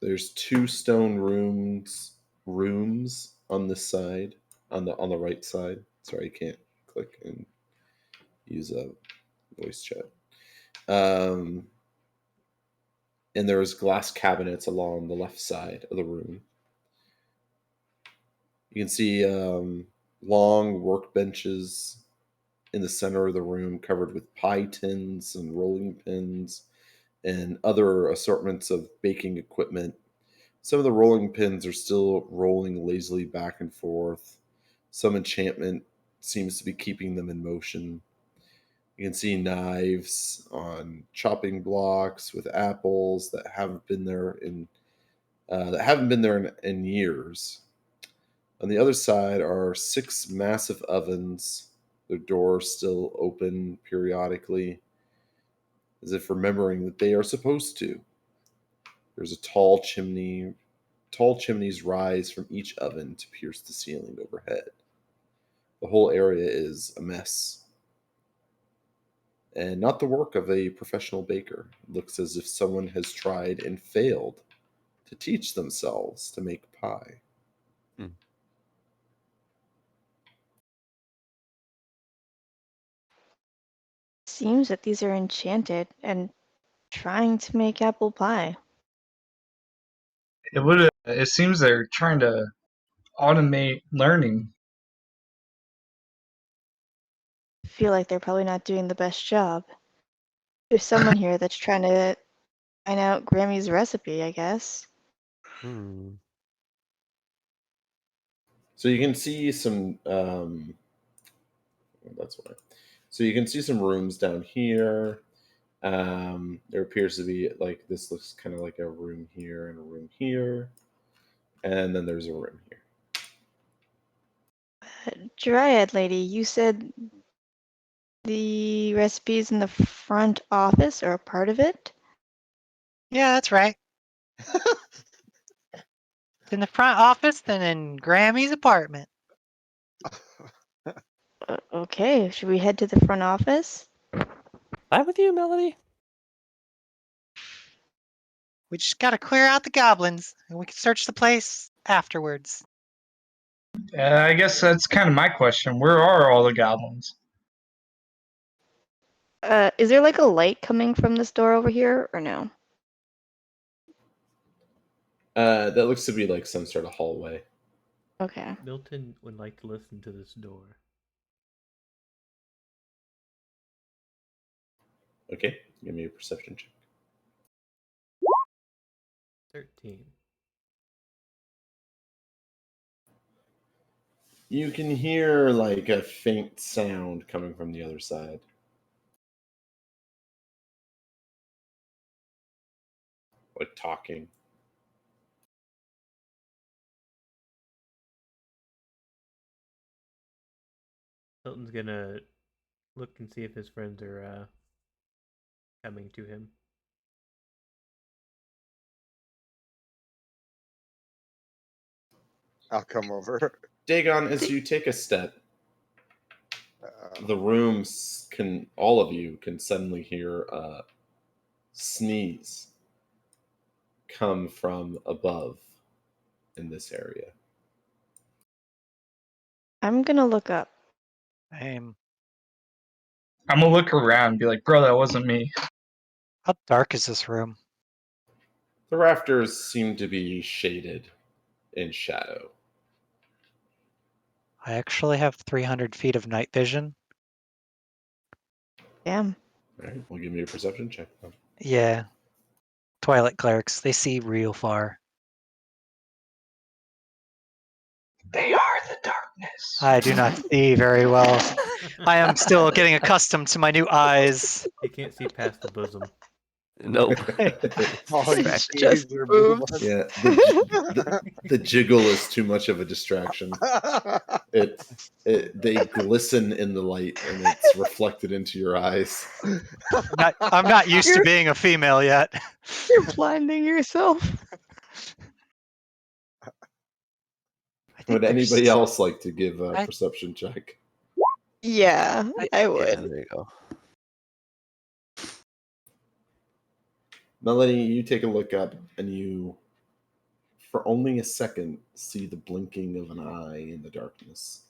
There's two stone rooms on this side, on the right side. Sorry, I can't click and use a voice chat. And there's glass cabinets along the left side of the room. You can see long workbenches in the center of the room covered with pie tins and rolling pins and other assortments of baking equipment. Some of the rolling pins are still rolling lazily back and forth. Some enchantment seems to be keeping them in motion. You can see knives on chopping blocks with apples that haven't been there in years. On the other side are 6 massive ovens, their doors still open periodically, as if remembering that they are supposed to. There's a tall chimney. Tall chimneys rise from each oven to pierce the ceiling overhead. The whole area is a mess, and not the work of a professional baker. It looks as if someone has tried and failed to teach themselves to make pie. Seems that these are enchanted and trying to make apple pie. It seems they're trying to automate learning. Feel like they're probably not doing the best job. There's someone here that's trying to find out Grammy's recipe, I guess. Hmm. So you can see some. That's why. So you can see some rooms down here. There appears to be like this looks kind of like a room here and a room here, and then there's a room here. Dryad lady, you said the recipe's in the front office or a part of it? Yeah, that's right. It's in the front office and in Grammy's apartment. Okay, should we head to the front office? I'm with you, Melody. We just gotta clear out the goblins, and we can search the place afterwards. I guess that's kind of my question. Where are all the goblins? Is there like a light coming from this door over here or no? That looks to be like some sort of hallway. Okay. Milton would like to listen to this door. Okay, give me a perception check. 13. You can hear like a faint sound coming from the other side. Like talking. Hilton's gonna look and see if his friends are coming to him. I'll come over. Dagon, as you take a step, the rooms can, all of you can suddenly hear a sneeze come from above in this area. I'm gonna look up. Same. I'm gonna look around and be like, bro, that wasn't me. How dark is this room? The rafters seem to be shaded in shadow. I actually have 300 feet of night vision. Damn. All right, well, give me a perception check. Yeah. Twilight clerics, they see real far. They are the darkness. I do not see very well. I am still getting accustomed to my new eyes. He can't see past the bosom. Nope. All you It's see just is your boobs. boob. Yeah, the jiggle is too much of a distraction. They glisten in the light, and it's reflected into your eyes. I'm not used to being a female yet. You're blinding yourself. I think Would there's- anybody else like to give a I- perception check? Yeah, I Yeah, would. there you go. Melanie, you take a look up, and you, for only a second, see the blinking of an eye in the darkness.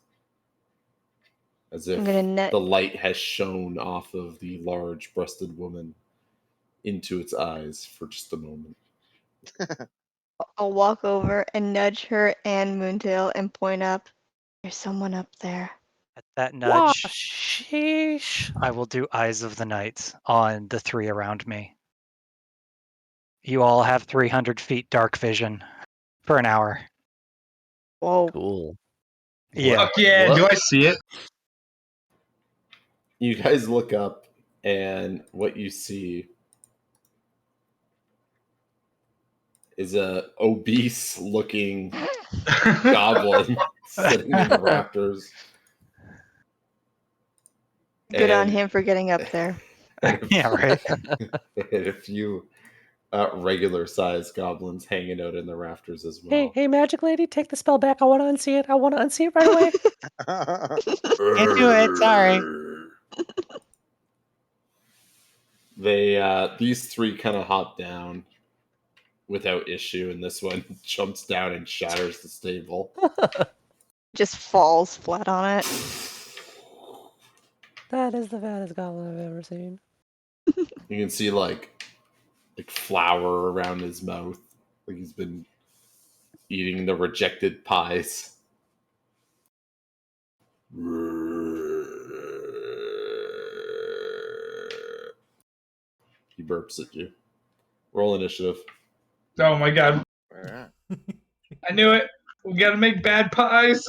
As if I'm gonna net. the light has shone off of the large breasted woman into its eyes for just a moment. I'll walk over and nudge her and Moontail and point up. There's someone up there. At that Wow, nudge, sheesh. I will do Eyes of the Night on the three around me. You all have 300 feet dark vision for an hour. Whoa. Cool. Yeah. Fuck yeah, What? do I see it? You guys look up, and what you see is a obese looking goblin sitting in the rafters. Good on And- him for getting up there. Yeah, right. And a few regular sized goblins hanging out in the rafters as well. Hey, magic lady, take the spell back. I want to unsee it. I want to unsee it right away. Can't do it, sorry. These three kind of hop down without issue, and this one jumps down and shatters the stable. Just falls flat on it. That is the fattest goblin I've ever seen. You can see like flour around his mouth, like he's been eating the rejected pies. He burps at you. Roll initiative. Oh my god, Alright. I knew it. We gotta make bad pies.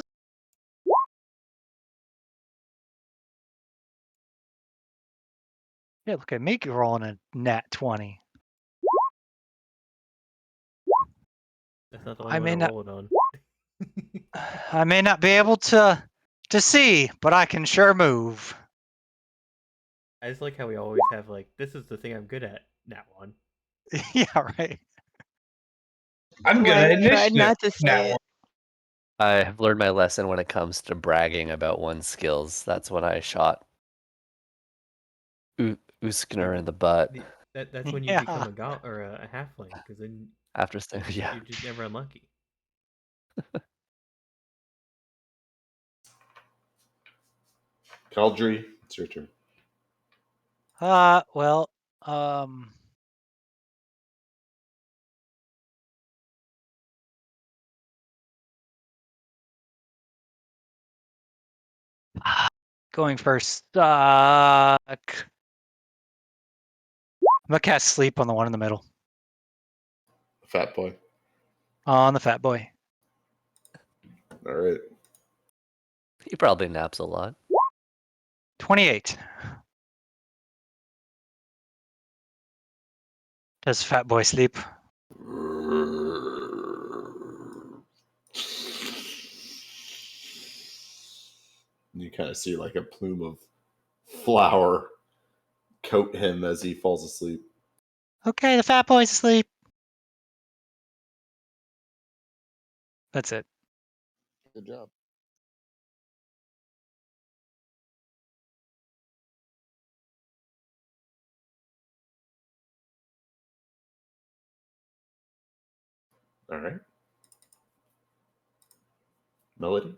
Yeah, look at me rolling a nat 20. That's not the I only may one to not- roll it on. I may not be able to see, but I can sure move. I just like how we always have like, this is the thing I'm good at. That one. Yeah, right. I'm good Well, at I initiative. tried not to say That it. one. I have learned my lesson when it comes to bragging about one's skills. That's when I shot Uskner in the butt That's when you Yeah. become a halfling, because then after yeah. you're just never unlucky. Caldry, it's your turn. Well, um, going first. gonna cast sleep on the one in the middle. Fat boy. On the fat boy. All right. He probably naps a lot. 28. Does fat boy sleep? You kind of see like a plume of flour coat him as he falls asleep. Okay, the fat boy's asleep. That's it. Good job. All right. Melody.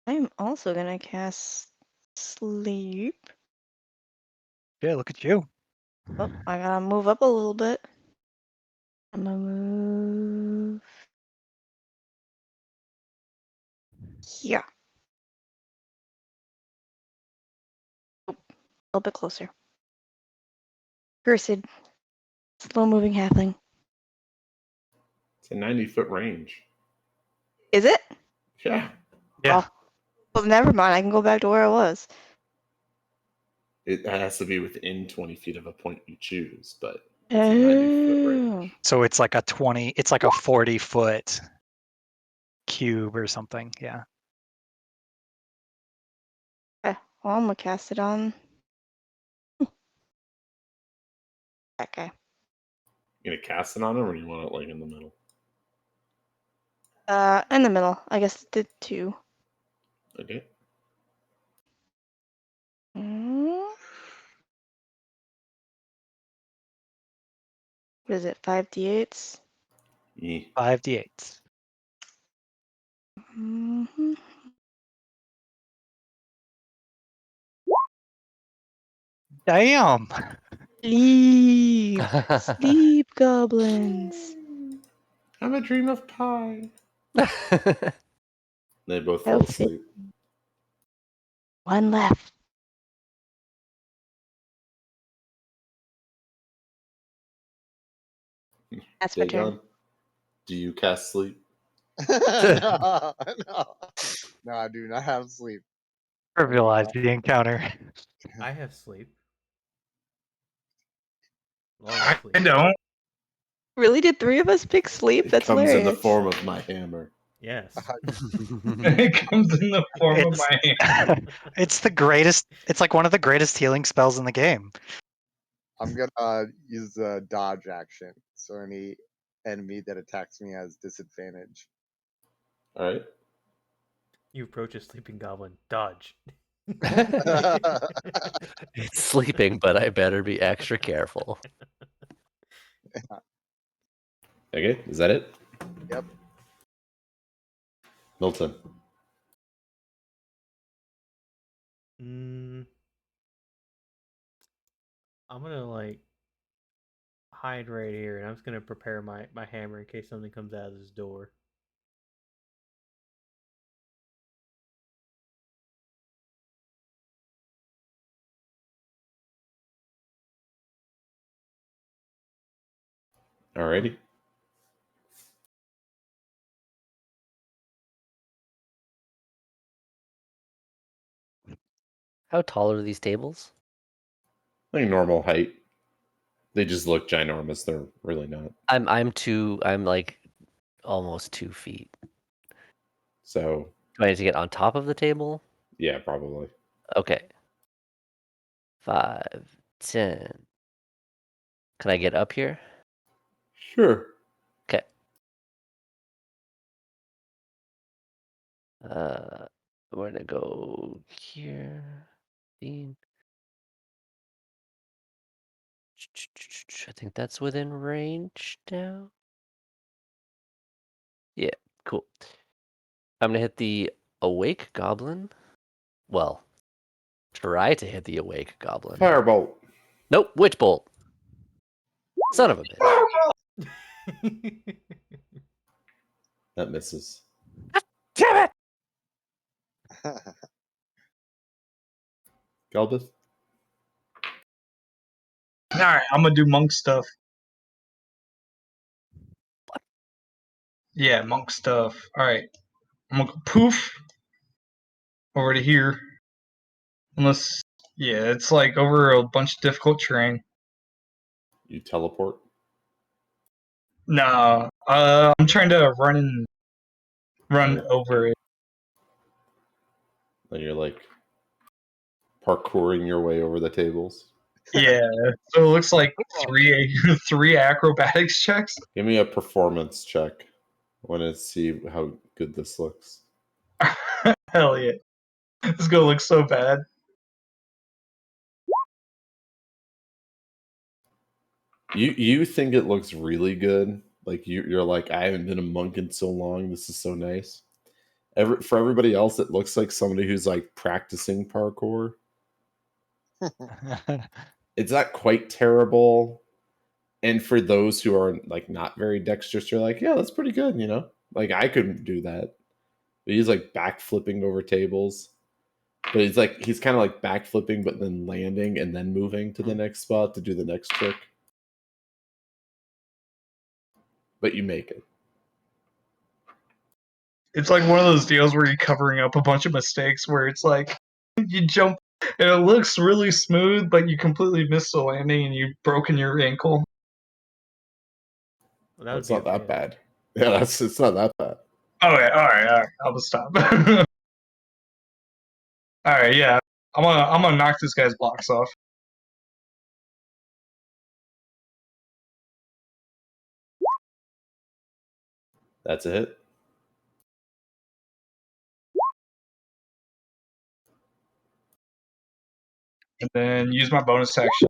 I'm also gonna cast sleep. Yeah, look at you. Oh, I gotta move up a little bit. I'm gonna move here. Oh, a little bit closer. Cursed, slow moving halfling. It's a 90-foot range. Is it? Yeah. Yeah. Oh, well, never mind. I can go back to where I was. It has to be within 20 feet of a point you choose, but it's a 90-foot range. So it's like a 20, it's like a 40-foot cube or something. Yeah. Okay, well, I'm gonna cast it on that guy. You gonna cast it on him, or you want it like in the middle? In the middle. I guess it did two. Okay. What is it? 5d8s? Yeah. 5d8. Mm-hmm. Damn. Sleep, sleep, goblins. I'm a dream of pie. They both fall Outfit. asleep. One left. That's my turn. Dagon, do you cast sleep? No, I do not have sleep. Trivialize the encounter. I have sleep. Love I sleep. don't. Really? Did three of us pick sleep? It That's comes in the hilarious. form of my hammer. Yes. It comes in the form of It's my hand. it's the greatest. It's like one of the greatest healing spells in the game. I'm gonna use the dodge action, so any enemy that attacks me has disadvantage. All right. You approach a sleeping goblin. Dodge. It's sleeping, but I better be extra careful. Okay. Is that it? Yep. Milton. I'm gonna like hide right here, and I'm just gonna prepare my hammer in case something comes out of this door. Alrighty. How tall are these tables? Like normal height. They just look ginormous. They're really not. I'm like almost 2 feet. So Do I need to get on top of the table? yeah, probably. Okay. 5, 10. Can I get up here? Sure. Okay. We're gonna go here. 15. I think that's within range now. Yeah, cool. I'm gonna hit the awake goblin. Well, try to hit the awake goblin. Firebolt. Nope, witch bolt. Son of a bitch. That misses. Damn it! Galbeth? All right, I'm gonna do monk stuff. Yeah, monk stuff. All right, I'm gonna go poof over to here. Unless, yeah, it's like over a bunch of difficult terrain. You teleport? No, I'm trying to run Yeah. over it. Then you're like parkouring your way over the tables. Yeah, so it looks like three acrobatics checks. Give me a performance check. I want to see how good this looks. Hell yeah, this is gonna look so bad. You think it looks really good? Like you're like, I haven't been a monk in so long. This is so nice. For everybody else, it looks like somebody who's like practicing parkour. It's not quite terrible. And for those who are like not very dexterous, you're like, yeah, that's pretty good, you know? Like I couldn't do that. But he's like backflipping over tables. But he's kind of like backflipping, but then landing and then moving to the next spot to do the next trick. But you make it. It's like one of those deals where you're covering up a bunch of mistakes where it's like you jump and it looks really smooth, but you completely missed the landing and you've broken your ankle. Well, that Oh, would it's be a not that fail. bad. Yeah, it's not that bad. All right. I'll just stop. All right, yeah. I'm gonna knock this guy's blocks off. That's a hit. And then use my bonus action.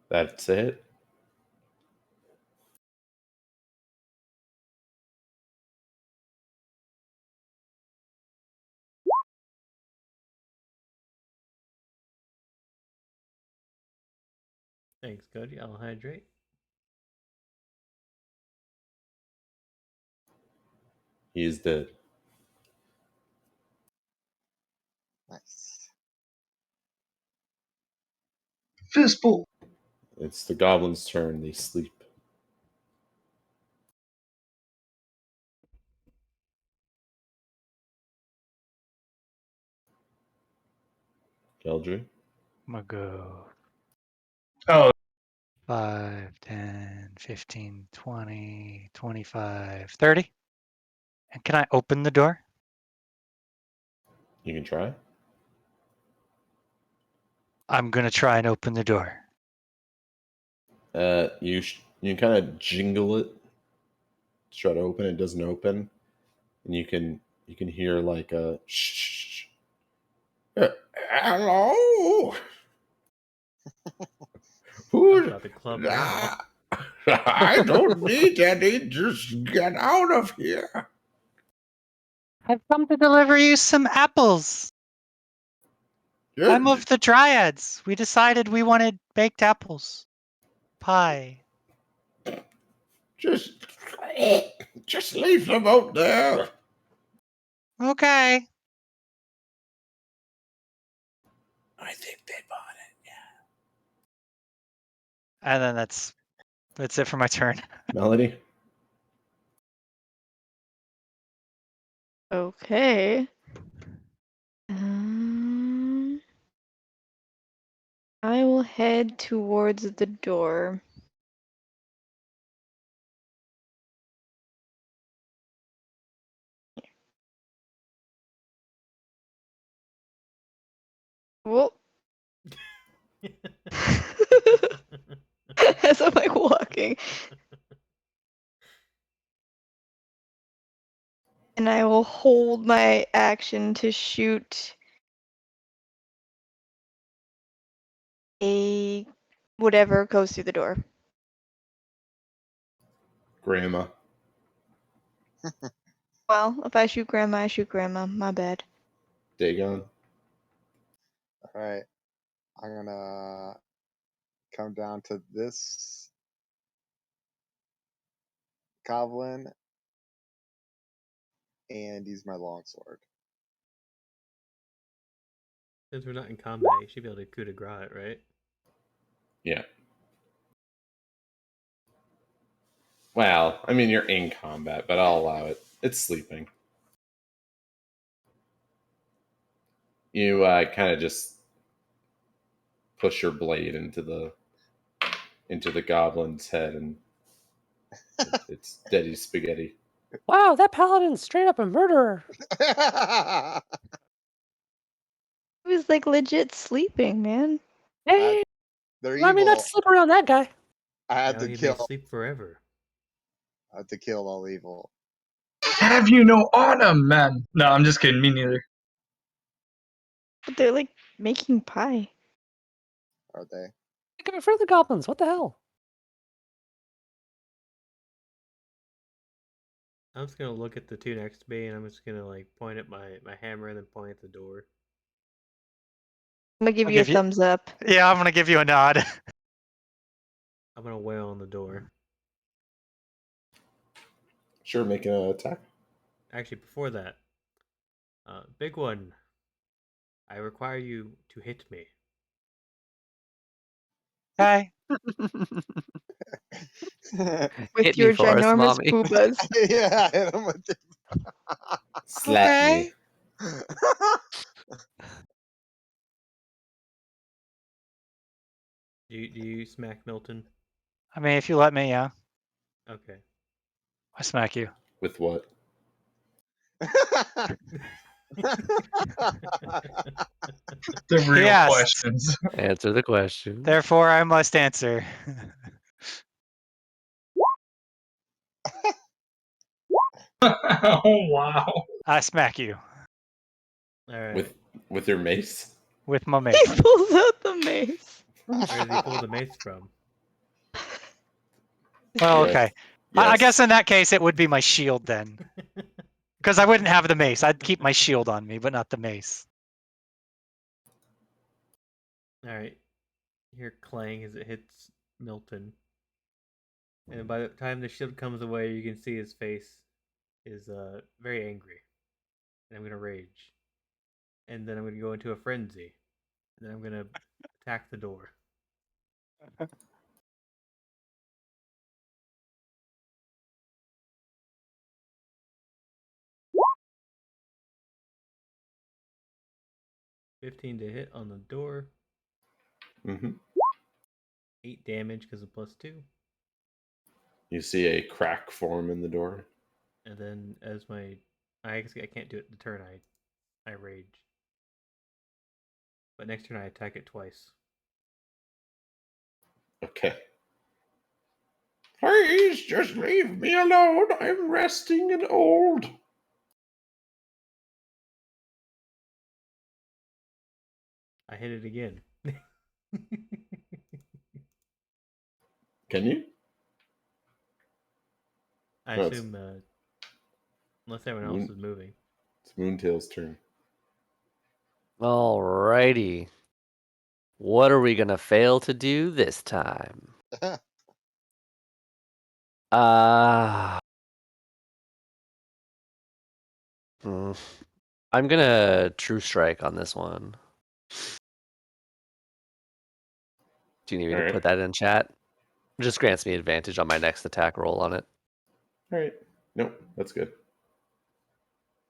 That's a hit. Thanks, Cody. I'll hydrate. He is dead. Nice. Fistful. It's the goblin's turn. They sleep. Geldry? I'm gonna go Oh, 5, 10, 15, 20, 25, 30. And can I open the door? You can try. I'm gonna try and open the door. You kind of jingle it to try to open. It doesn't open, and you can hear like a shh. Hello. I'm Who? about to club now. I don't need any. Just get out of here. I've come to deliver you some apples. I'm of the Dryads. We decided we wanted baked apples. Pie. Just, just leave them out there. Okay. I think they bought it. And then that's it for my turn. Melody. Okay. I will head towards the door. Whoa. As I'm like walking. And I will hold my action to shoot a whatever goes through the door. Grandma. Well, if I shoot grandma, I shoot grandma. My bad. Dagon. All right. I'm gonna come down to this goblin and use my longsword. Since we're not in combat, you should be able to coup de grace it, right? Yeah. Well, I mean, you're in combat, but I'll allow it. It's sleeping. You kind of just push your blade into the goblin's head, and it's deady spaghetti. Wow, that paladin's straight up a murderer. He was like legit sleeping, man. Hey, They're remind me not evil. to slip around that guy. I had Now to he may kill. sleep forever. I had to kill all evil. Have you no honor, man? No, I'm just kidding. Me neither. But they're like making pie. Are they? Think of it for the goblins. What the hell? I'm just gonna look at the two next to me, and I'm just gonna like point at my hammer and then point at the door. I'm gonna give I'll you a give you- thumbs up. Yeah, I'm gonna give you a nod. I'm gonna wail on the door. Sure, make an attack. Actually, before that, big one. I require you to hit me. Okay. With Hit me, your Forest ginormous Mommy. boobas. Yeah, I hit him with it. Slap Okay. me. Do you smack Milton? I mean, if you let me, yeah, Okay. I smack you. With what? The real Yes. questions. Answer the question. Therefore, I must answer. Oh wow. I smack you All right. With your mace? with my He mace. pulls out the mace. Where did he pull the mace from? Well, Yes. okay. Yes. I guess in that case, it would be my shield then, because I wouldn't have the mace. I'd keep my shield on me, but not the mace. All right. You hear clang as it hits Milton, and by the time the shield comes away, you can see his face is very angry, and I'm gonna rage, and then I'm gonna go into a frenzy, and then I'm gonna attack the door. $15 to hit on the door. Mm-hmm. 8 damage because of +2. You see a crack form in the door. And then as I guess I can't do it the turn I rage. But next turn I attack it twice. Okay. Please just leave me alone. I'm resting and old. I hit it again. Can you? I No, it's- assume unless everyone else is moving. It's Moontail's turn. Alrighty. What are we gonna fail to do this time? I'm gonna True Strike on this one. Do you need me to Alright. put that in chat? It just grants me advantage on my next attack roll on it. Alright. Nope, that's good.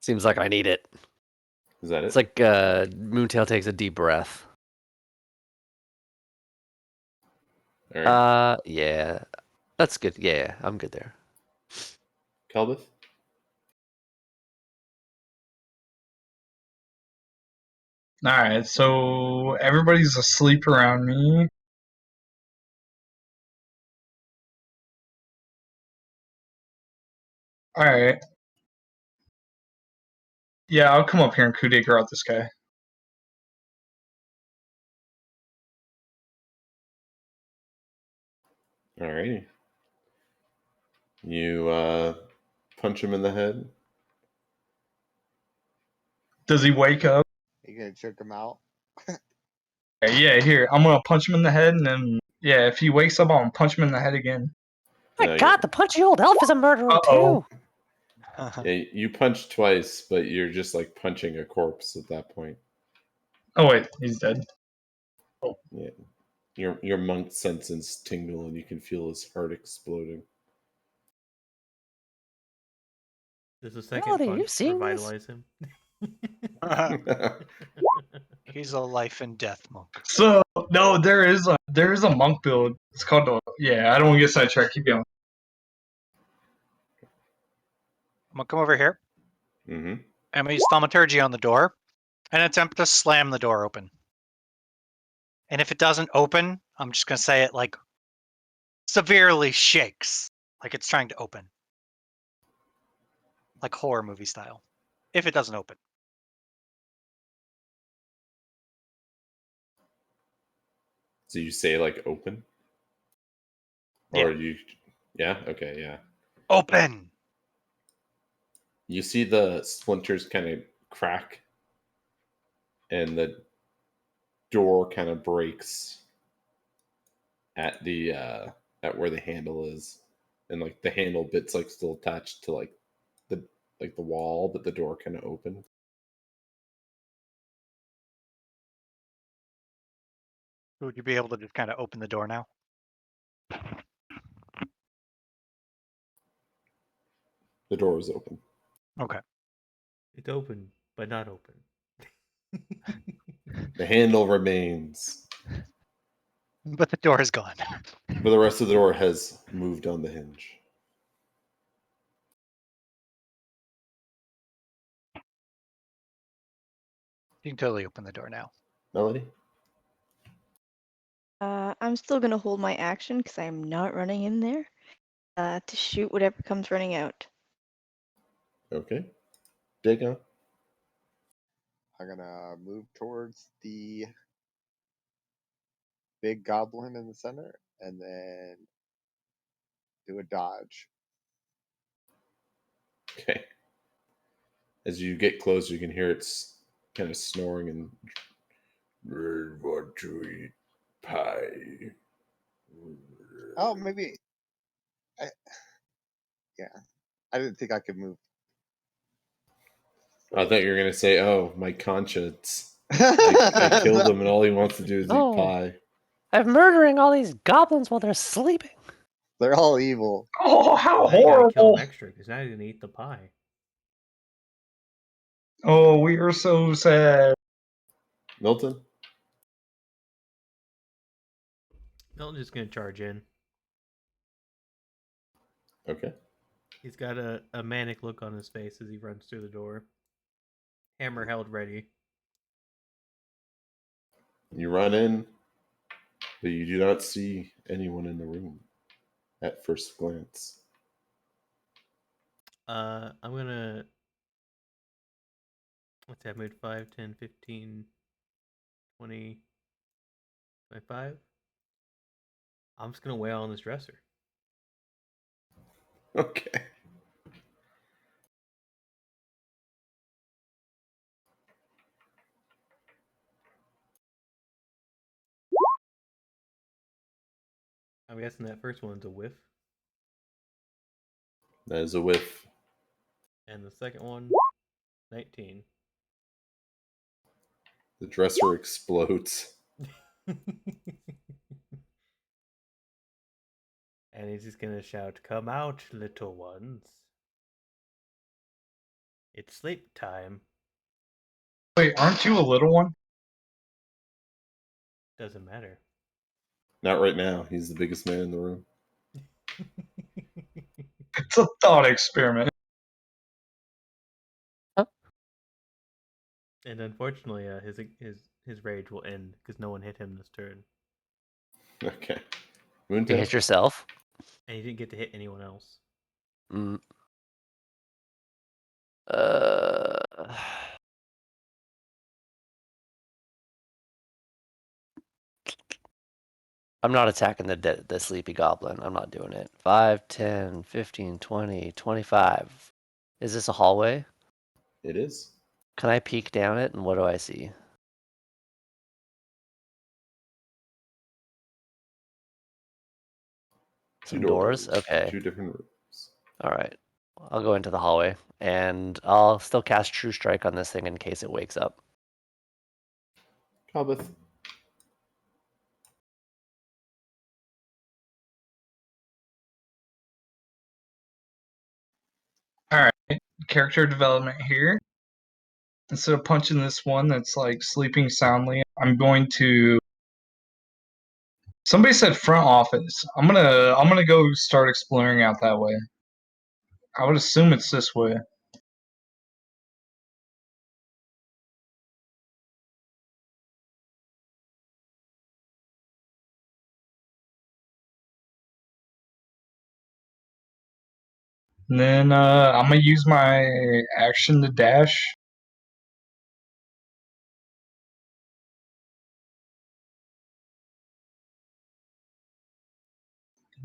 Seems like I need it. Is that It's it? like Moontail takes a deep breath. Alright. Yeah. That's good. Yeah, I'm good there. Kelbeth? Alright, so everybody's asleep around me. Alright. Yeah, I'll come up here and coup de grace this guy. Alrighty. You punch him in the head. Does he wake up? You gonna choke him out? Yeah, here. I'm gonna punch him in the head, and then yeah, if he wakes up, I'll punch him in the head again. My No, God, the punchy old elf is a murderer Uh-oh. too. Yeah, you punch twice, but you're just like punching a corpse at that point. Oh wait, he's dead. Yeah. Your monk senses tingle and you can feel his heart exploding. Does a second Melody, are you punch seeing this? revitalize him? He's a life and death monk. So no, there is a monk build. It's called I don't want to get sidetracked. Keep going. I'm gonna come over here. Mm-hmm. I'm gonna use thaumaturgy on the door and attempt to slam the door open. And if it doesn't open, I'm just gonna say it like severely shakes, like it's trying to open, like horror movie style. If it doesn't open, So you say like open? Or you yeah? Okay, yeah. open. You see the splinters kind of crack and the door kind of breaks at the at where the handle is. And like the handle bit's like still attached to like the wall, but the door kind of opened. Would you be able to just kind of open the door now? The door is open. Okay. It's open, but not open. The handle remains, But the door is gone. but the rest of the door has moved on the hinge. You can totally open the door now. Melody? I'm still gonna hold my action because I'm not running in there. To shoot whatever comes running out. Okay. Dagon? I'm gonna move towards the big goblin in the center and then do a dodge. Okay. As you get closer, you can hear it's kind of snoring and want to eat pie. Oh, maybe. Yeah, I didn't think I could move. I thought you were gonna say, "Oh, my conscience! I killed him, and all he wants to do is No. eat pie." I'm murdering all these goblins while they're sleeping. They're all evil. Oh, how Now you gotta kill him horrible! extra because now he's gonna eat the pie. Oh, we are so sad. Milton. Milton's just gonna charge in. Okay. He's got a manic look on his face as he runs through the door. Hammer held ready. You run in, but you do not see anyone in the room at first glance. I'm gonna. What's that? Made 5, 10, 15, 20, 25. I'm just gonna wail on this dresser. Okay. I'm guessing that first one's a whiff. That is a whiff. And the second one, 19. The dresser explodes. And he's just gonna shout, "Come out, little ones. It's sleep time." Wait, aren't you a little one? Doesn't matter. Not right now. He's the biggest man in the room. It's a thought experiment. And unfortunately, his rage will end because no one hit him this turn, Okay. You Moontail? hit yourself. and he didn't get to hit anyone else. Mm. Uh, I'm not attacking the sleepy goblin. I'm not doing it. 5, 10, 15, 20, 25. Is this a hallway? It is. Can I peek down it and what do I see? Two Some doors? Okay. Two different rooms. All right. I'll go into the hallway and I'll still cast True Strike on this thing in case it wakes up. Hobbit. Character development here. Instead of punching this one that's like sleeping soundly, I'm going to. Somebody said front office. I'm gonna go start exploring out that way. I would assume it's this way. And then I'm gonna use my action to dash.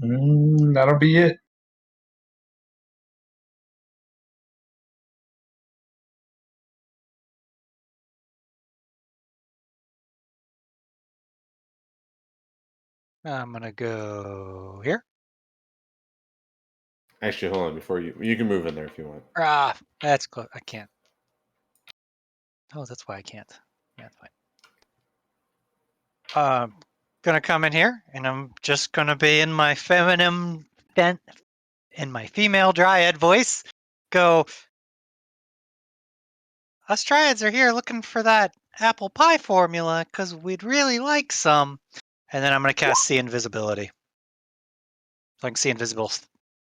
That'll be it. I'm gonna go here. Actually, hold on. Before you can move in there if you want. Ah, that's close. I can't. Oh, that's why I can't. Yeah, that's fine. Gonna come in here, and I'm just gonna be in my feminine, in my female dryad voice. Go. Us dryads are here looking for that apple pie formula because we'd really like some. And then I'm gonna cast see invisibility. So I can see invisible,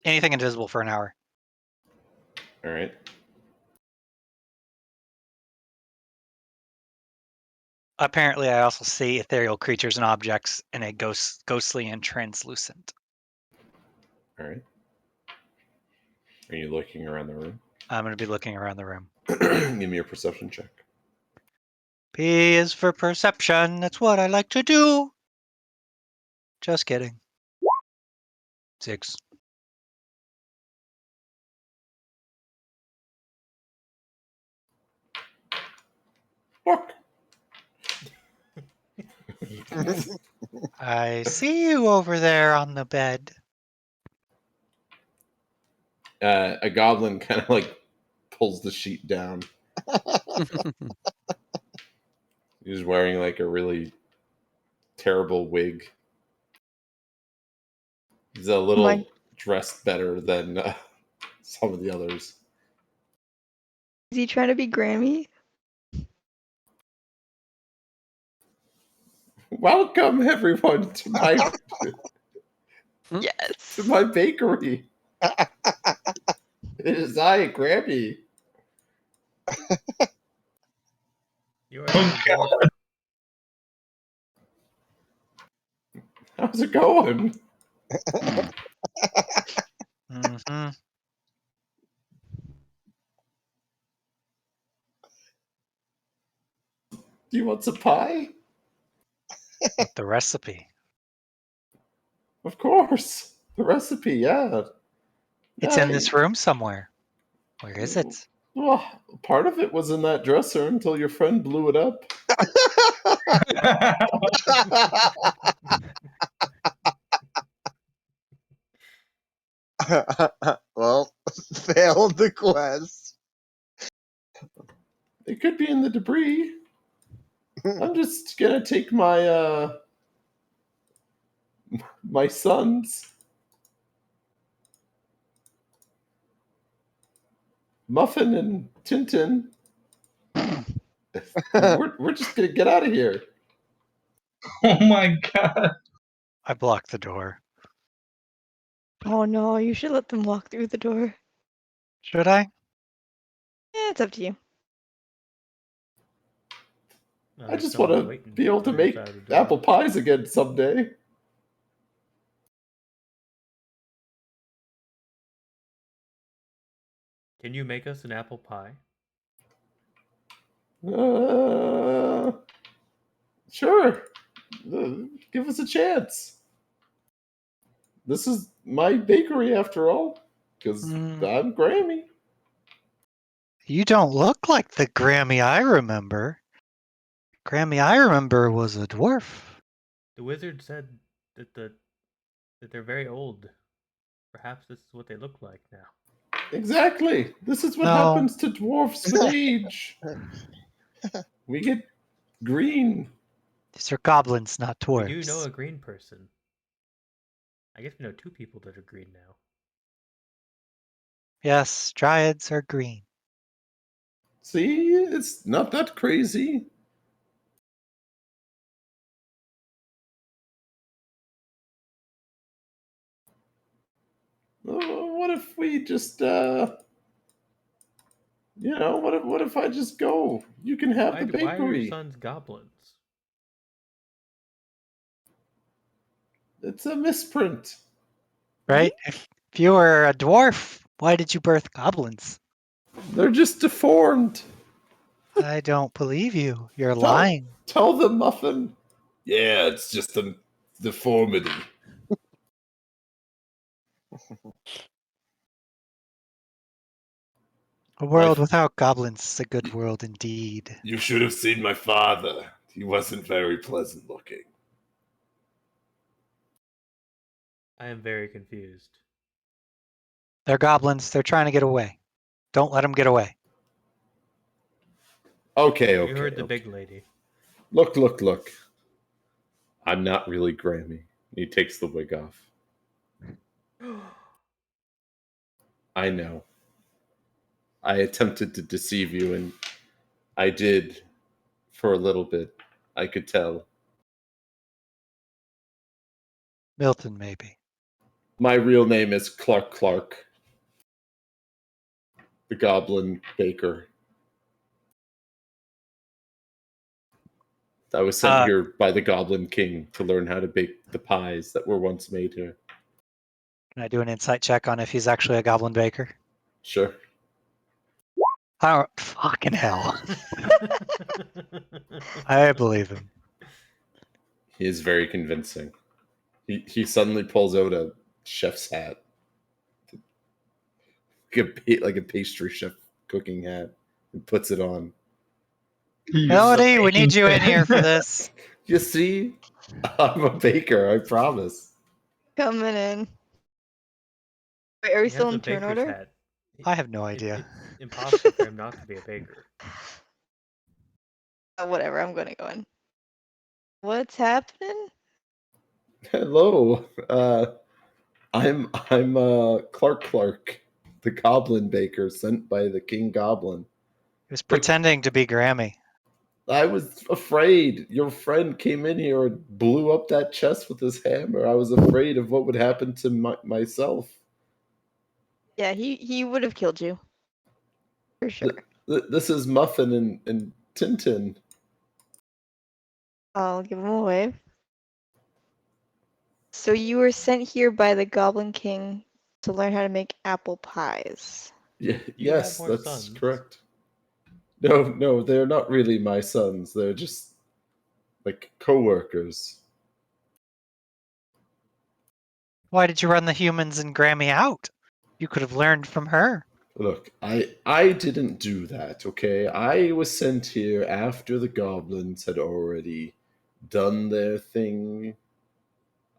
anything invisible for an hour. All right. Apparently, I also see ethereal creatures and objects in a ghostly and translucent. All right. Are you looking around the room? I'm going to be looking around the room. Give me a perception check. P is for perception. That's what I like to do. Just kidding. 6. Fuck. I see you over there on the bed. A goblin kind of like pulls the sheet down. He's wearing like a really terrible wig. He's a little dressed better than some of the others. Is he trying to be Grammy? Welcome everyone to my Yes. to my bakery. It is I, Grammy. You are so How's it going? Mm-hmm. Do you want some pie? With the recipe. Of course. The recipe, yeah. It's in this room somewhere. Where is it? Well, part of it was in that dresser until your friend blew it up. Well, failed the quest. It could be in the debris. I'm just gonna take my my sons. Muffin and Tintin. we're just gonna get out of here. Oh my god. I blocked the door. Oh no, you should let them walk through the door. Should I? Yeah, it's up to you. I just want to be able to make outside the door. apple pies again someday. Can you make us an apple pie? Sure. Give us a chance. This is my bakery after all, because I'm Grammy. You don't look like the Grammy I remember. Grammy I remember was a dwarf. The wizard said that that they're very old. Perhaps this is what they look like now. Exactly. This is what No. happens to dwarfs with age. We get green. These are goblins, not We do know dwarves. a green person. I guess we know 2 people that are green now. Yes, dryads are green. See, it's not that crazy. What if we just, what if I just go? You can have the Why are your bakery. sons goblins? It's a misprint. Right? If you were a dwarf, why did you birth goblins? They're just deformed. I don't believe you. You're Tell, lying. tell the muffin. Yeah, it's just a deformity. A world My- without goblins is a good world indeed. You should have seen my father. He wasn't very pleasant looking. I am very confused. They're goblins. They're trying to get away. Don't let them get away. Okay. You heard the big lady. Look. I'm not really Grammy. He takes the wig off. I know. I attempted to deceive you, and I did for a little bit. I could tell. Milton, maybe. My real name is Clark, the Goblin Baker. I was sent here by the Goblin King to learn how to bake the pies that were once made here. Can I do an insight check on if he's actually a goblin baker? Sure. Oh, fucking hell. I believe him. He is very convincing. He suddenly pulls out a chef's hat, like a pastry chef cooking hat, and puts it on. Melody, we need you in here for this. You see, I'm a baker. I promise. Coming in. Wait, are we He still has a in turn baker's order? hat. I have no idea. It's impossible for him not to be a baker. Whatever, I'm gonna go in. What's happening? Hello. I'm Clark, the Goblin Baker sent by the King Goblin. He was pretending to be Grammy. I was afraid. Your friend came in here and blew up that chest with his hammer. I was afraid of what would happen to myself. Yeah, he would have killed you. For sure. This is Muffin and Tintin. I'll give him a wave. So you were sent here by the Goblin King to learn how to make apple pies. Yeah, You have yes, more that's sons. correct. No, they're not really my sons. They're just like co-workers. Why did you run the humans and Grammy out? You could have learned from her. Look, I didn't do that, okay? I was sent here after the goblins had already done their thing.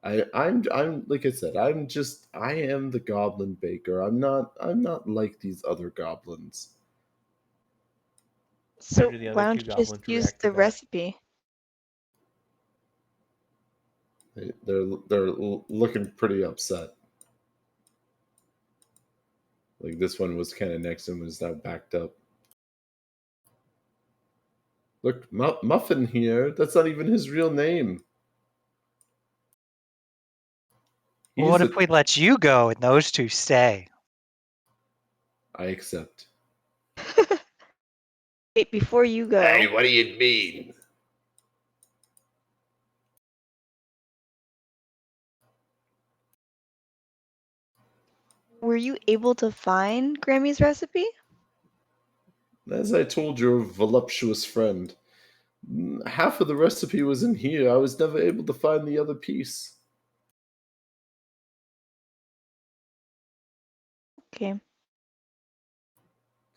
I'm like I said, I am the goblin baker. I'm not like these other goblins. How So do the why other don't 2 you just goblins use react to the that? recipe? They're looking pretty upset. Like this one was kind of next to him, is now backed up. Look, Muffin here. That's not even his real name. Well, what He's if we let you go and those two stay? I accept. Wait, before you go, Hey, what do you mean? were you able to find Grammy's recipe? As I told your voluptuous friend, half of the recipe was in here. I was never able to find the other piece. Okay.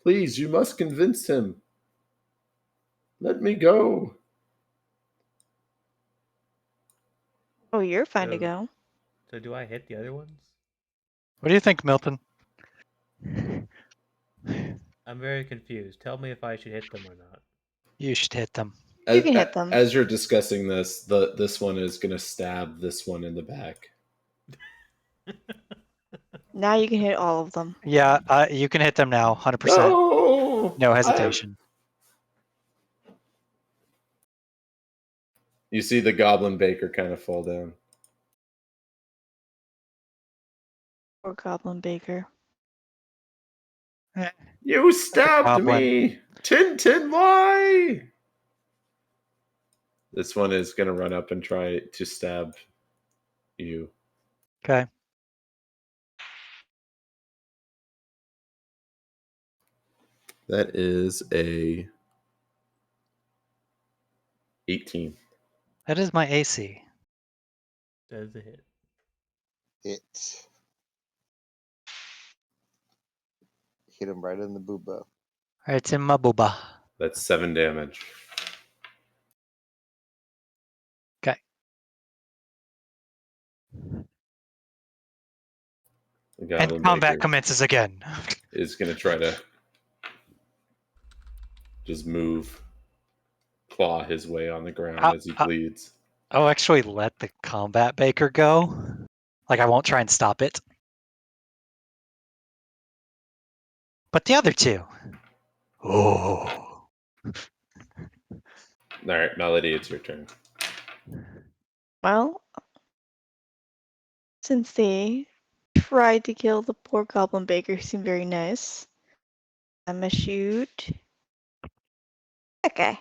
Please, you must convince him. Let me go. Oh, you're fine to So, go. so do I hit the other ones? What do you think, Milton? I'm very confused. Tell me if I should hit them or not. You should hit them. You can hit them. As you're discussing this, this one is going to stab this one in the back. Now you can hit all of them. Yeah, you can hit them now, 100%. No, No hesitation. You see the goblin baker kind of fall down. Poor Goblin Baker. You stabbed goblin. me! Tintin, why? This one is going to run up and try to stab you. Okay. That is a 18. That is my AC. That is a hit. It hit him right in the booba. It's in my booba. That's 7 damage. Okay. The goblin And combat baker commences again. is going to try to just move, claw his way on the ground as he bleeds. I'll actually let the combat baker go. Like, I won't try and stop it. But the other two. Oh. All right, Melody, it's your turn. Well, since they tried to kill the poor Goblin Baker, who seemed very nice, I'm gonna shoot that guy.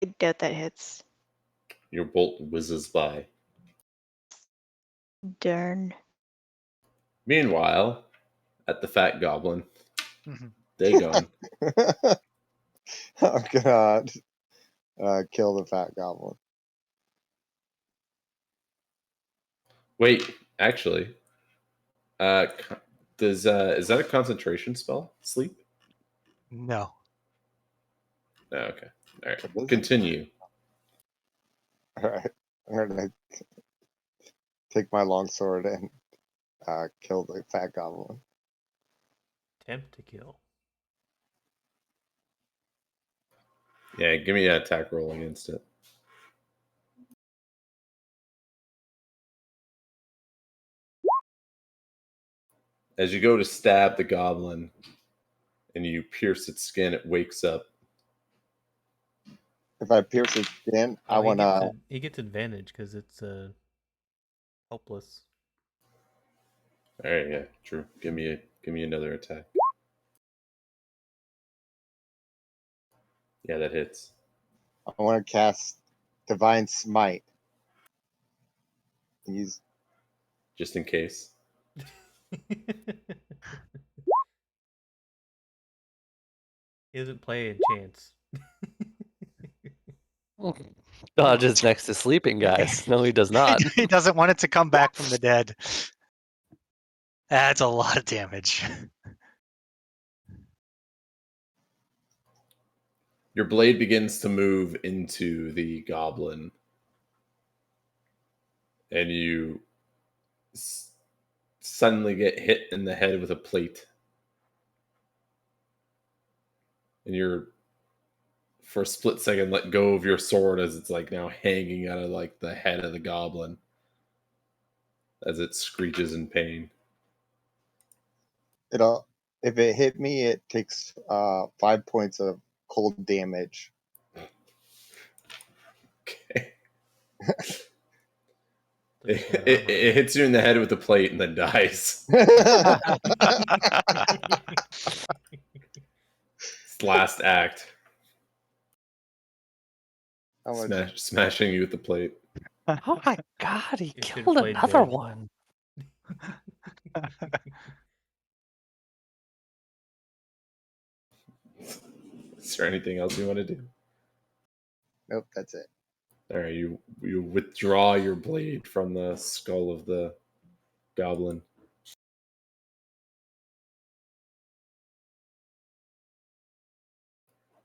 I doubt that hits. Your bolt whizzes by. Darn. Meanwhile, at the fat goblin, Mhm. Dagon. Oh god. Kill the fat goblin. Wait, actually, is that a concentration spell? Sleep? No. No, okay. All right. It is. Continue. Alright. I'm gonna take my longsword and kill the fat goblin. Attempt to kill. Yeah, give me an attack roll against it. As you go to stab the goblin and you pierce its skin, it wakes up. If I pierce its skin, I Oh, wanna he gets advantage because it's helpless. All right, yeah, true. Give me another attack. Yeah, that hits. cast Divine Smite. Use Just in case. He doesn't play Chance. Dodge is next to sleeping guys. No, he does not. He doesn't want it to come back from the dead. That's a lot of damage. Your blade begins to move into the goblin, and you suddenly get hit in the head with a plate. And you're, for a split second, let go of your sword as it's like now hanging out of like the head of the goblin as it screeches in pain. it'll if it hit me, it takes 5 points of cold damage. Okay. Does It hits you in the head with a plate and then dies. It's last act. How much? Smashing you with the plate. Oh my god, he You should've killed played another dead. one. Is there anything else you want to do? Nope, that's it. All right, you withdraw your blade from the skull of the goblin.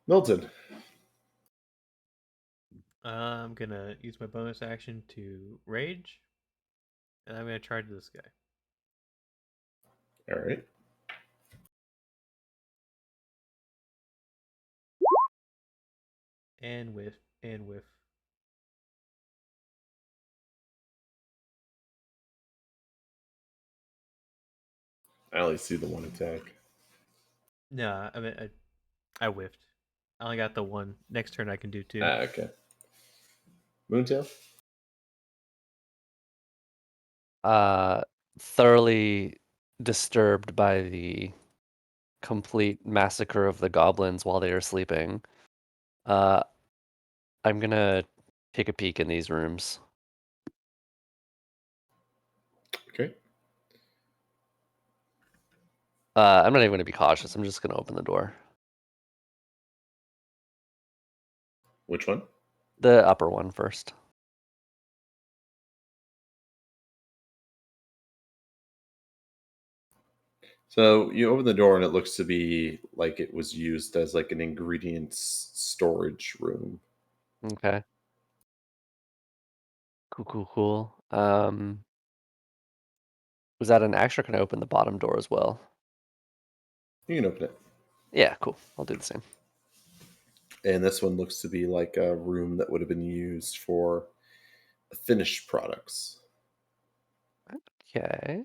Milton. I'm gonna use my bonus action to rage, and I'm gonna charge this guy. All right. And whiff. And whiff. I only see the one attack. No, I mean I whiffed. I only got the one. Next turn I can do two. Okay. Moontail? Thoroughly disturbed by the complete massacre of the goblins while they are sleeping. I'm gonna take a peek in these rooms. Okay. I'm not even gonna be cautious. I'm just gonna open the door. Which one? The upper one first. So you open the door and it looks to be like it was used as like an ingredients storage room. Okay. Cool. Was that an action, or can I open the bottom door as well? You can open it. Yeah, cool. I'll do the same. And this one looks to be like a room that would have been used for finished products. Okay.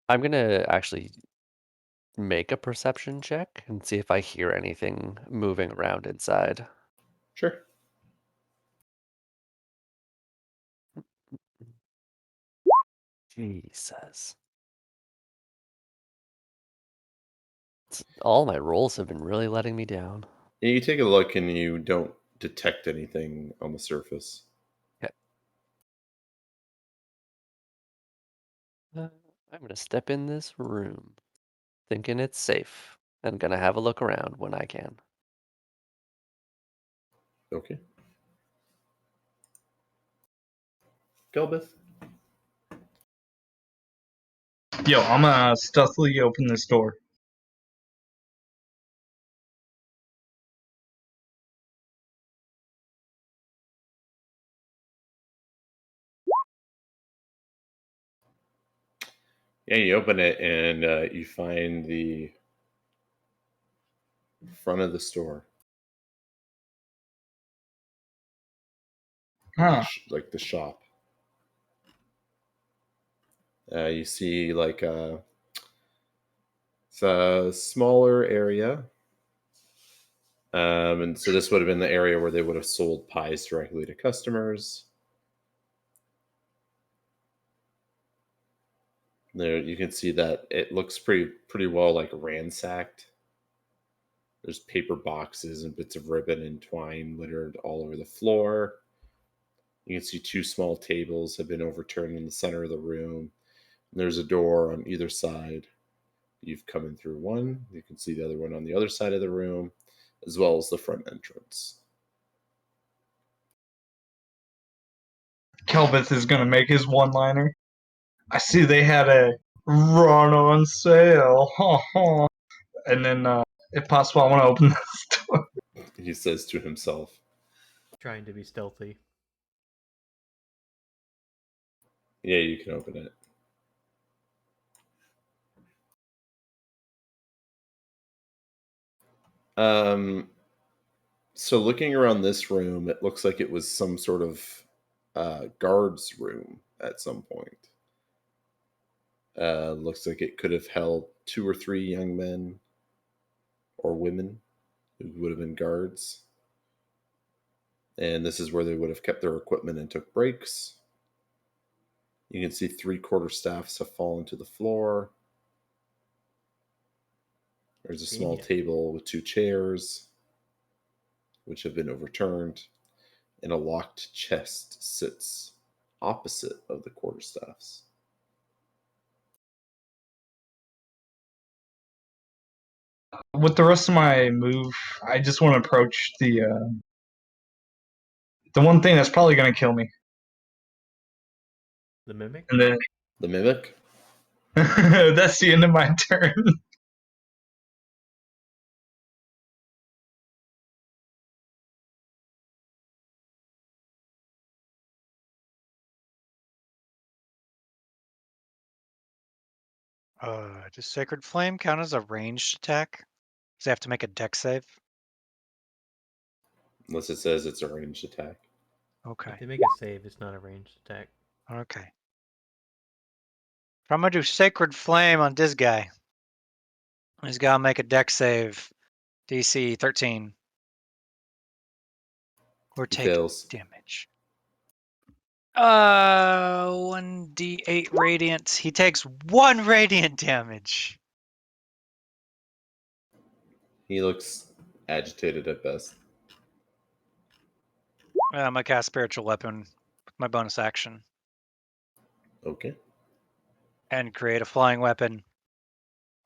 I'm gonna actually make a perception check and see if I hear anything moving around inside. Sure. Jesus. All my rolls have been really letting me down. And you take a look and you don't detect anything on the surface. Okay. I'm gonna step in this room, thinking it's safe, and gonna have a look around when I can. Okay. Gelbeth? Yo, I'm gonna stealthily open this door. Yeah, you open it and you find the front of the store. Huh. Like the shop. You see like it's a smaller area. And so this would have been the area where they would have sold pies directly to customers. There you can see that it looks pretty well like ransacked. There's paper boxes and bits of ribbon and twine littered all over the floor. You can see two small tables have been overturned in the center of the room. There's a door on either side. You've come in through one. You can see the other one on the other side of the room, as well as the front entrance. Kelbeth is gonna make his one-liner. I see they had a run on sale. And then, if possible, I want to open this door. He says to himself. Trying to be stealthy. Yeah, you can open it. So looking around this room, it looks like it was some sort of guard's room at some point. Looks like it could have held 2 or 3 young men or women who would have been guards. And this is where they would have kept their equipment and took breaks. You can see 3/4 staffs have fallen to the floor. There's a small Convenient. table with 2 chairs, which have been overturned, and a locked chest sits opposite of the quarterstaffs. With the rest of my move, I just want to approach the one thing that's probably gonna kill me, The mimic? and then The mimic? that's the end of my turn. Does Sacred Flame count as a ranged attack? Does he have to make a dex save? Unless it says it's a ranged attack. Okay. If they make a save, it's not a ranged attack. Okay. If I'm gonna do Sacred Flame on this guy, he's gotta make a dex save. DC 13. Or He take fails. damage. 1d8 radiant. He takes 1 radiant damage. He looks agitated at best. I'm gonna cast Spiritual Weapon with my bonus action Okay. and create a flying weapon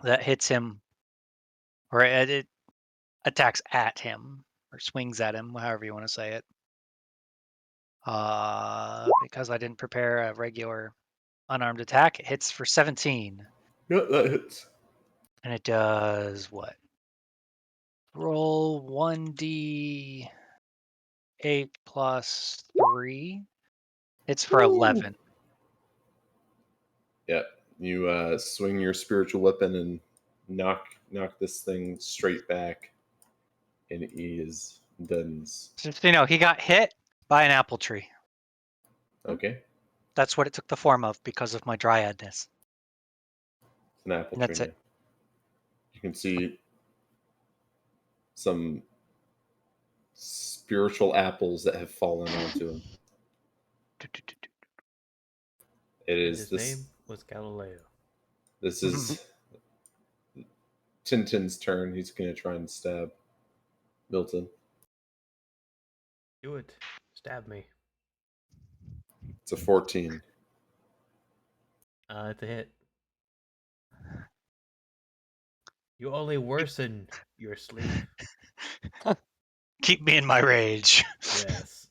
that hits him, or it attacks at him, or swings at him, however you want to say it. Because I didn't prepare a regular unarmed attack, it hits for 17. Yeah, that hits. And it does what? Roll 1d8 plus 3. It's for 11. Yeah. You swing your spiritual weapon and knock this thing straight back, and he is done. Just so you know, he got hit by an apple tree. Okay. That's what it took the form of because of my dryadness. It's an apple And that's tree. it. Now. You can see some spiritual apples that have fallen onto him. It And is his this. name was Galileo. This is Tintin's turn. He's going to try and stab Milton. Do it. Stab me. It's a 14. It's a hit. You only worsen your sleep. Keep me in my rage. Yes.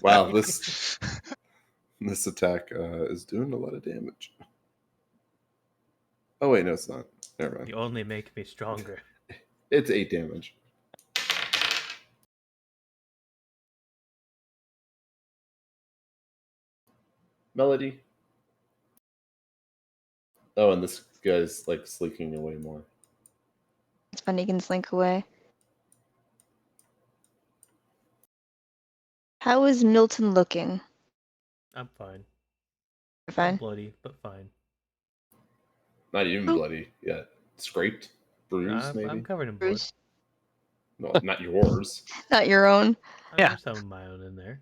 Wow, this attack is doing a lot of damage. Oh wait, no, it's not. Never mind. You only make me stronger. It's 8 damage. Melody. Oh, and this guy's like slinking away more. It's funny he can slink away. How is Milton looking? I'm fine. You're fine. Bloody, but fine. Not even Oh. bloody yet. Scraped, bruised, maybe. I'm covered in blood. Bruce? No, not yours. Not your own. Yeah. There's some of my own in there.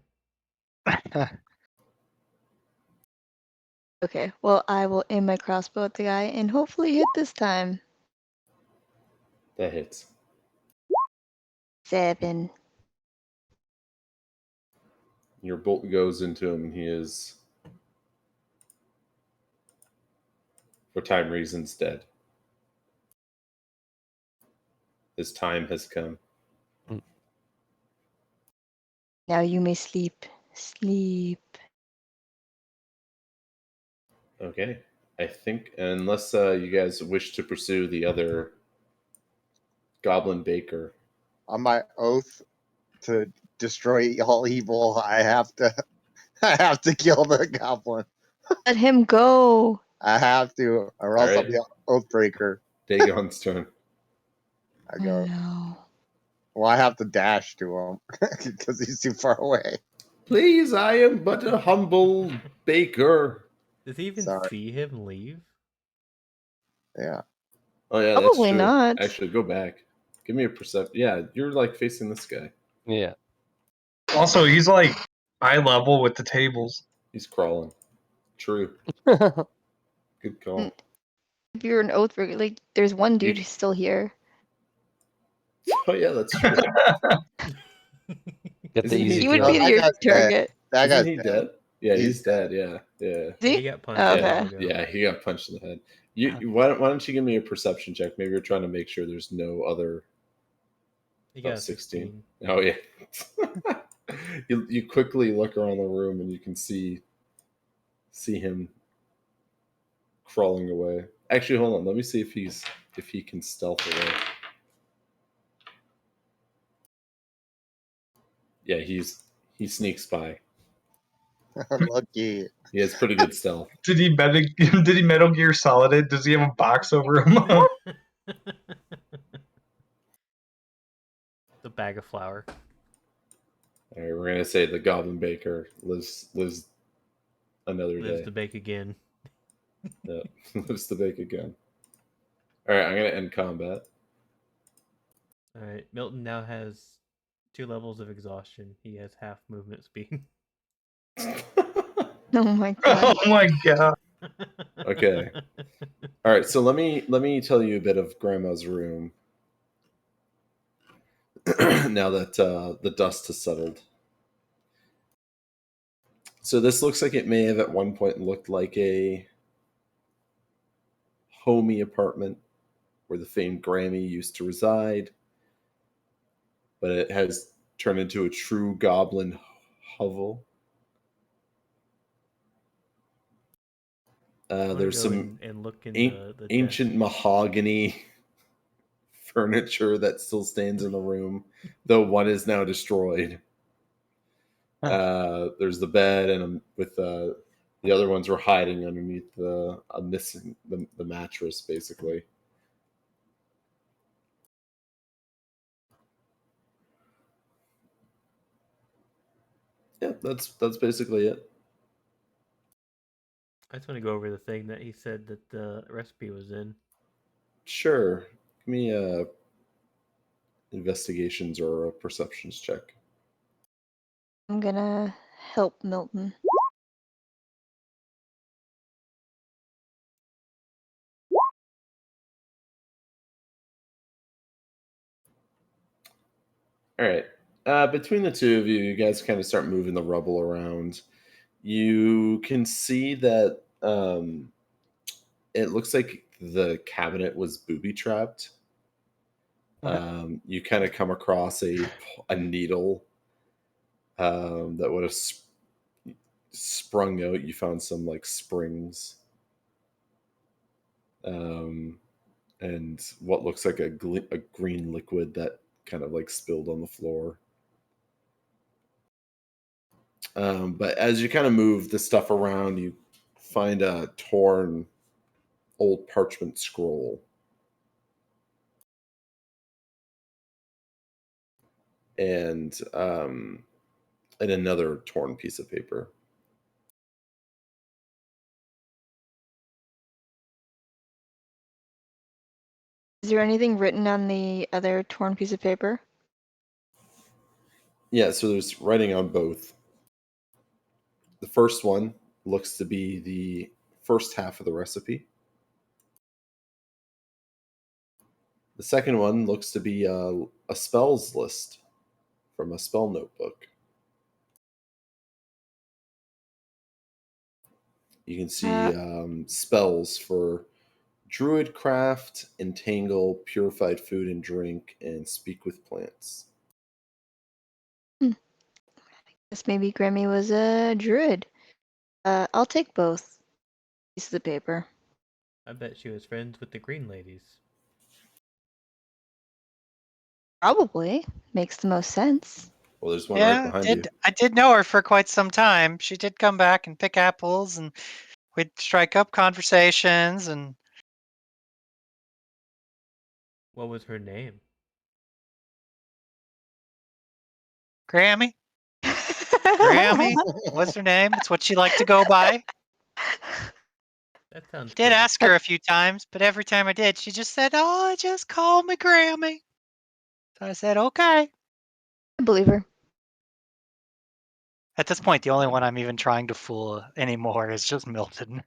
Okay, well, I will aim my crossbow at the guy and hopefully hit this time. That hits. 7. Your bolt goes into him, and he is, for time reasons, dead. His time has come. Now you may sleep. Sleep. Okay. I think, unless you guys wish to pursue the other goblin baker. On my oath to destroy all evil, I have to kill the goblin. Let him go. I have to, or else I'll Alright. be an oath breaker. Dagon's turn. I Oh, go. no. Well, I have to dash to him because he's too far away. Please, I am but a humble baker. Does he even Sorry. see him leave? Yeah. Oh yeah, that's Probably true. not. Actually, go back. Give me a perception. Yeah, you're like facing this guy. Yeah. Also, he's like eye level with the tables. He's crawling. True. Good call. If you're an oath breaker, like, there's one dude You- who's still here. Oh yeah, that's true. Get the Isn't he easy He would dead? be that your guy's dead. target. That Isn't guy's he dead. dead? Yeah, He's he's dead. Yeah, yeah. Is Yeah, he? he got punched. Oh, a okay. while ago. Yeah, he got punched in the head. Why don't you give me a perception check? Maybe you're trying to make sure there's no other. He got 16. 16. Oh yeah. you quickly look around the room and you can see him crawling away. Actually, hold on. Let me see if he can stealth away. Yeah, he sneaks by. Lucky. He has pretty good stealth. Did he Metal Gear Solid it? Does he have a box over him? The bag of flour. All right, we're gonna say the Goblin Baker lives another Lives day. to bake again. Yeah, lives to bake again. All right, I'm gonna end combat. All right, Milton now has 2 levels of exhaustion. He has half movement speed. Oh my god. Oh my god. Okay. All right, so let me tell you a bit of Grandma's room. Now that the dust has settled. So this looks like it may have at one point looked like a homey apartment where the famed Grammy used to reside, but it has turned into a true goblin hovel. I want to There's go some and look in the ancient desk. mahogany furniture that still stands in the room, though one is now destroyed. There's the bed, and with the other ones were hiding underneath missing the mattress, basically. Yeah, that's basically it. I just want to go over the thing that he said that the recipe was in. Sure, give me a investigations or a perceptions check. I'm gonna help Milton. All right. Between the two of you, you guys kind of start moving the rubble around. You can see that it looks like the cabinet was booby trapped. You kind of come across a needle that would have sprung out. You found some like springs, and what looks like a green liquid that kind of like spilled on the floor. But as you kind of move the stuff around, you find a torn old parchment scroll. And another torn piece of paper. Is there anything written on the other torn piece of paper? Yeah, so there's writing on both. The first one looks to be the first half of the recipe. The second one looks to be a spells list from a spell notebook. You can see spells for Druidcraft, Entangle, Purified Food and Drink, and Speak with Plants. Guess maybe Grammy was a druid. I'll take both pieces of paper. I bet she was friends with the green ladies. Probably. Makes the most sense. Well, there's one right behind you. I did know her for quite some time. She did come back and pick apples, and we'd strike up conversations, and What was her name? Grammy. Grammy was her name. It's what she liked to go by. That sounds Did good. ask her a few times, but every time I did, she just said, "Oh, just call me Grammy." So I said, "Okay." I believe her. At this point, the only one I'm even trying to fool anymore is just Milton.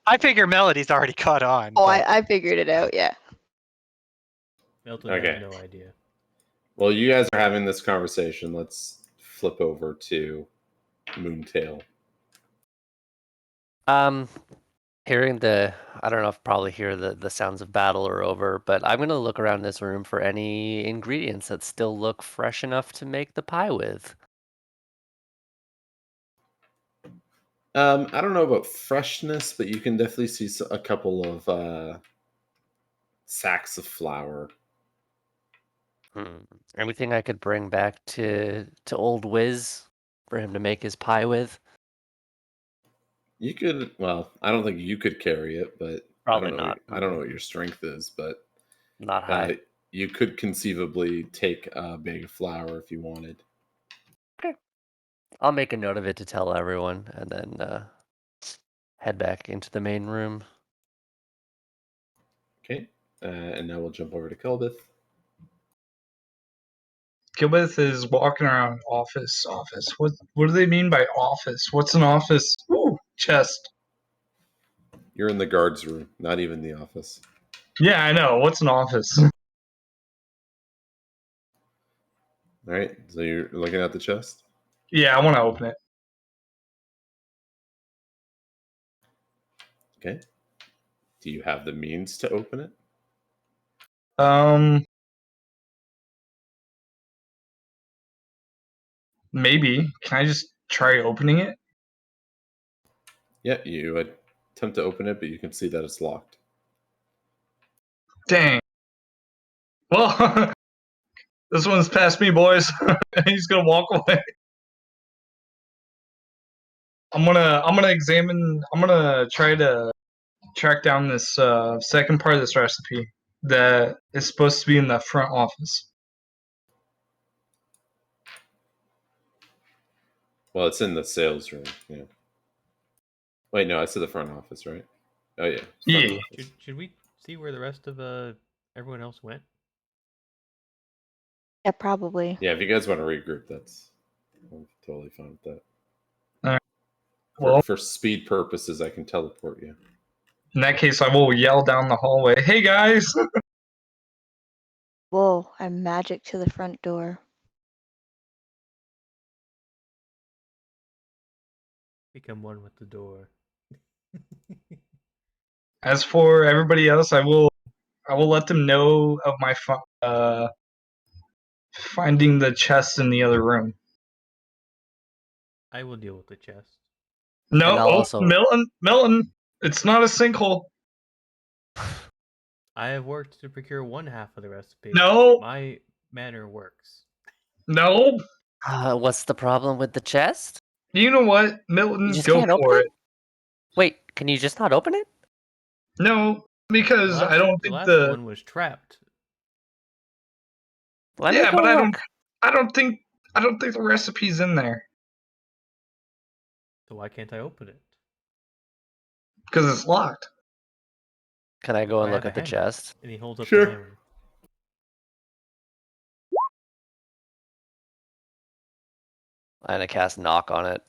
I figure Melody's already caught on. Oh, but I figured it out, yeah. Milton Okay. has no idea. Well, you guys are having this conversation. Let's flip over to Moontail. Hearing I don't know if probably hear the sounds of battle are over, but I'm gonna look around this room for any ingredients that still look fresh enough to make the pie with. I don't know about freshness, but you can definitely see a couple of sacks of flour. Anything I could bring back to Old Wiz for him to make his pie with? You could. Well, I don't think you could carry it, but Probably not. I don't know what your strength is, but Not high. you could conceivably take a bag of flour if you wanted. Okay. I'll make a note of it to tell everyone, and then head back into the main room. Okay. And now we'll jump over to Kelbeth. Gilbeth is walking around office. What do they mean by office? What's an office? Ooh, chest. You're in the guards room, not even the office. Yeah, I know. What's an office? All right. So you're looking at the chest. Yeah, I want to open it. Okay. Do you have the means to open it? Maybe. Can I just try opening it? Yeah, you attempt to open it, but you can see that it's locked. Dang. Well, this one's past me, boys. He's gonna walk away. I'm gonna examine. I'm gonna try to track down this second part of this recipe that is supposed to be in the front office. Well, it's in the sales room. Yeah. Wait, no, I said the front office, right? Oh yeah. Front Yeah. office. Should we see where the rest of everyone else went? Yeah, probably. Yeah, if you guys want to regroup, I'm totally fine with that. All right. Well, For speed purposes, I can teleport you. in that case, I will yell down the hallway, "Hey guys!" Whoa, I'm magic to the front door. Become one with the door. As for everybody else, I will let them know of my finding the chest in the other room. I will deal with the chest. No, And I'll also- Milton, it's not a sinkhole. I have worked to procure one half of the recipe. No. My manner works. No. What's the problem with the chest? You know what, Milton? You just Go can't open for it? it. Wait, can you just not open it? No, because I don't The think last one was trapped. Let yeah, me go but look. I don't think the recipe's in there So why can't I open it? because it's locked. Can I go and I look have at the a hammer. chest? And he holds up Sure. the hammer. I'm gonna cast knock on it.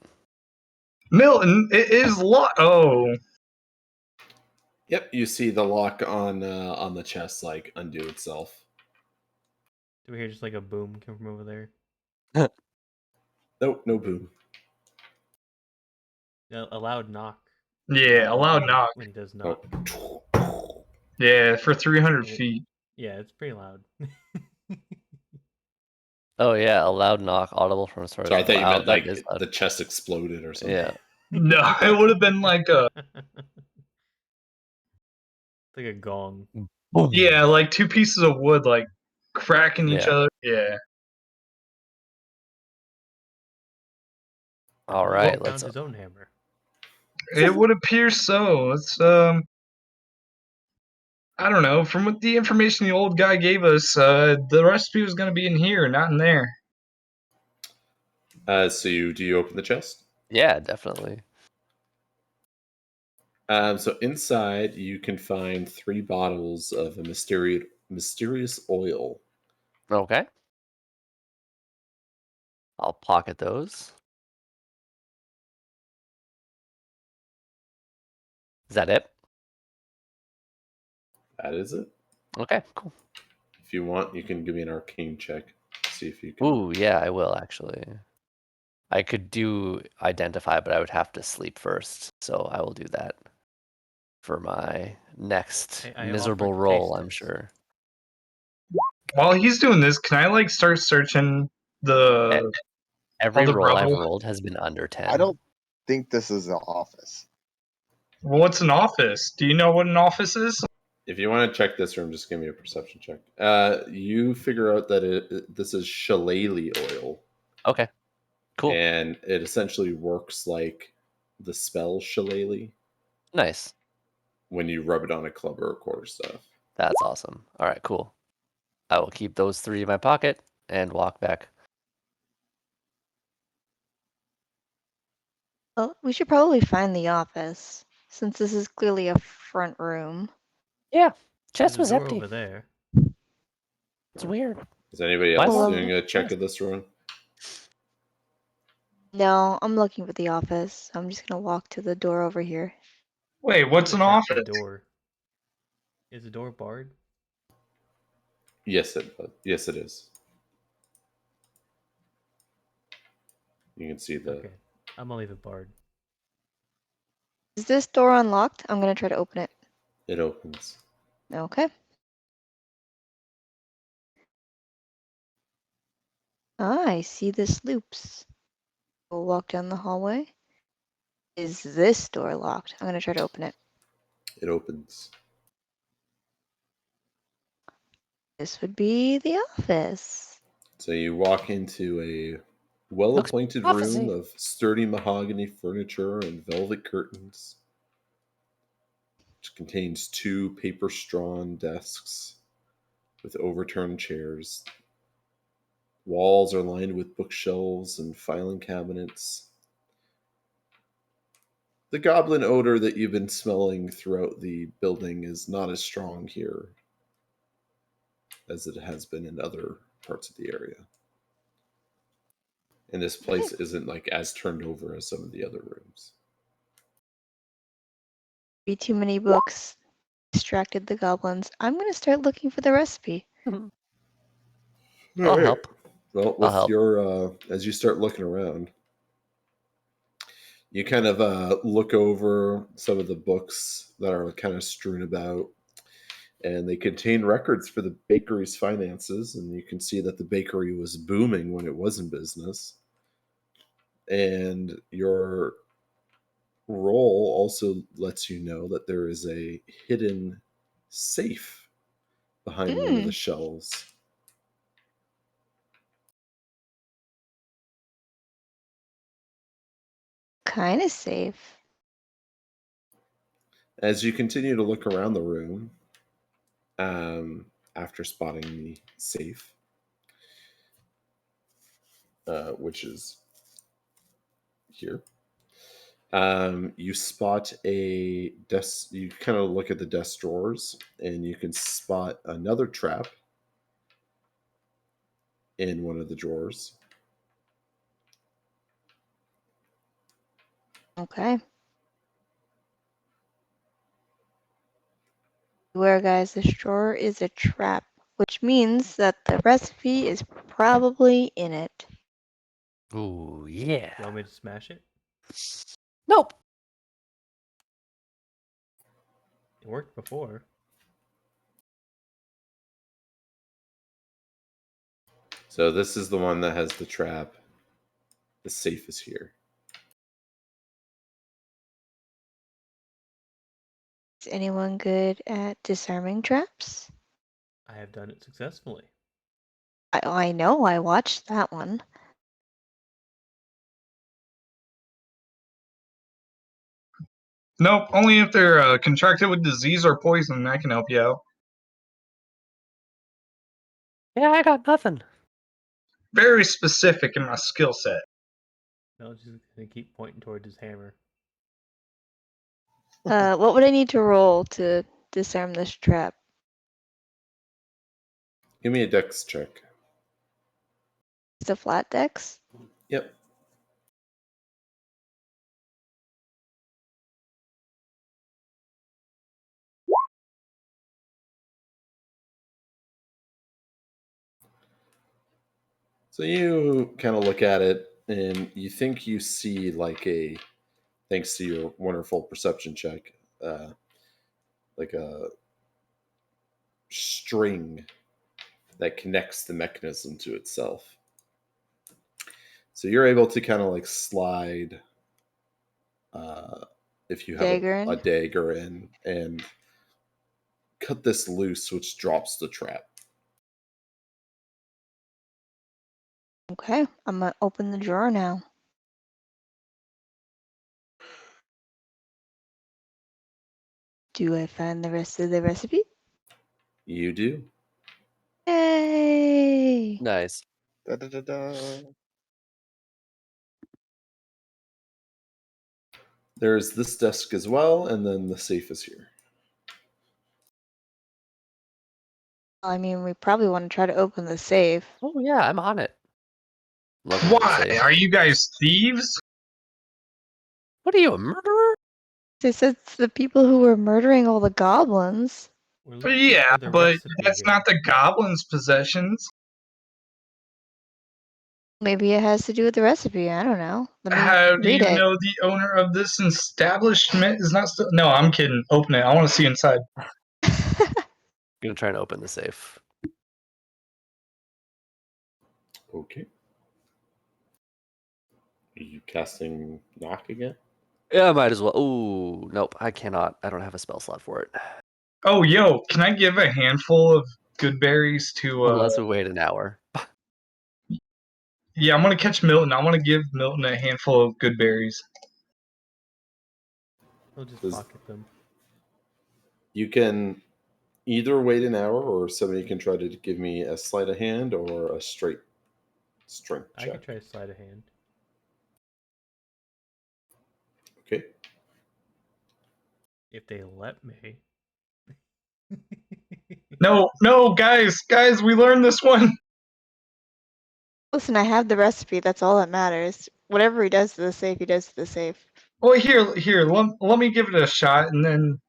Milton, it is locked. Oh, Yep, you see the lock on the chest like undo itself. Do we hear just like a boom come from over there? Nope, no boom. A loud knock. yeah, a loud knock. When he does knock. Oh. Yeah, for 300 It- feet. Yeah, it's pretty loud. Oh yeah, a loud knock, audible from source. So I thought you Wow, meant that like is loud. the chest exploded or something. Yeah. No, it would have been like a It's like a gong. Boom. yeah, like two pieces of wood like cracking each Yeah. other. Yeah. All He right, found let's. his own hammer. It would appear so. It's I don't know. From what the information the old guy gave us, the recipe was going to be in here, not in there. So do you open the chest? Yeah, definitely. So inside you can find 3 bottles of a mysterious oil. Okay. I'll pocket those. Is that it? That is it. Okay, cool. If you want, you can give me an arcane check. See if you can. Ooh, yeah, I will actually. I could do identify, but I would have to sleep first, so I will do that for my next I miserable offer to roll, taste I'm test. sure. While he's doing this, can I like start searching the Every the roll I've rubble? rolled has been under 10. I don't think this is an office. What's an office? Do you know what an office is? If you want to check this room, just give me a perception check. You figure out that this is shillelagh oil. Okay, Cool. And it essentially works like the spell Shillelagh Nice. when you rub it on a club or a quarterstaff. That's awesome. All right, cool. I will keep those 3 in my pocket and walk back. Well, we should probably find the office, since this is clearly a front room. Yeah, There's chest a was door empty. over there. It's weird. Is anybody Why else not? doing a check Nice. of this room? No, I'm looking for the office. I'm just gonna walk to the door over here. Wait, what's I'm an gonna check the office? door. Is the door barred? Yes, it is. You can see the. Okay. I'm gonna leave it barred. Is this door unlocked? I'm gonna try to open it. It opens. Okay. Ah, I see this loops. We'll walk down the hallway. Is this door locked? I'm gonna try to open it. It opens. This would be the office. So you walk into a well-appointed room officey. of sturdy mahogany furniture and velvet curtains, which contains 2 paper-strawn desks with overturned chairs. Walls are lined with bookshelves and filing cabinets. The goblin odor that you've been smelling throughout the building is not as strong here as it has been in other parts of the area. And this place isn't like as turned over as some of the other rooms. Be too many books. Distracted the goblins. I'm gonna start looking for the recipe. I'll help. Well, I'll with help. your as you start looking around, you kind of look over some of the books that are kind of strewn about, and they contain records for the bakery's finances, and you can see that the bakery was booming when it was in business. And your roll also lets you know that there is a hidden safe behind one of the shelves. Kinda safe. As you continue to look around the room, after spotting the safe, which is here, you spot a desk. You kind of look at the desk drawers, and you can spot another trap in one of the drawers. Okay. Beware, guys, this drawer is a trap, which means that the recipe is probably in it. Ooh, You yeah. want me to smash it? Nope. It worked before. So this is the one that has the trap. The safe is here. Is anyone good at disarming traps? I have done it successfully. I know, I watched that one. Nope, only if they're contracted with disease or poison, I can help you out. Yeah, I got nothing. Very specific in my skill set. No, just gonna keep pointing towards his hammer. What would I need to roll to disarm this trap? Give me a dex check. It's a flat dex? Yep. So you kind of look at it, and you think you see thanks to your wonderful perception check, like a string that connects the mechanism to itself. So you're able to kind of like slide, if you have Dagger a in? dagger in, and cut this loose, which drops the trap. Okay, I'm gonna open the drawer now. Do I find the rest of the recipe? You do. Yay! Nice. Da, da, da, da. There's this desk as well, and then the safe is here. I mean, we probably want to try to open the safe. Oh yeah, I'm on it. Looking for the Why? safe. Are you guys thieves? What are you, a murderer? They said it's the people who were murdering all the goblins. We're looking Yeah, for the but recipe that's here. not the goblins' possessions. Maybe it has to do with the recipe. I don't know. Let me How do read you it. know the owner of this establishment is not still? No, I'm kidding. Open it. I want to see inside. Gonna try and open the safe. Okay. Are you casting knock again? Yeah, I might as well. Ooh, nope, I cannot. I don't have a spell slot for it. Oh, yo, can I give a handful of good berries to? Unless we wait an hour. Yeah, I'm gonna catch Milton. I want to give Milton a handful of good berries. We'll just Does- pocket them. You can either wait an hour, or somebody can try to give me a sleight of hand or a straight strength I check. could try to slide a hand. Okay. If they let me. No, guys, we learned this one. Listen, I have the recipe. That's all that matters. Whatever he does to the safe, he does to the safe. Well, here, let me give it a shot, and then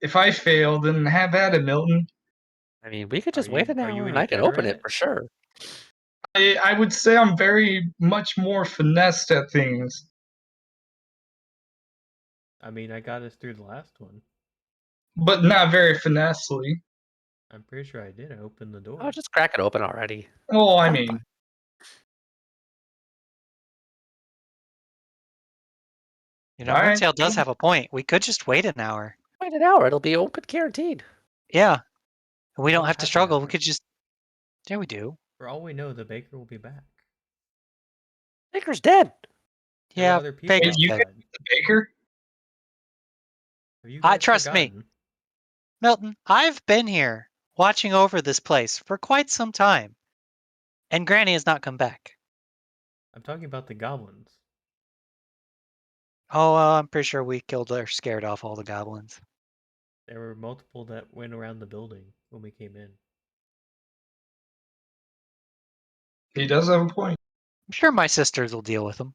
if I fail, then have at it, Milton. I mean, we could Are just wait you an are you hour and any I can better open at it it? for sure. I would say I'm very much more finessed at things, I mean, I got us through the last one. but not very finessely. I'm pretty sure I did. I opened the door. Oh, just crack it open already. Well, I I'm mean, fine. You know, Alright. Moontail does have a point. We could just wait an hour. Wait an hour. It'll be open guaranteed. Yeah. And we We don't don't have to have an struggle. We hour. could just. Yeah, we do. For all we know, the baker will be back. Baker's dead. There were Yeah, other people Baker's you dead. get outside. the baker. Have you guys Trust me. forgotten? Milton, I've been here watching over this place for quite some time. And Granny has not come back. I'm talking about the goblins. Oh, I'm pretty sure we killed or scared off all the goblins. There were multiple that went around the building when we came in. He does have a point. I'm sure my sisters will deal with them.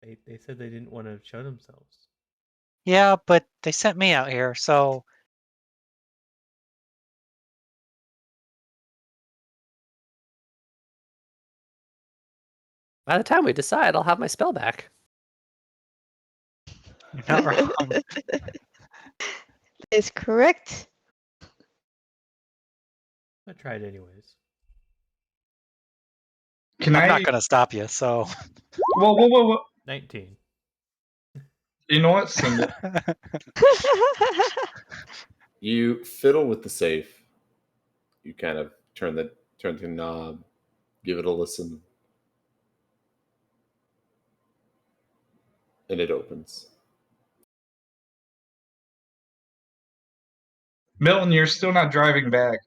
They said they didn't want to show themselves. Yeah, but they sent me out here, so By the time we decide, I'll have my spell back. you're not wrong. Is correct. I tried anyways. Can I'm I? not going to stop you, so. Whoa! 19. You know what? Send it. You fiddle with the safe. You kind of turn the knob, give it a listen, and it opens. Milton, you're still not driving back.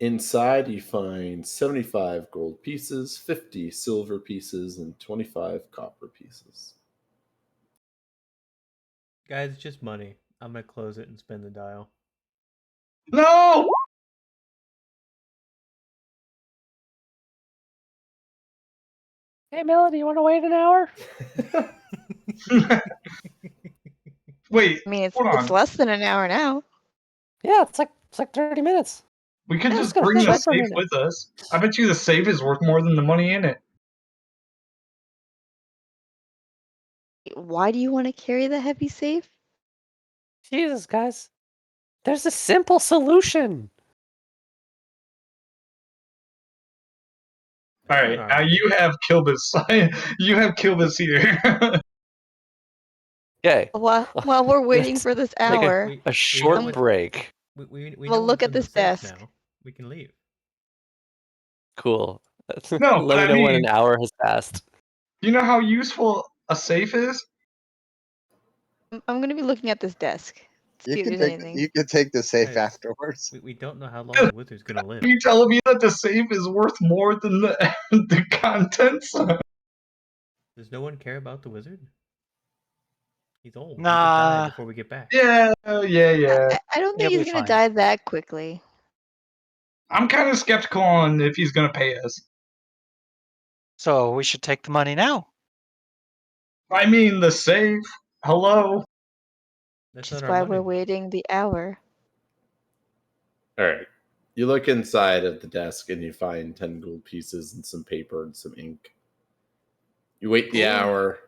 Inside, you find 75 gold pieces, 50 silver pieces, and 25 copper pieces. Guys, it's just money. I'm gonna close it and spin the dial. No! Hey, Melody, you want to wait an hour? Wait, I mean, hold it's on. less than an hour now. Yeah, it's like 30 minutes. We could Yeah, just it's gonna bring the shut for a safe minute. with us. I bet you the safe is worth more than the money in it. Why do you want to carry the heavy safe? Jesus, guys. There's a simple solution. All right, now you have Kilbus. You have Kilbus here. Okay. While we're waiting Let's for this take hour, a short what- break. We Well, know look what's at in the this safe desk. now. We can leave. Cool. No, Let me I know when mean- an hour has passed. You know how useful a safe is? I'm gonna be looking at this desk to see if there's anything. You can take the safe Guys, afterwards. We don't know how long the wizard's gonna live. Are you telling me that the safe is worth more than the contents? Does no one care about the wizard? He's old. He could Nah. die before we get back. Yeah. I don't think He'll he's be gonna fine. die that quickly. I'm kind of skeptical on if he's gonna pay us. So we should take the money now. I mean, the safe. Hello. That's Which is not our why money. we're waiting the hour. All right. You look inside of the desk and you find 10 gold pieces and some paper and some ink. You wait the Cool. hour.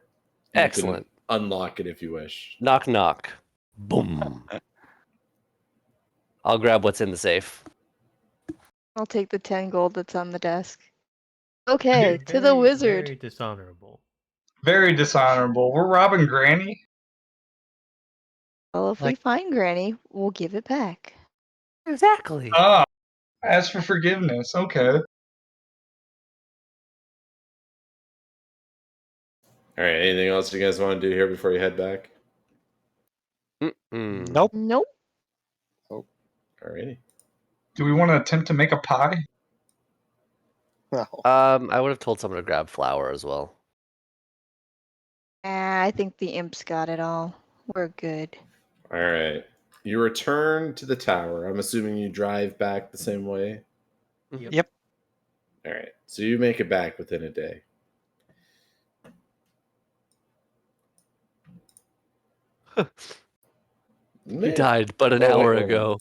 You Excellent. can unlock it if you wish. Knock, knock. Boom. I'll grab what's in the safe. I'll take the 10 gold that's on the desk. Okay, to the Very, wizard. Very dishonorable. Very dishonorable. We're robbing Granny. Well, if we Like- find Granny, we'll give it back. Exactly. Ah, ask for forgiveness. Okay. All right. Anything else you guys want to do here before you head back? Mm-mm. Nope. Nope. All righty. Do we want to attempt to make a pie? No. I would have told someone to grab flour as well. I think the imps got it all. We're good. All right. You return to the tower. I'm assuming you drive back the same way. Yep. All right. So you make it back within a day. He died but an Oh, wait, hour hold on. ago.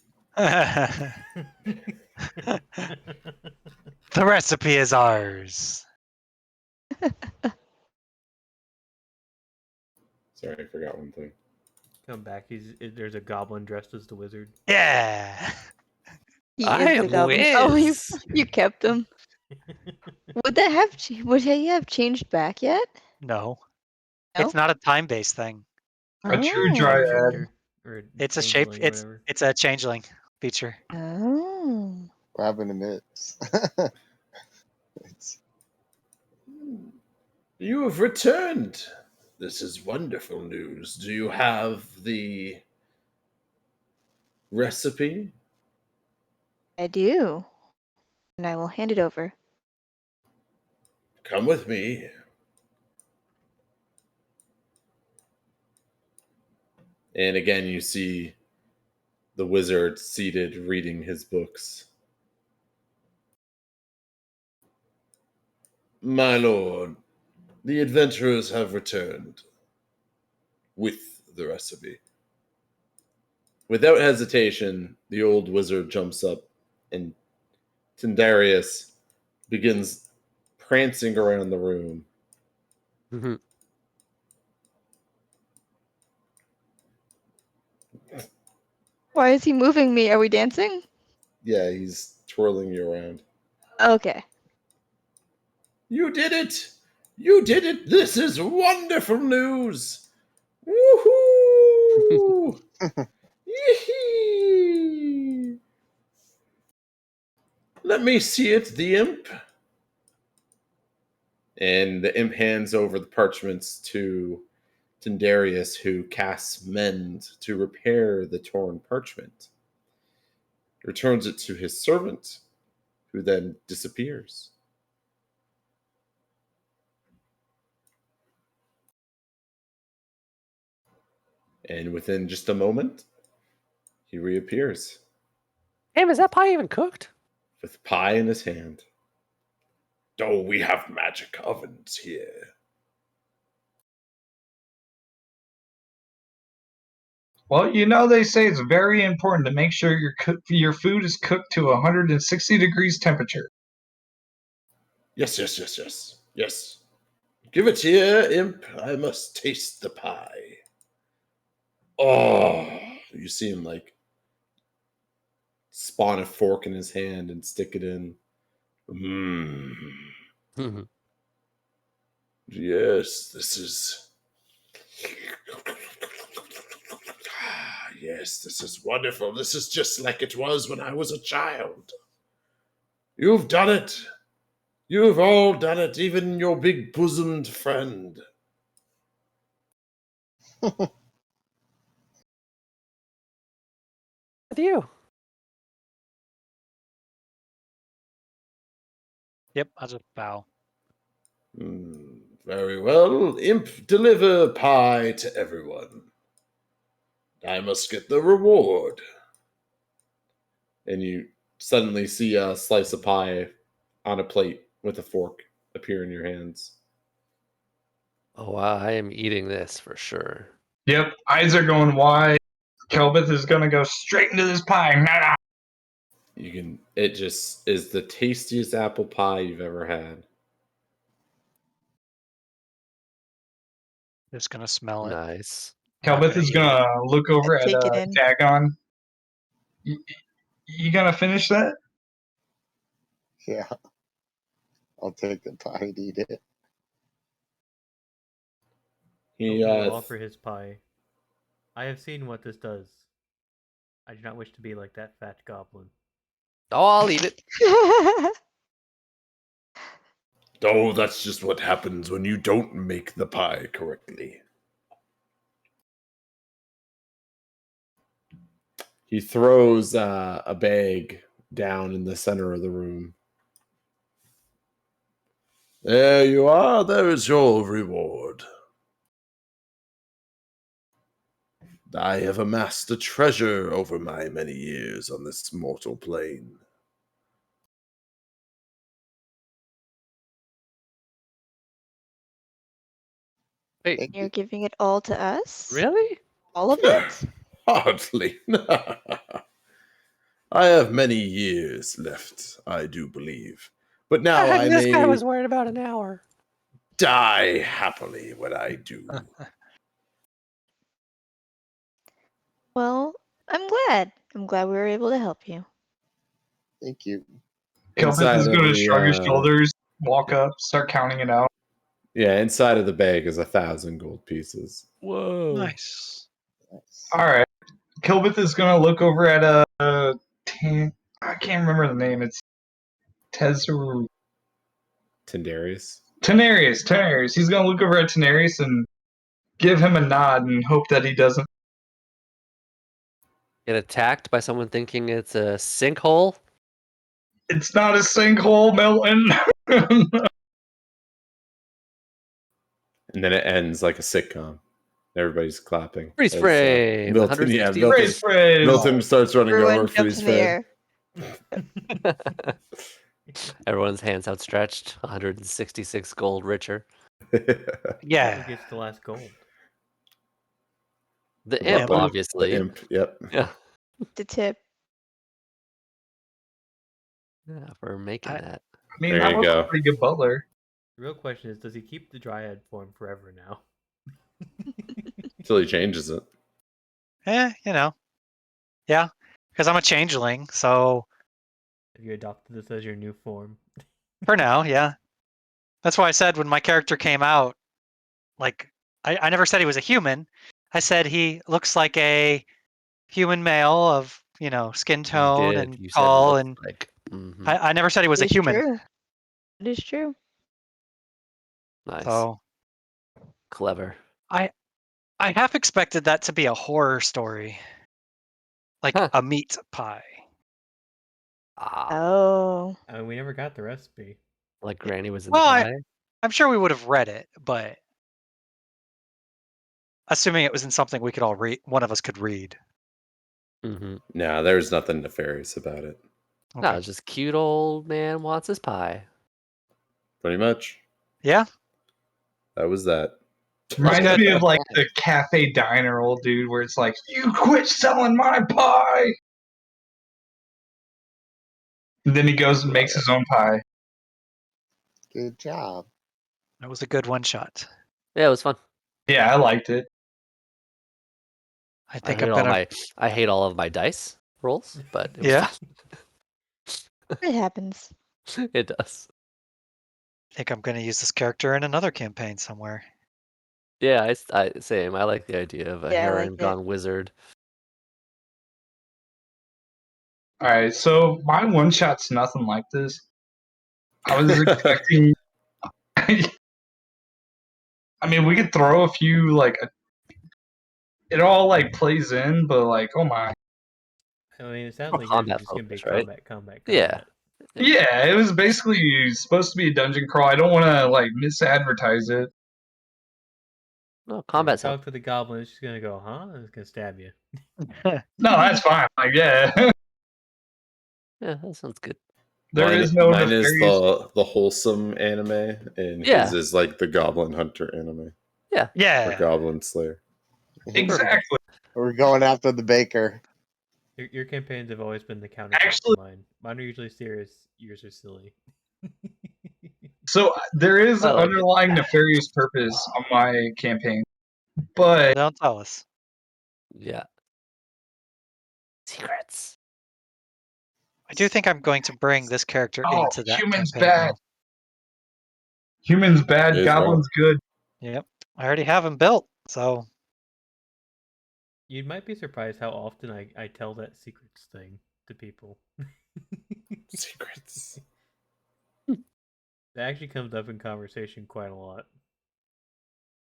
The recipe is ours. Sorry, I forgot one thing. Come back. There's a goblin dressed as the wizard. Yeah. He I is the am goblin. Oh, Wiz. you kept him. Would that have would he have changed back yet? No. No? It's not a time-based thing. A true Oh. dryad. Shapeshifter or It's a shape. changeling, It's whatever. it's a changeling feature. Oh. What happened to Mitts? It's- You have returned. This is wonderful news. Do you have the recipe? I do. And I will hand it over. Come with me. And again, you see the wizard seated reading his books. My lord, the adventurers have returned with the recipe. Without hesitation, the old wizard jumps up and Tindarius begins prancing around the room. Mhm. Why is he moving me? Are we dancing? Yeah, he's twirling you around. Okay. You did it! You did it! This is wonderful news! Woohoo! Yee-hee! Let me see it, the imp. And the imp hands over the parchments to Tindarius, who casts Mend to repair the torn parchment. Returns it to his servant, who then disappears. And within just a moment, he reappears Damn, is that pie even cooked? with pie in his hand. Oh, we have magic ovens here. Well, you know they say it's very important to make sure your food is cooked to 160 degrees temperature. Yes. Yes. Give it here, imp. I must taste the pie. Oh, you see him like spawn a fork in his hand and stick it in. Mmm. Mhm. Yes, this is. Yes, this is wonderful. This is just like it was when I was a child. You've done it. You've all done it, even your big bosomed friend. With you. Yep, I'll just bow. Very well. Imp, deliver pie to everyone. I must get the reward. And you suddenly see a slice of pie on a plate with a fork appear in your hands. Oh, I am eating this for sure. Yep, eyes are going wide. Kelbeth is gonna go straight into this pie. Nah. It just is the tastiest apple pie you've ever had. Just gonna smell it. Nice. Not Kelbeth gonna is eat it. gonna look over at Take it in. Dagon. You gonna finish that? Yeah. I'll take the pie and eat it. He Hilton will offer his pie. I have seen what this does. I do not wish to be like that fat goblin. Oh, I'll eat it. Oh, that's just what happens when you don't make the pie correctly. He throws a bag down in the center of the room. There you are. There is your reward. I have amassed a treasure over my many years on this mortal plane. Wait, Thank You're you. giving it all to us? really? All of it? Hardly. I have many years left, I do believe. But now I This guy may was worried about an hour. die happily when I do. Well, I'm glad. I'm glad we were able to help you. Thank you. Kelbeth Inside is of gonna the, shrug his shoulders, walk up, start counting it out. Yeah, inside of the bag is 1,000 gold pieces. Whoa. Nice. Nice. All right. Kelbeth is gonna look over at I can't remember the name. It's Tezaru. Tindarius. Tenarius. He's gonna look over at Tenarius and give him a nod and hope that he doesn't. Get attacked by someone thinking it's a sinkhole? It's not a sinkhole, Milton. And then it ends like a sitcom. Everybody's clapping. Freeze as, frame. Milton, yeah, 160 Milton, Praise, praise. Milton starts running Everyone over, jumps freeze in the frame. air. Everyone's hands outstretched. 166 gold richer. Yeah. Who gets the last gold? The The imp, butler, obviously. The imp, yep. Yeah. The tip. Yeah, for making I- that. I mean, There that you was go. a pretty good butler. The real question is, does he keep the dryad form forever now? Until he changes it. Yeah, because I'm a changeling. So Have you adopted this as your new form? for now, yeah. That's why I said when my character came out, like I never said he was a human. I said he looks like a human male of skin You tone did. and You said tall, looks and like. Mhm. I never said he was a It is human. true. It is true. Nice. So Clever. I half expected that to be a horror story, like Huh. a meat pie. Ah, Oh. I mean, we never got the recipe. like Granny was in Well, the pie. I'm sure we would have read it, but assuming it was in something we could all read, one of us could read. Mm-hmm. No, there's nothing nefarious about it. No, Okay. it's just cute old man wants his pie. Pretty much. Yeah. That was that. Reminds good. me of like the cafe diner old dude where it's like, you quit selling my pie. And then he goes and makes his own pie. Good job. That was a good one shot. Yeah, it was fun. Yeah, I liked it. I I think hate I'm all gonna. I hate all of my dice rolls, but it was Yeah. It happens. fun. It does. I think I'm gonna use this character in another campaign somewhere. Yeah, same. I like the idea of a Yeah, I heron like it. gone wizard. All right, so my one shot's nothing like this. I was expecting. I mean, we could throw a few like it all like plays in, but like, oh my. I mean, it sounds More like yours is combat just gonna be focus, right? combat. Yeah. Yeah, it was basically supposed to be a dungeon crawl. I don't want to like misadvertise it. No, You combat's talk to the goblin, it's just gonna go, huh? And it's gonna stab you. No, that's fine. Like, yeah, Yeah, that sounds good. there mine, is no mine is nefarious. the wholesome anime, and Yeah. his is like the Goblin Hunter anime or Yeah. Goblin Slayer. Exactly. We're going after the baker. Your campaigns have always been the counterpart Actually- to mine. Mine are usually serious. Yours are silly. So there is I an like it. underlying nefarious purpose on my campaign, but Don't tell us. Yeah. Secrets. I do think I'm going to bring this character oh, into that humans campaign, bad. though. Humans bad, Is goblins good. Yep. I already have him built, so You might be surprised how often I tell that secrets thing to people. Secrets. That actually comes up in conversation quite a lot.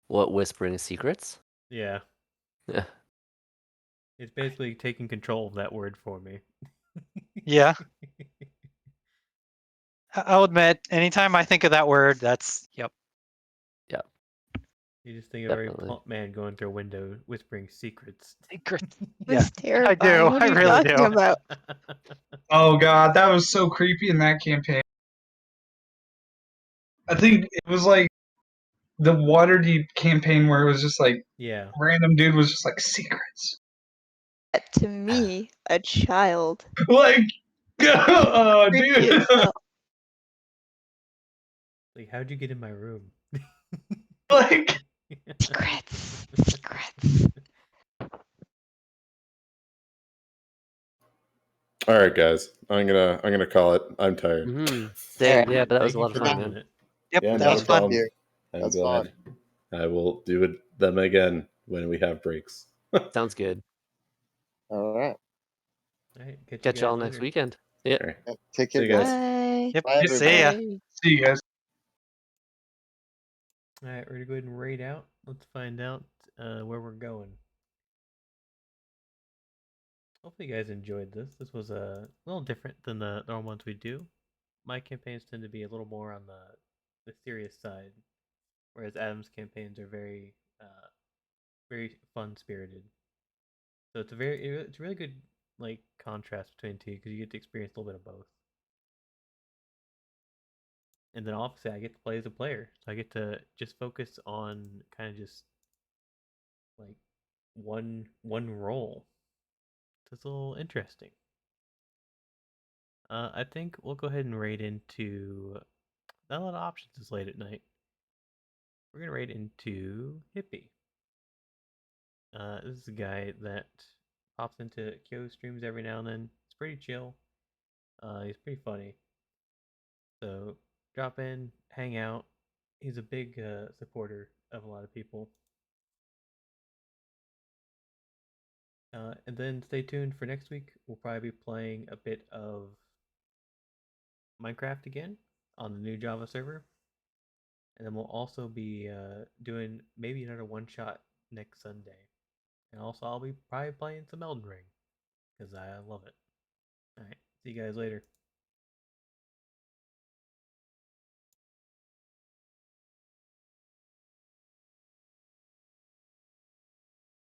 What, whispering secrets? Yeah. Yeah. It's basically taking control of that word for me. yeah. I'll admit, anytime I think of that word, that's yep. You just think of a very Definitely. plump man going through a window whispering secrets. Secret. It was Yeah, I do. terrifying. What I are you really talking do. about? Oh god, that was so creepy in that campaign. I think it was like the Waterdeep campaign where it was just like Yeah. random dude was just like secrets. To me, a child. Like, oh, Creepy dude. as hell. Like, how'd you get in my room? Like, Secrets. Secrets. All right, guys, I'm gonna call it. I'm tired. Mm-hmm. Alright. Yeah, but that was Thank a you lot of for fun, doing man. it. Yep, Yeah, that no was fun. problem. you. I'm That's glad. I will do them again when we have breaks. Sounds good. All right. All right, catch you Catch guys y'all later. next weekend. Yeah. All right. Yep, take See care, you guys. guys. Bye. Yep. Bye, See ya. everybody. see you guys. All right, we're gonna go ahead and raid out. Let's find out where we're going. Hopefully, you guys enjoyed this. This was a little different than the normal ones we do. My campaigns tend to be a little more on the serious side, whereas Adam's campaigns are very fun spirited. So it's a really good like contrast between the two because you get to experience a little bit of both. And then obviously I get to play as a player, so I get to just focus on kind of just like one role. So it's a little interesting. I think we'll go ahead and raid into not a lot of options this late at night. We're gonna raid into Hippie. This is a guy that pops into Kyo streams every now and then. It's pretty chill. He's pretty funny. So drop in, hang out. He's a big supporter of a lot of people. And then stay tuned for next week. We'll probably be playing a bit of Minecraft again on the new Java server. And then we'll also be doing maybe another one shot next Sunday. And also, I'll be probably playing some Elden Ring because I love it. All right, see you guys later.